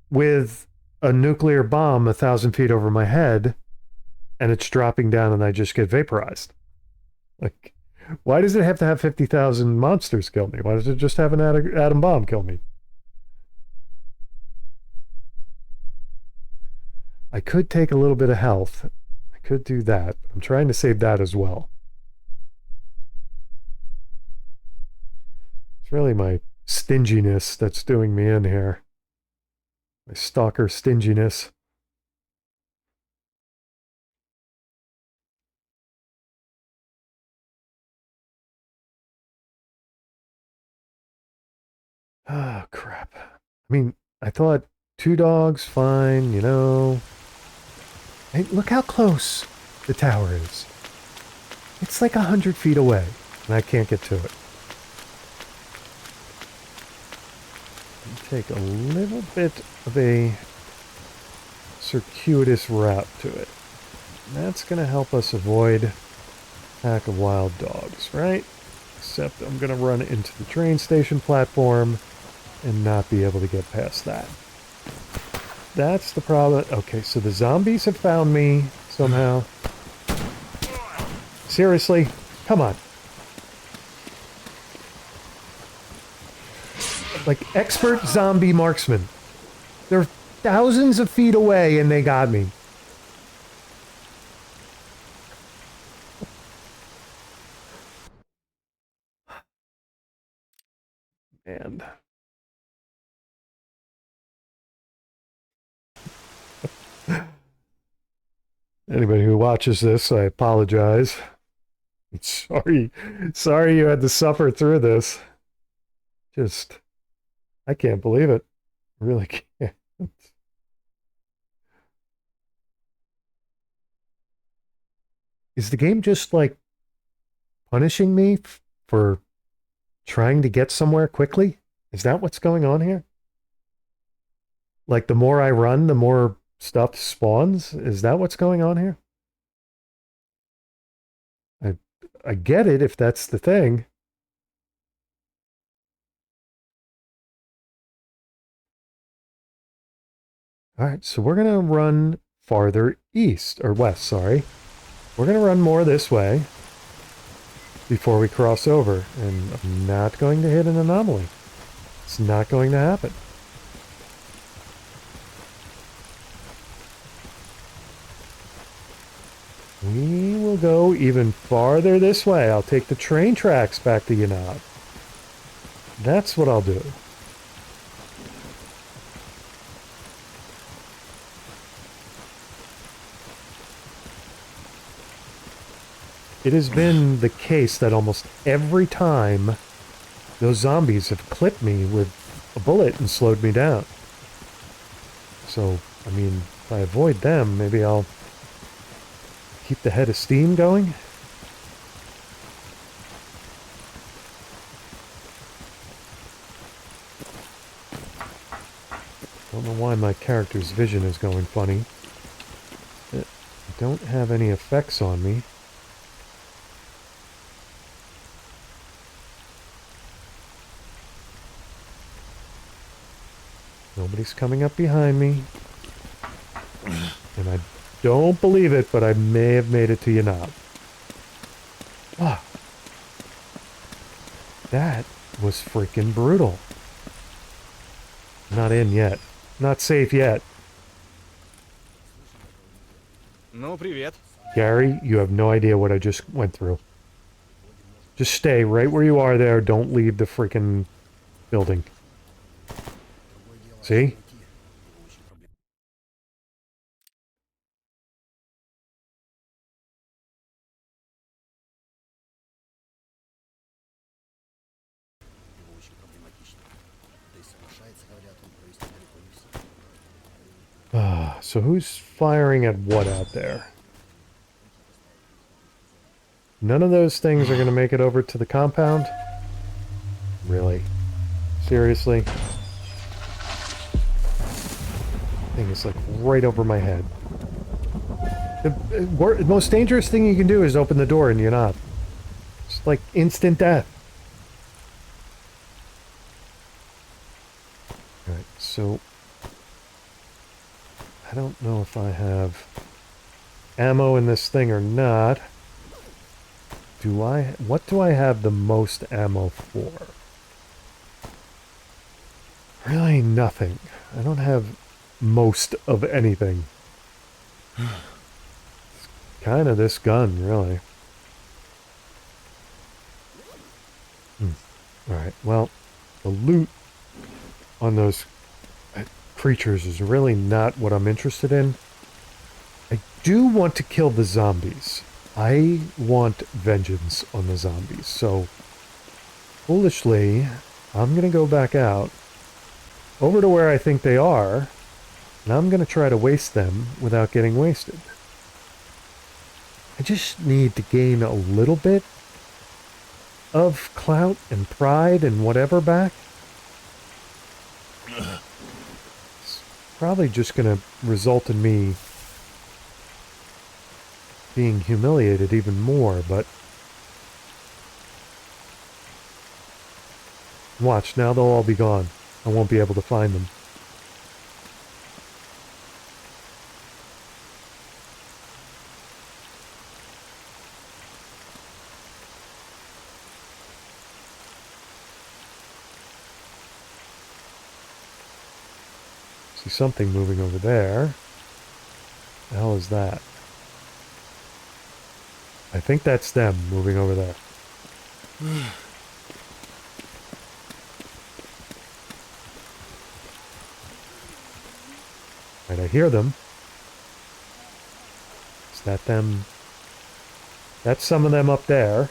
with a nuclear bomb 1,000 feet over my head and it's dropping down and I just get vaporized? Like, why does it have to have 50,000 monsters kill me? Why does it just have an atom bomb kill me? I could take a little bit of health. I could do that. I'm trying to save that as well. It's really my stinginess that's doing me in here. My stalker stinginess. Oh, crap. I mean, I thought 2 dogs, fine, you know. Hey, look how close the tower is. It's like 100 feet away, and I can't get to it. Take a little bit of a circuitous route to it. And that's going to help us avoid attack of wild dogs, right? Except I'm going to run into the train station platform and not be able to get past that. That's the problem. Okay, so the zombies have found me somehow. Seriously? Come on. Like, expert zombie marksman. They're thousands of feet away and they got me. Man. Anybody who watches this, I apologize. Sorry you had to suffer through this. Just, I can't believe it. I really can't. Is the game just like punishing me for trying to get somewhere quickly? Is that what's going on here? Like the more I run, the more stuff spawns? Is that what's going on here? I get it if that's the thing. All right, so we're going to run farther east, or west, sorry. We're going to run more this way before we cross over, and I'm not going to hit an anomaly. It's not going to happen. We will go even farther this way. I'll take the train tracks back to Yanab. That's what I'll do. It has been the case that almost every time those zombies have clipped me with a bullet and slowed me down. So, I mean, if I avoid them, maybe I'll keep the head of steam going. Don't know why my character's vision is going funny. I don't have any effects on me. Nobody's coming up behind me. And I don't believe it, but I may have made it to Yanab. Wow. That was freaking brutal. Not in yet. Not safe yet. Ну, привет. Gary, you have no idea what I just went through. Just stay right where you are there. Don't leave the freaking building. See? So who's firing at what out there? None of those things are going to make it over to the compound? Really? Seriously? Thing is like right over my head. The most dangerous thing you can do is open the door and you're not. It's like instant death. Alright, so I don't know if I have ammo in this thing or not. What do I have the most ammo for? Really nothing. I don't have most of anything. It's kind of this gun, really. Alright, well, the loot on those creatures is really not what I'm interested in. I do want to kill the zombies. I want vengeance on the zombies. So, foolishly, I'm going to go back out over to where I think they are, and I'm going to try to waste them without getting wasted. I just need to gain a little bit of clout and pride and whatever back. Probably just going to result in me being humiliated even more, but watch, now they'll all be gone. I won't be able to find them. See something moving over there. The hell is that? I think that's them moving over there. Right, I hear them. Is that them? That's some of them up there.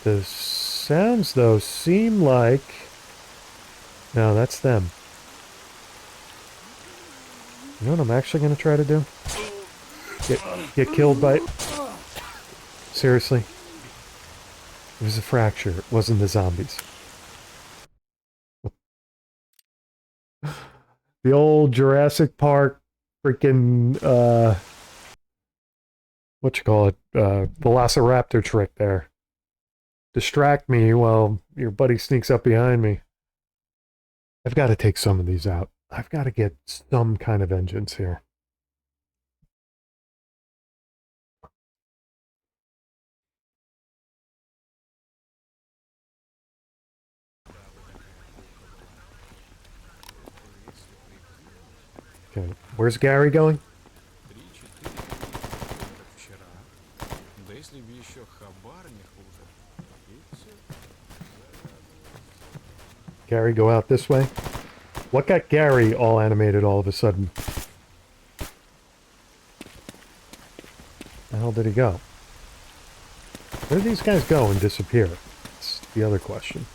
The sounds, though, seem like... No, that's them. You know what I'm actually going to try to do? Get killed by... Seriously? It was a fracture. It wasn't the zombies. The old Jurassic Park freaking, what you call it? Velociraptor trick there. Distract me while your buddy sneaks up behind me. I've got to take some of these out. I've got to get some kind of vengeance here. Okay, where's Gary going? 3-4 вчера. Да если бы еще хабар не хуже. И все. Gary, go out this way. What got Gary all animated all of a sudden? The hell did he go? Where did these guys go and disappear? That's the other question.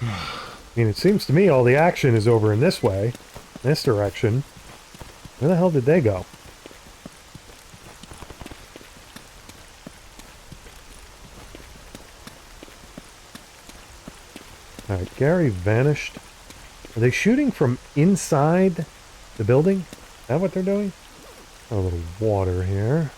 I mean, it seems to me all the action is over in this way, this direction. Where the hell did they go? Alright, Gary vanished. Are they shooting from inside the building? Is that what they're doing? A little water here.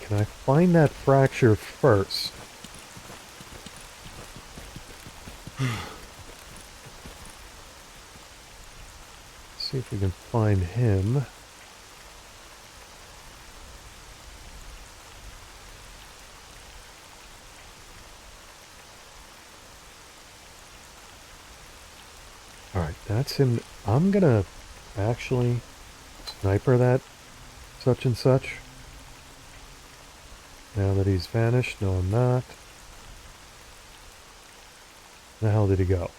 Can I find that fracture first? See if we can find him. Alright, that's him. I'm gonna actually sniper that such and such. Now that he's vanished. No, I'm not. Where the hell did he go?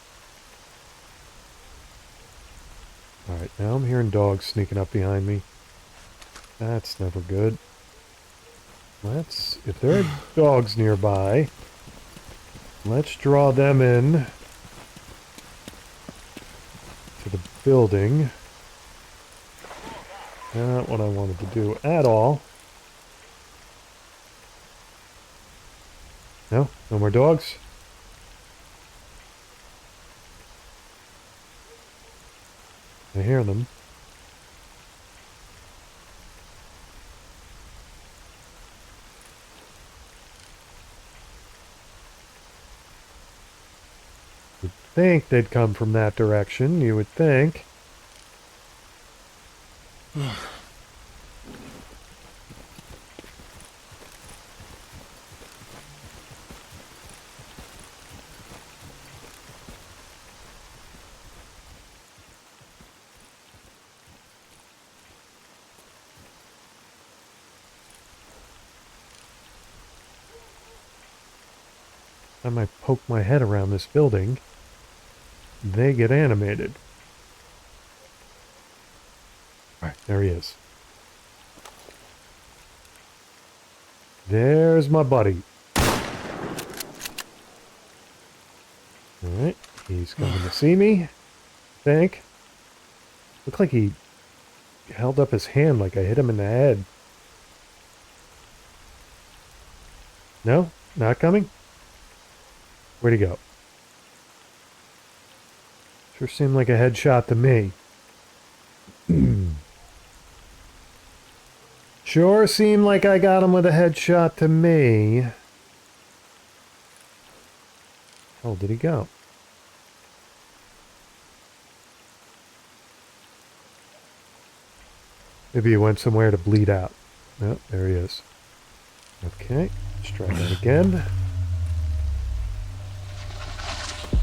Alright, now I'm hearing dogs sneaking up behind me. That's never good. If there are dogs nearby, let's draw them in to the building. Not what I wanted to do at all. No? No more dogs? I hear them. You'd think they'd come from that direction, you would think. I might poke my head around this building. They get animated. Alright, there he is. There's my buddy. Alright, he's coming to see me, I think. Looked like he held up his hand like I hit him in the head. No? Not coming? Where'd he go? Sure seemed like a headshot to me. Sure seemed like I got him with a headshot to me. Hell, did he go? Maybe he went somewhere to bleed out. Oh, there he is. Okay, let's try that again.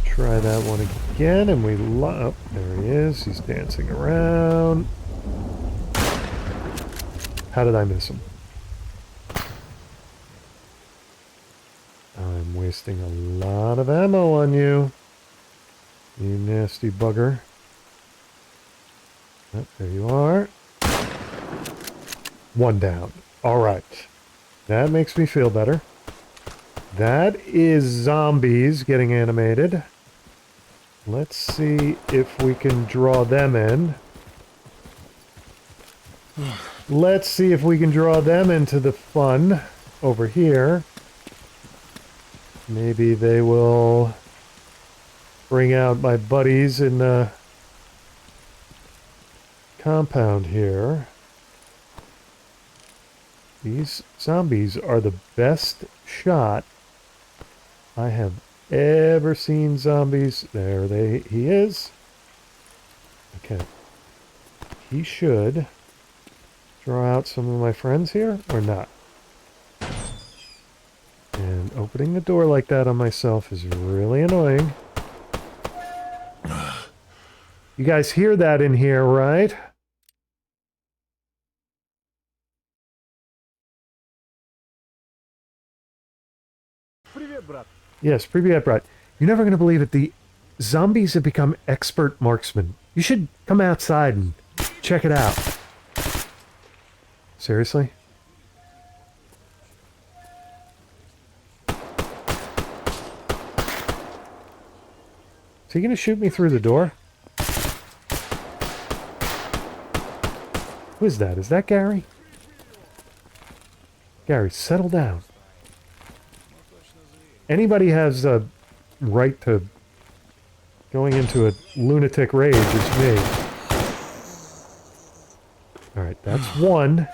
Try that one again, and oh, there he is. He's dancing around. How did I miss him? I'm wasting a lot of ammo on you. You nasty bugger. Oh, there you are. One down. Alright. That makes me feel better. That is zombies getting animated. Let's see if we can draw them in. Let's see if we can draw them into the fun over here. Maybe they will bring out my buddies in compound here. These zombies are the best shot I have ever seen zombies. There he is. Okay. He should draw out some of my friends here, or not. And opening the door like that on myself is really annoying. You guys hear that in here, right? Yes, привет, brat. You're never going to believe it. The zombies have become expert marksmen. You should come outside and check it out. Seriously? Is he going to shoot me through the door? Who is that? Is that Gary? Gary, settle down. Anybody has a right to going into a lunatic rage, it's me. Alright, that's one.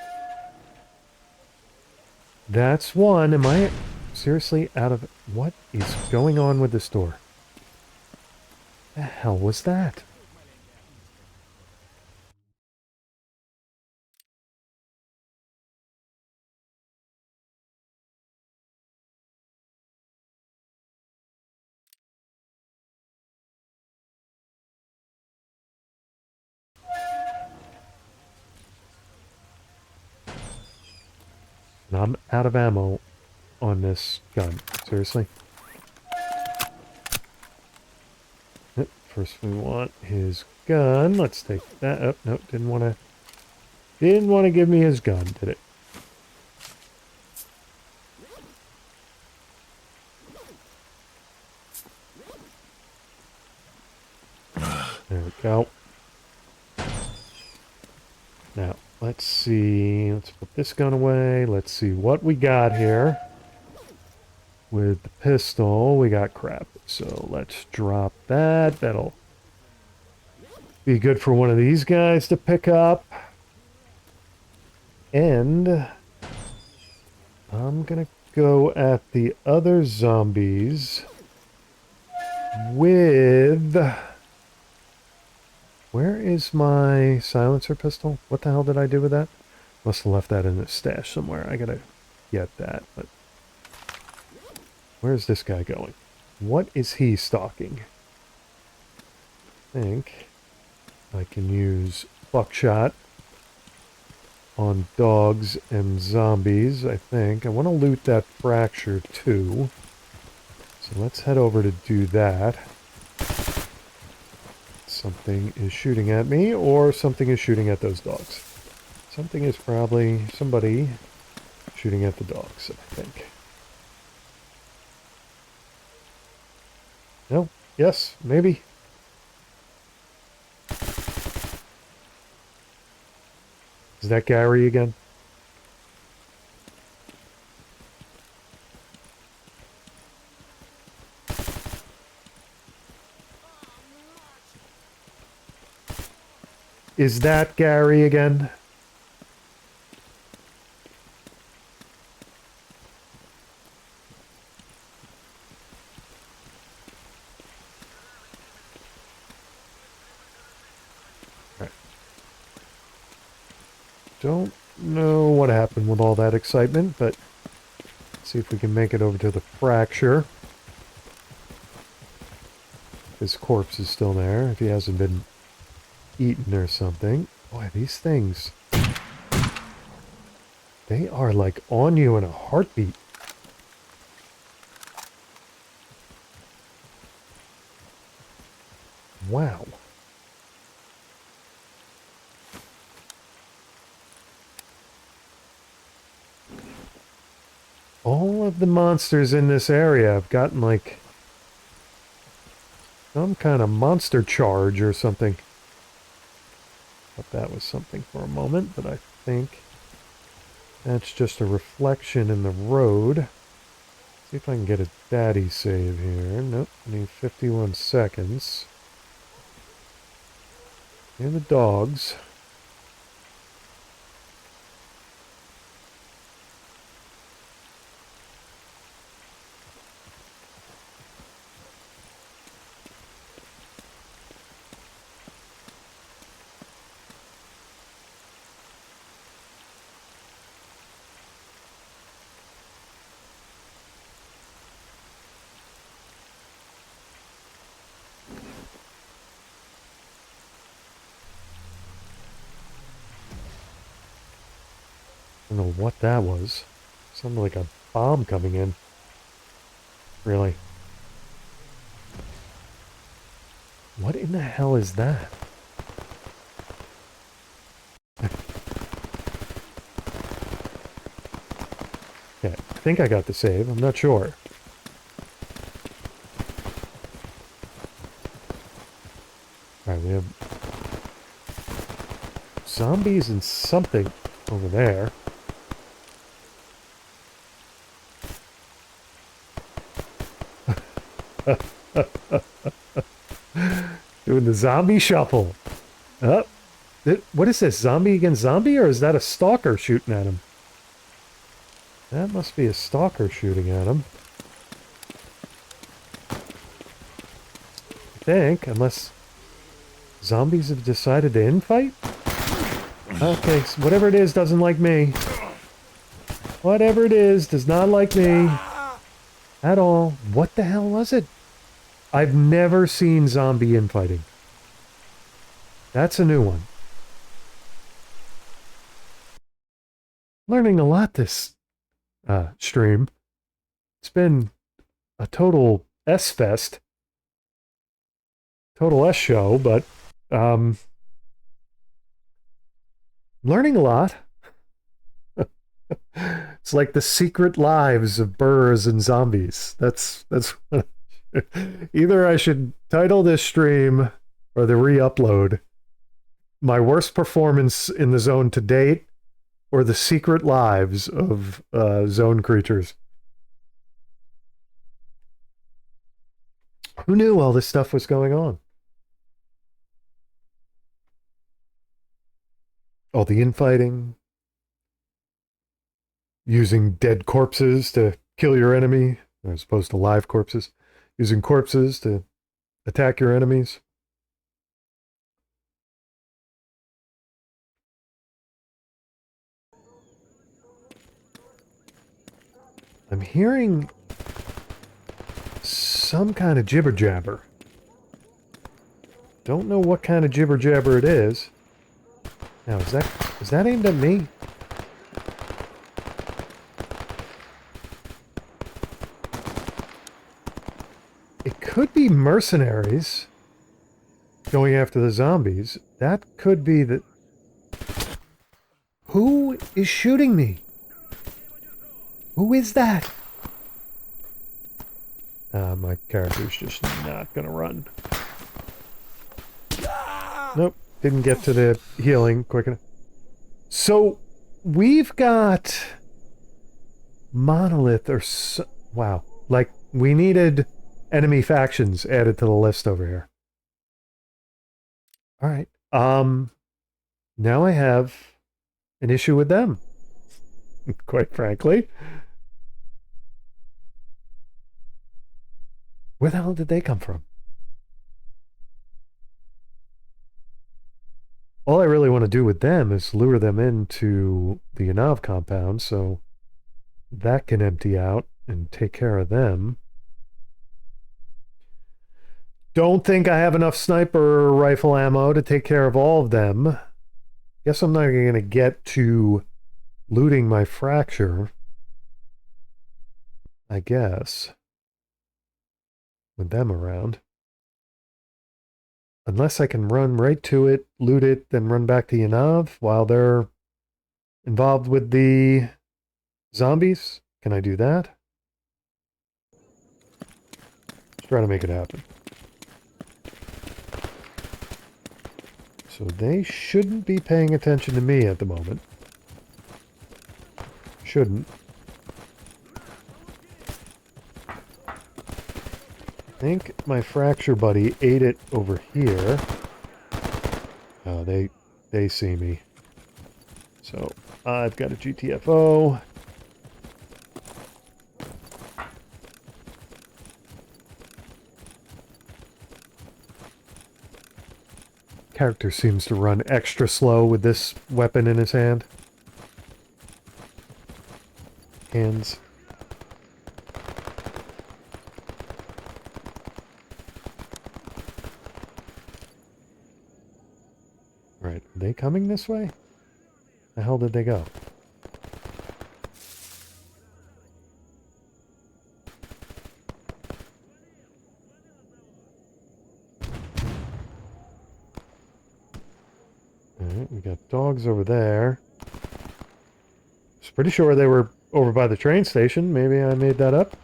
That's one. Am I seriously out of... What is going on with this door? The hell was that? And I'm out of ammo on this gun. Seriously? Yep, first we want his gun. Let's take that up. Nope, didn't want to give me his gun, did it? There we go. Now, let's see. Let's put this gun away. Let's see what we got here. With the pistol, we got crap. So let's drop that. That'll be good for one of these guys to pick up. And I'm gonna go at the other zombies with... Where is my silencer pistol? What the hell did I do with that? Must have left that in the stash somewhere. I gotta get that, but... Where's this guy going? What is he stalking? I think I can use buckshot on dogs and zombies, I think. I want to loot that fracture, too. So let's head over to do that. Something is shooting at me, or something is shooting at those dogs. Something is probably somebody shooting at the dogs, I think. No? Yes? Maybe? Is that Gary again? Is that Gary again? Right. Don't know what happened with all that excitement, but let's see if we can make it over to the fracture. His corpse is still there, if he hasn't been eaten or something. Boy, these things, they are like on you in a heartbeat. Wow. All of the monsters in this area have gotten like some kind of monster charge or something. Thought that was something for a moment, but I think that's just a reflection in the road. See if I can get a daddy save here. Nope, I need 51 seconds. Near the dogs. don't know what that was. Sounded like a bomb coming in. Really. What in the hell is that? Okay, I think I got the save. I'm not sure. Alright, we have zombies and something over there. Doing the zombie shuffle. Oh, what is this? Zombie against zombie, or is that a stalker shooting at him? That must be a stalker shooting at him. I think, unless zombies have decided to infight? Okay, so whatever it is doesn't like me. Whatever it is does not like me. At all. What the hell was it? I've never seen zombie infighting. That's a new one. Learning a lot this stream. It's been a total S-fest. Total S show, but learning a lot. It's like the secret lives of burrs and zombies. That's either I should title this stream or the re-upload my worst performance in the zone to date, or the secret lives of zone creatures. Who knew all this stuff was going on? All the infighting, using dead corpses to kill your enemy, as opposed to live corpses, using corpses to attack your enemies. I'm hearing some kind of jibber jabber. Don't know what kind of jibber jabber it is. Now, is that aimed at me? It could be mercenaries going after the zombies. That could be the... Who is shooting me? Who is that? My character's just not gonna run. Nope, didn't get to the healing quick enough. So, we've got Monolith or... wow, like, we needed enemy factions added to the list over here. Alright, now I have an issue with them. Quite frankly. Where the hell did they come from? All I really want to do with them is lure them into the Yanav compound, so that can empty out and take care of them. Don't think I have enough sniper rifle ammo to take care of all of them. Guess I'm not going to get to looting my fracture. I guess. With them around. Unless I can run right to it, loot it, then run back to Yanav while they're involved with the zombies. Can I do that? Let's try to make it happen. So they shouldn't be paying attention to me at the moment. Shouldn't. I think my fracture buddy ate it over here. Oh, they see me. So I've got a GTFO. Character seems to run extra slow with this weapon in his hand. Hands. Right, are they coming this way? The hell did they go? Alright, we got dogs over there. I was pretty sure they were over by the train station. Maybe I made that up.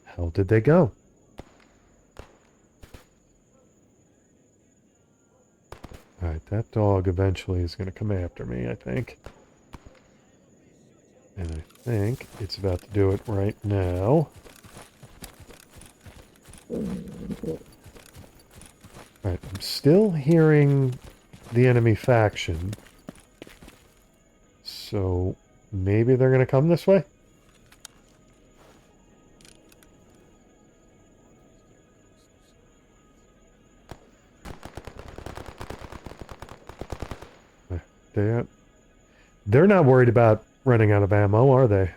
Hell did they go? Alright, that dog eventually is going to come after me, I think. And I think it's about to do it right now. Alright, I'm still hearing the enemy faction. So maybe they're going to come this way? They're not worried about running out of ammo, are they?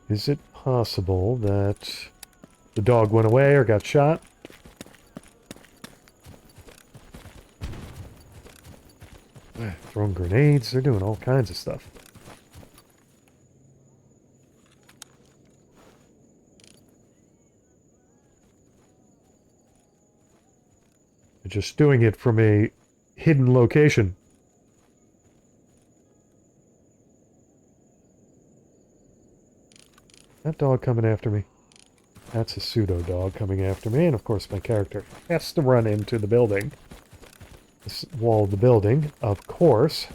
Is it possible that the dog went away or got shot? Throwing grenades, they're doing all kinds of stuff. They're just doing it from a hidden location. That dog coming after me. That's a pseudo dog coming after me, and of course my character has to run into the building. This wall of the building, of course.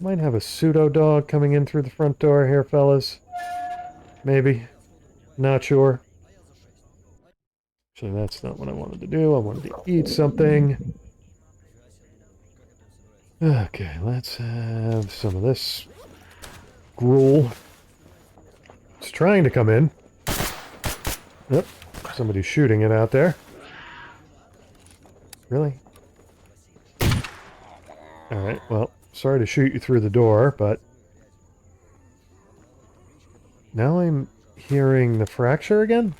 Might have a pseudo dog coming in through the front door here, fellas. Maybe. Not sure. Actually, that's not what I wanted to do. I wanted to eat something. Okay, let's have some of this gruel. It's trying to come in. Yep, somebody's shooting it out there. Really? Alright, well, sorry to shoot you through the door, but... Now I'm hearing the fracture again?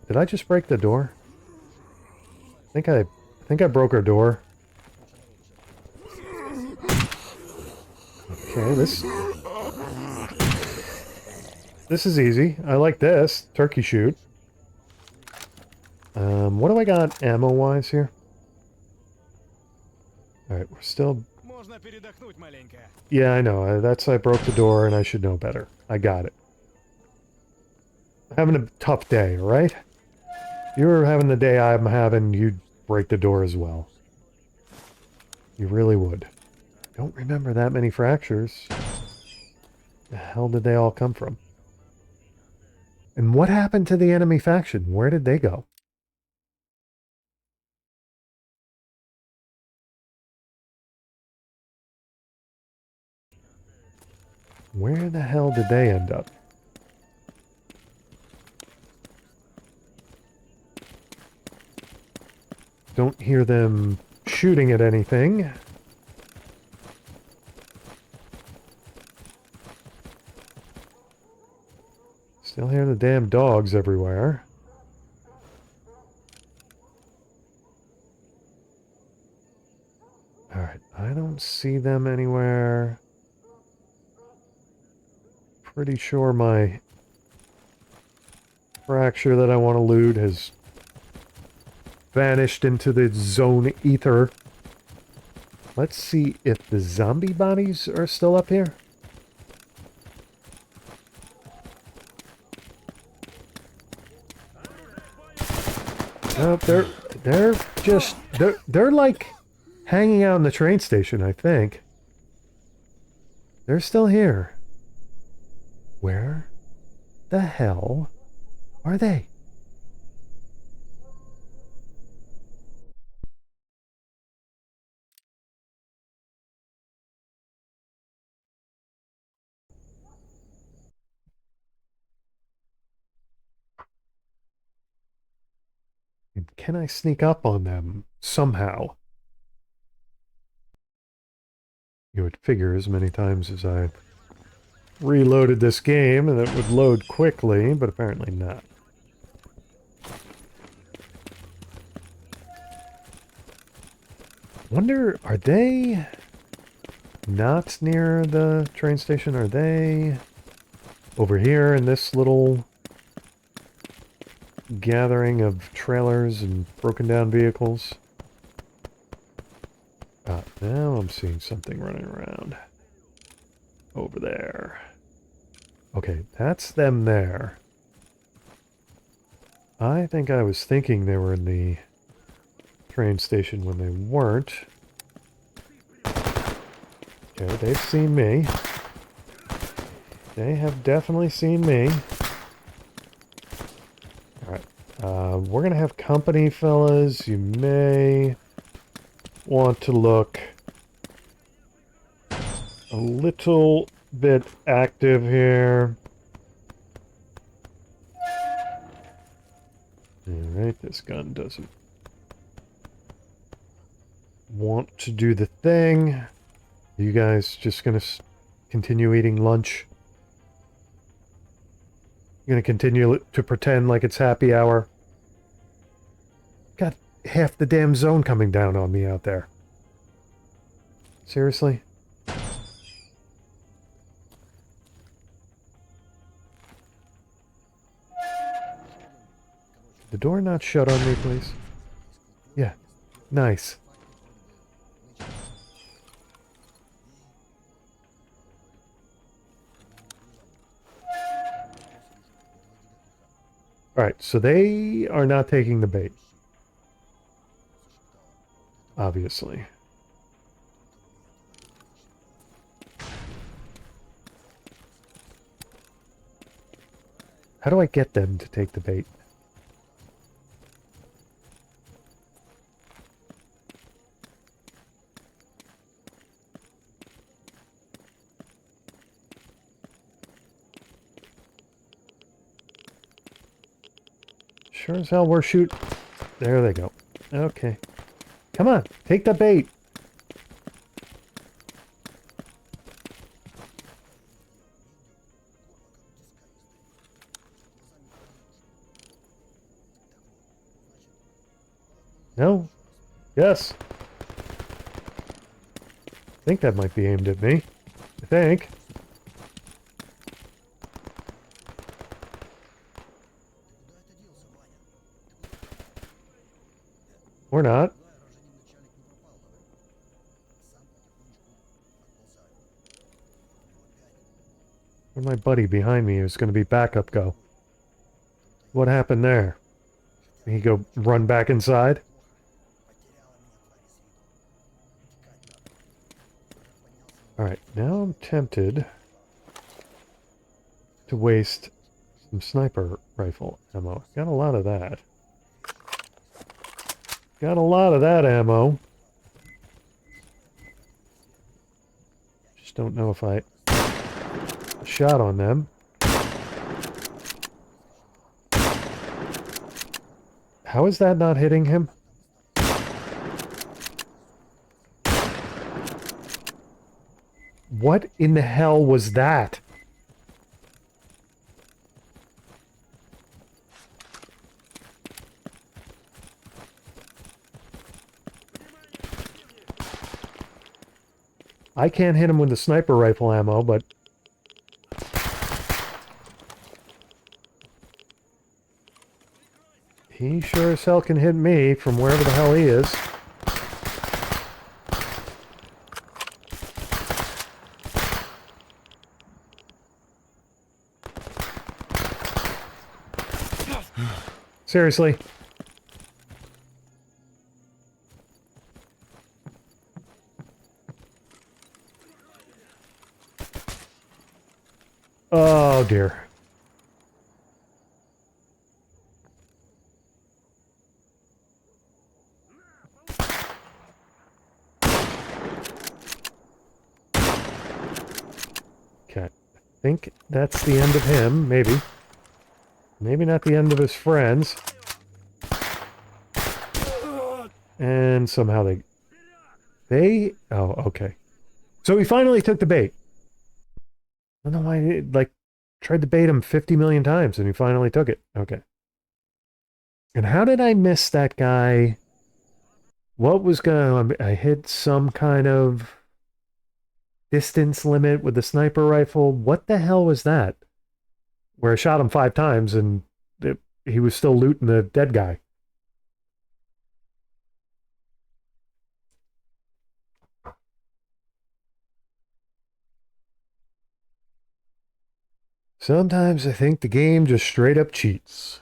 Did I just break the door? I think I broke our door. Okay, this is easy. I like this. Turkey shoot. What do I got ammo-wise here? Alright, we're still... Yeah, I know. I broke the door and I should know better. I got it. Having a tough day, right? You're having the day I'm having, you'd break the door as well. You really would. Don't remember that many fractures. The hell did they all come from? And what happened to the enemy faction? Where did they go? Where the hell did they end up? Don't hear them shooting at anything. Still hear the damn dogs everywhere. Alright, I don't see them anywhere. Pretty sure my fracture that I want to loot has vanished into the zone ether. Let's see if the zombie bodies are still up here. Nope, they're like hanging out in the train station, I think. They're still here. Where the hell are they? can I sneak up on them somehow? You would figure as many times as I reloaded this game and it would load quickly, but apparently not. Wonder, are they not near the train station? Are they over here in this little gathering of trailers and broken down vehicles? Now I'm seeing something running around. Over there. Okay, that's them there. I think I was thinking they were in the train station when they weren't. Okay, they've seen me. They have definitely seen me. Alright, we're gonna have company, fellas. You may want to look a little bit active here. Alright, this gun doesn't want to do the thing. Are you guys just gonna continue eating lunch? You're gonna continue to pretend like it's happy hour? Got half the damn zone coming down on me out there. Seriously? The door not shut on me, please? Yeah. Nice. Alright, so they are not taking the bait. Obviously. How do I get them to take the bait? Sure as hell we're shooting. There they go. Okay. Come on, take the bait. No? Yes. I think that might be aimed at me. I think. Or not. Where'd my buddy behind me who's going to be backup go? What happened there? Did he go run back inside? Alright, now I'm tempted to waste some sniper rifle ammo. Got a lot of that. Got a lot of that ammo. Just don't know if I shot on them. How is that not hitting him? What in the hell was that? I can't hit him with the sniper rifle ammo, but... he sure as hell can hit me from wherever the hell he is. Seriously. Oh dear. Okay. I think that's the end of him, maybe. Maybe not the end of his friends. And somehow oh, okay. So he finally took the bait. I don't know why he, like, tried to bait him 50 million times and he finally took it. Okay. And how did I miss that guy? What was going on? I hit some kind of distance limit with the sniper rifle. What the hell was that? Where I shot him 5 times and he was still looting the dead guy. Sometimes I think the game just straight up cheats.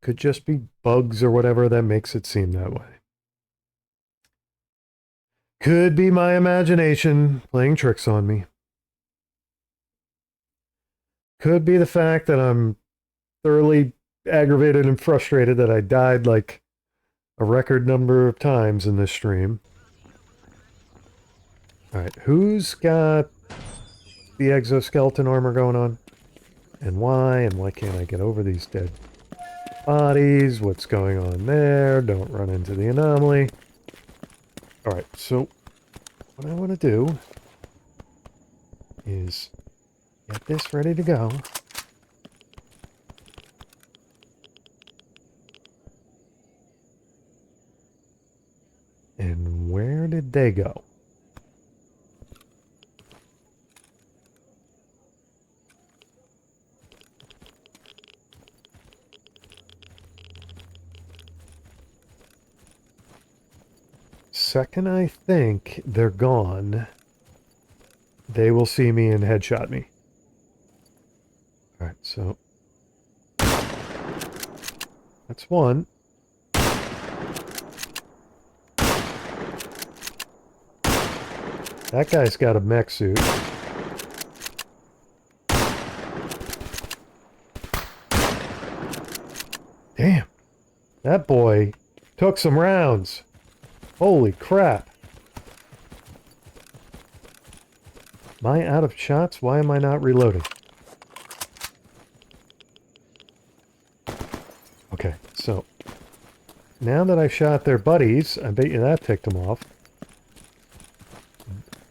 Could just be bugs or whatever that makes it seem that way. Could be my imagination playing tricks on me. Could be the fact that I'm thoroughly aggravated and frustrated that I died like a record number of times in this stream. Alright, who's got the exoskeleton armor going on? And why can't I get over these dead bodies? What's going on there? Don't run into the anomaly. Alright, so what I want to do is get this ready to go. And where did they go? Second I think they're gone, they will see me and headshot me. Alright, so that's one. That guy's got a mech suit. Damn. That boy took some rounds. Holy crap. Am I out of shots? Why am I not reloading? Okay, so now that I shot their buddies, I bet you that ticked them off.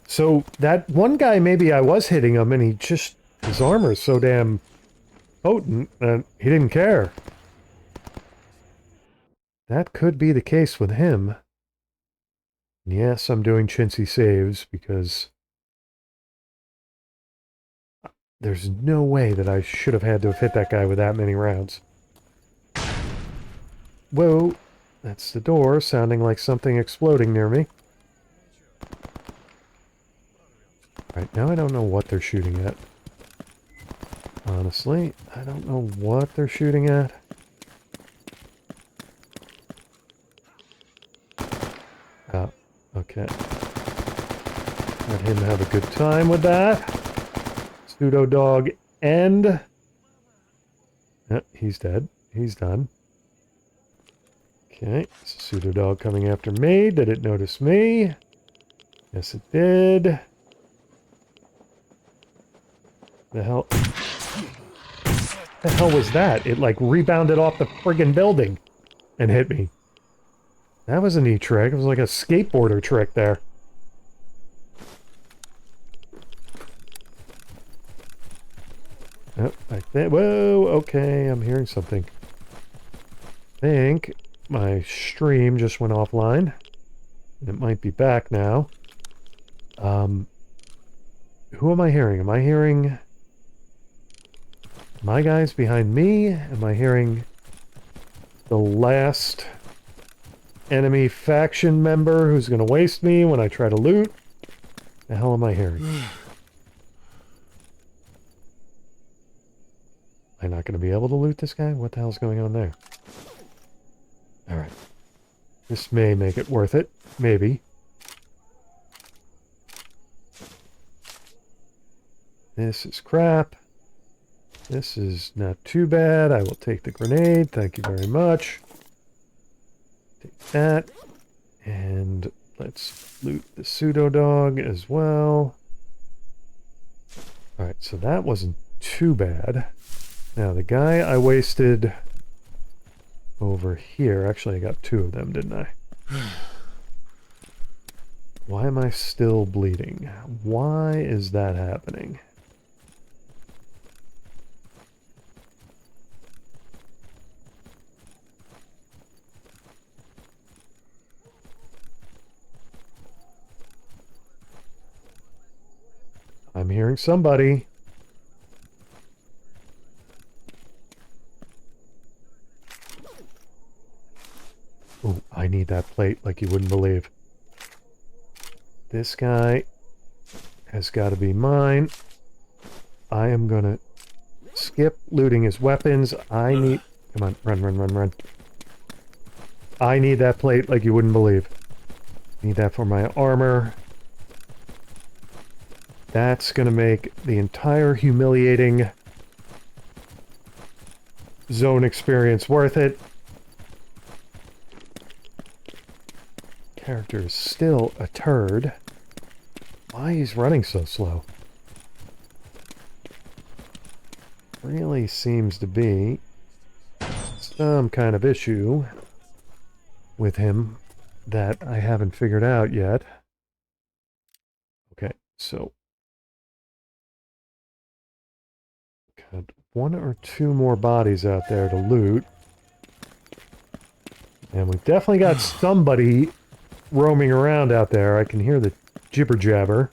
So that one guy, maybe I was hitting him and his armor is so damn potent that he didn't care. That could be the case with him. Yes, I'm doing chintzy saves because there's no way that I should have had to have hit that guy with that many rounds. Whoa, that's the door sounding like something exploding near me. Right, now I don't know what they're shooting at. Honestly, I don't know what they're shooting at. Oh, okay. Let him have a good time with that. Pseudo dog end. He's dead. He's done. Okay, pseudo dog coming after me. Did it notice me? Yes, it did. The hell? The hell was that? It like rebounded off the friggin' building and hit me. That was a neat trick. It was like a skateboarder trick there. Oh, whoa, okay, I'm hearing something. I think my stream just went offline. It might be back now. Who am I hearing? Am I hearing my guys behind me? Am I hearing the last enemy faction member who's going to waste me when I try to loot? The hell am I hearing? Am I not going to be able to loot this guy? What the hell's going on there? Alright. This may make it worth it. Maybe. This is crap. This is not too bad. I will take the grenade. Thank you very much. Take that. And let's loot the pseudo dog as well. Alright, so that wasn't too bad. Now, the guy I wasted over here. Actually, I got 2 of them, didn't I? Why am I still bleeding? Why is that happening? I'm hearing somebody. Oh, I need that plate like you wouldn't believe. This guy has got to be mine. I am going to skip looting his weapons. I need... Come on, run, run, run, run. I need that plate like you wouldn't believe. Need that for my armor. That's going to make the entire humiliating zone experience worth it. Character is still a turd. Why he's running so slow? Really seems to be some kind of issue with him that I haven't figured out yet. Okay, so got 1 or 2 more bodies out there to loot. And we've definitely got somebody roaming around out there. I can hear the jibber jabber.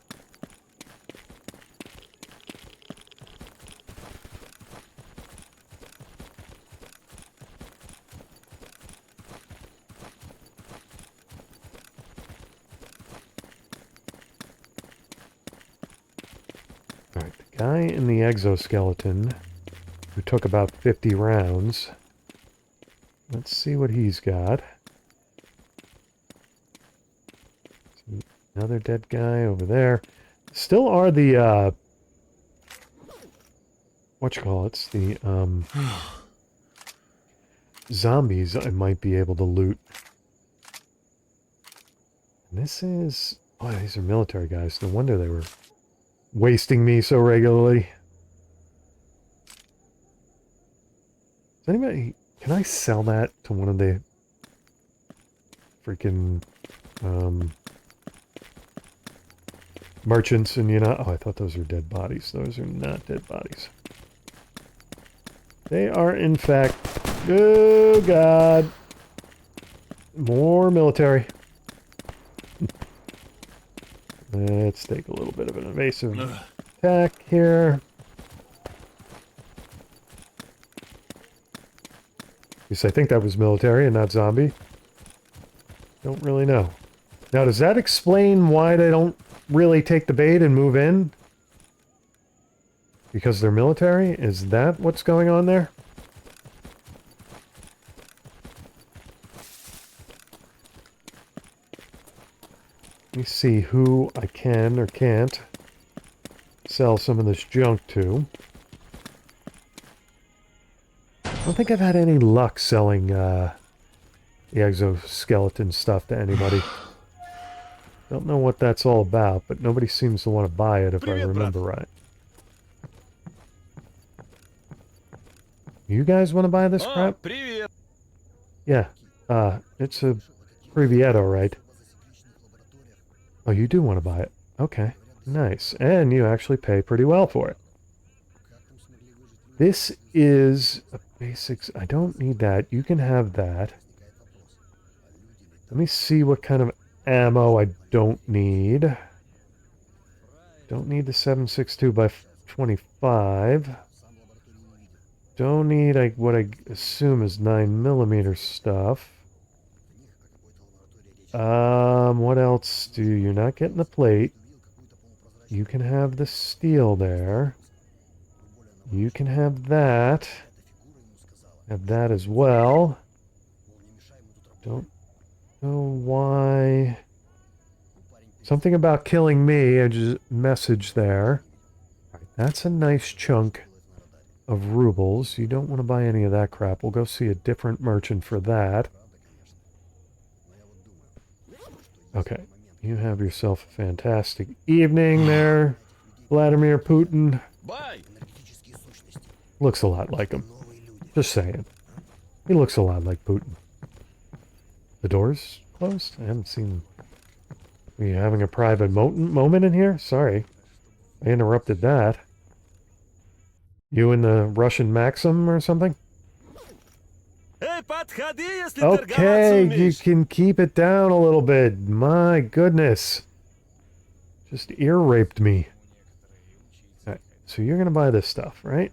Alright, the guy in the exoskeleton who took about 50 rounds. Let's see what he's got. Another dead guy over there. Still are the, whatchamacallits, the, zombies I might be able to loot. And this is... Oh, these are military guys. No wonder they were wasting me so regularly. Does anybody... Can I sell that to one of the freaking merchants and Oh, I thought those were dead bodies. Those are not dead bodies. They are, in fact... Oh, God. More military. Let's take a little bit of an evasive attack here. At least I think that was military and not zombie. Don't really know. Now, does that explain why they don't really take the bait and move in? Because they're military? Is that what's going on there? Let me see who I can or can't sell some of this junk to. I don't think I've had any luck selling the exoskeleton stuff to anybody. Don't know what that's all about, but nobody seems to want to buy it if I remember right. You guys want to buy this crap? Yeah, it's a Privietto, right? Oh, you do want to buy it. Okay, nice. And you actually pay pretty well for it. This is a basics. I don't need that. You can have that. Let me see what kind of ammo I don't need. Don't need the 7.62 by 25. Don't need what I assume is 9mm stuff. What else do you're not getting the plate? You can have the steel there. You can have that. Have that as well. Don't know why. Something about killing me. I just messaged there. That's a nice chunk of rubles. You don't want to buy any of that crap. We'll go see a different merchant for that. Okay. You have yourself a fantastic evening there, Vladimir Putin. Bye. Looks a lot like him. Just saying. He looks a lot like Putin. The door's closed? I haven't seen... Are you having a private moment in here? Sorry. I interrupted that. You in the Russian Maxim or something? Okay, you can keep it down a little bit. My goodness. Just ear raped me. Alright, so you're gonna buy this stuff, right?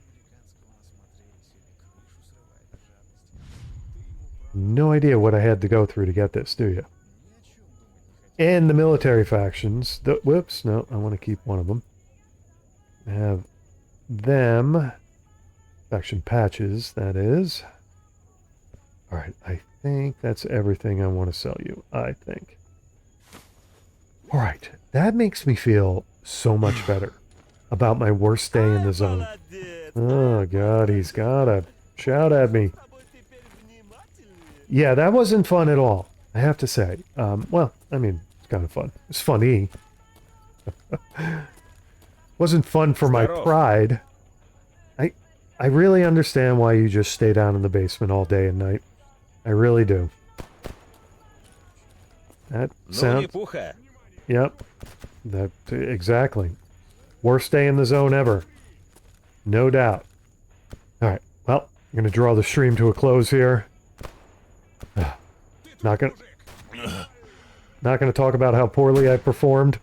No idea what I had to go through to get this, do you? And the military factions. Whoops, no, I want to keep one of them. I have them. Faction patches, that is. Alright, I think that's everything I want to sell you. I think. Alright, that makes me feel so much better about my worst day in the zone. Oh god, he's gotta shout at me. Yeah, that wasn't fun at all, I have to say. Well, I mean, it's kind of fun. It's funny. Wasn't fun for my pride. I really understand why you just stay down in the basement all day and night. I really do. That sounds... Yep. That, exactly. Worst day in the zone ever. No doubt. Alright, well, I'm gonna draw the stream to a close here. Not gonna talk about how poorly I performed.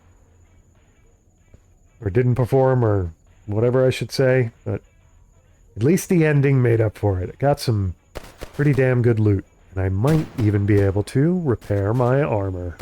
Or didn't perform, or whatever I should say, but at least the ending made up for it. I got some pretty damn good loot, and I might even be able to repair my armor.